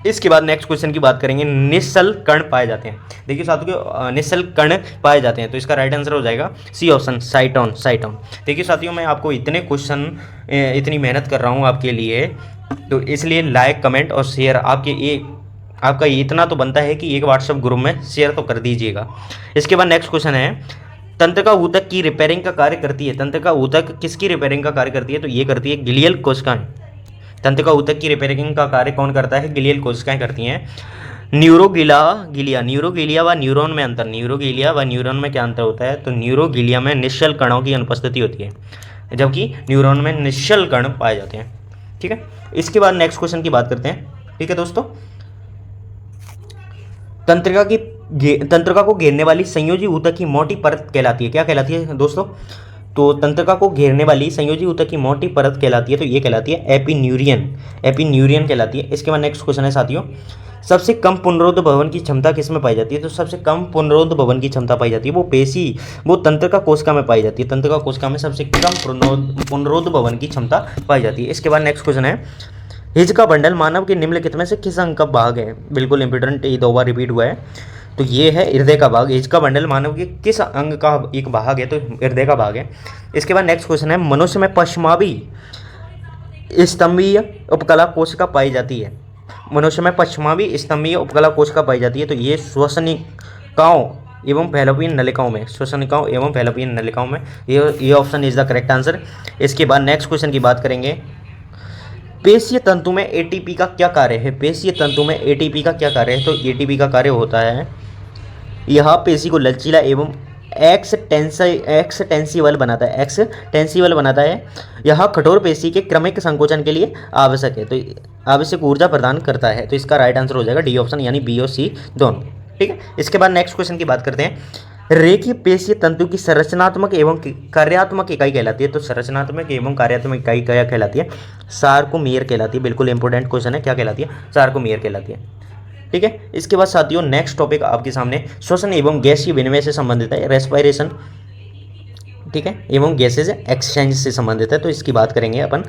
इसके बाद नेक्स्ट क्वेश्चन की बात करेंगे, निश्चल कण पाए जाते हैं। देखिए साथियों निश्चल कण पाए जाते हैं, तो इसका राइट आंसर हो जाएगा सी ऑप्शन, साइटोन। देखिए साथियों मैं आपको इतने क्वेश्चन इतनी मेहनत कर रहा हूँ आपके लिए, तो इसलिए लाइक कमेंट और शेयर आपका इतना तो बनता है कि एक व्हाट्सएप ग्रुप में शेयर तो कर दीजिएगा। इसके बाद नेक्स्ट क्वेश्चन है, तंत्रिका ऊतक की रिपेयरिंग का कार्य करती है। तंत्रिका ऊतक किसकी रिपेयरिंग का कार्य करती है? तो ये करती है ग्लियल कोशिकाएं। तंत्रिका ऊतक की रिपेयरिंग का कार्य कौन करता है? ग्लियल कोशिकाएं करती हैं। न्यूरोगिलिया व न्यूरॉन में अंतर। न्यूरोगिलिया व न्यूरॉन में क्या अंतर होता है? तो न्यूरोगिलिया में निश्चल कणों की अनुपस्थिति होती है, जबकि न्यूरॉन में निश्चल कण पाए जाते हैं। ठीक है, इसके बाद नेक्स्ट क्वेश्चन की बात करते हैं। ठीक है दोस्तों, तंत्रिका को घेरने वाली संयोजी ऊतक की मोटी परत कहलाती है। क्या कहलाती है दोस्तों? तो तंत्रिका को घेरने वाली संयोजी ऊतक की मोटी परत कहलाती है, तो ये कहलाती है एपिन्यूरियन कहलाती है। इसके बाद नेक्स्ट क्वेश्चन है साथियों, सबसे कम पुनरोध भवन की क्षमता किस में पाई जाती है? तो सबसे कम पुनरोध भवन की क्षमता पाई जाती है वो तंत्रिका कोशिका में पाई जाती है। तंत्रिका कोशिका में सबसे कम पुनरोध भवन की क्षमता पाई जाती है। इसके बाद नेक्स्ट क्वेश्चन है, हिज का बंडल मानव के निम्नलिखित में से किस अंग का भाग है? बिल्कुल इंपॉर्टेंट, ये 2 बार रिपीट हुआ है, तो ये है हृदय का भाग। हिज का बंडल मानव के किस अंग का एक भाग है? तो हृदय का भाग है। इसके बाद नेक्स्ट क्वेश्चन है, मनुष्य में पश्चमावी स्तंभीय उपकला कोशिका पाई जाती है। मनुष्य में पश्चमावी स्तंभीय उपकला कोशिका पाई जाती है, तो ये श्वसनिकाओं एवं फैलोपियन नलिकाओं में, श्वसनिकाओं एवं फैलोपियन नलिकाओं में। ये option is the correct answer. इसके बाद नेक्स्ट क्वेश्चन की बात करेंगे, पेशीय तंतु में एटीपी का क्या कार्य है? पेशीय तंतु में एटीपी का क्या कार्य है? तो एटीपी का कार्य होता है, यह पेशी को लचीला एवं एक्सटेंसिबल बनाता है। यह कठोर पेशी के क्रमिक संकोचन के लिए आवश्यक है, तो आवश्यक ऊर्जा प्रदान करता है। तो इसका राइट आंसर हो जाएगा डी ऑप्शन, यानी बी और सी दोनों। ठीक है, इसके बाद नेक्स्ट क्वेश्चन की बात करते हैं, रेखीय पेशीय तंतु की संरचनात्मक एवं कार्यात्मक इकाई कहलाती है। तो संरचनात्मक एवं कार्यात्मक इकाई क्या कहलाती है? सार्कोमेयर कहलाती है। बिल्कुल इंपॉर्टेंट क्वेश्चन है, क्या कहलाती है? सार्कोमेयर कहलाती है। ठीक है, इसके बाद साथियों नेक्स्ट टॉपिक आपके सामने श्वसन एवं गैसीय विनिमय से संबंधित है, रेस्पिरेशन। ठीक है, एवं गैसेज एक्सचेंज से संबंधित है, तो इसकी बात करेंगे अपन।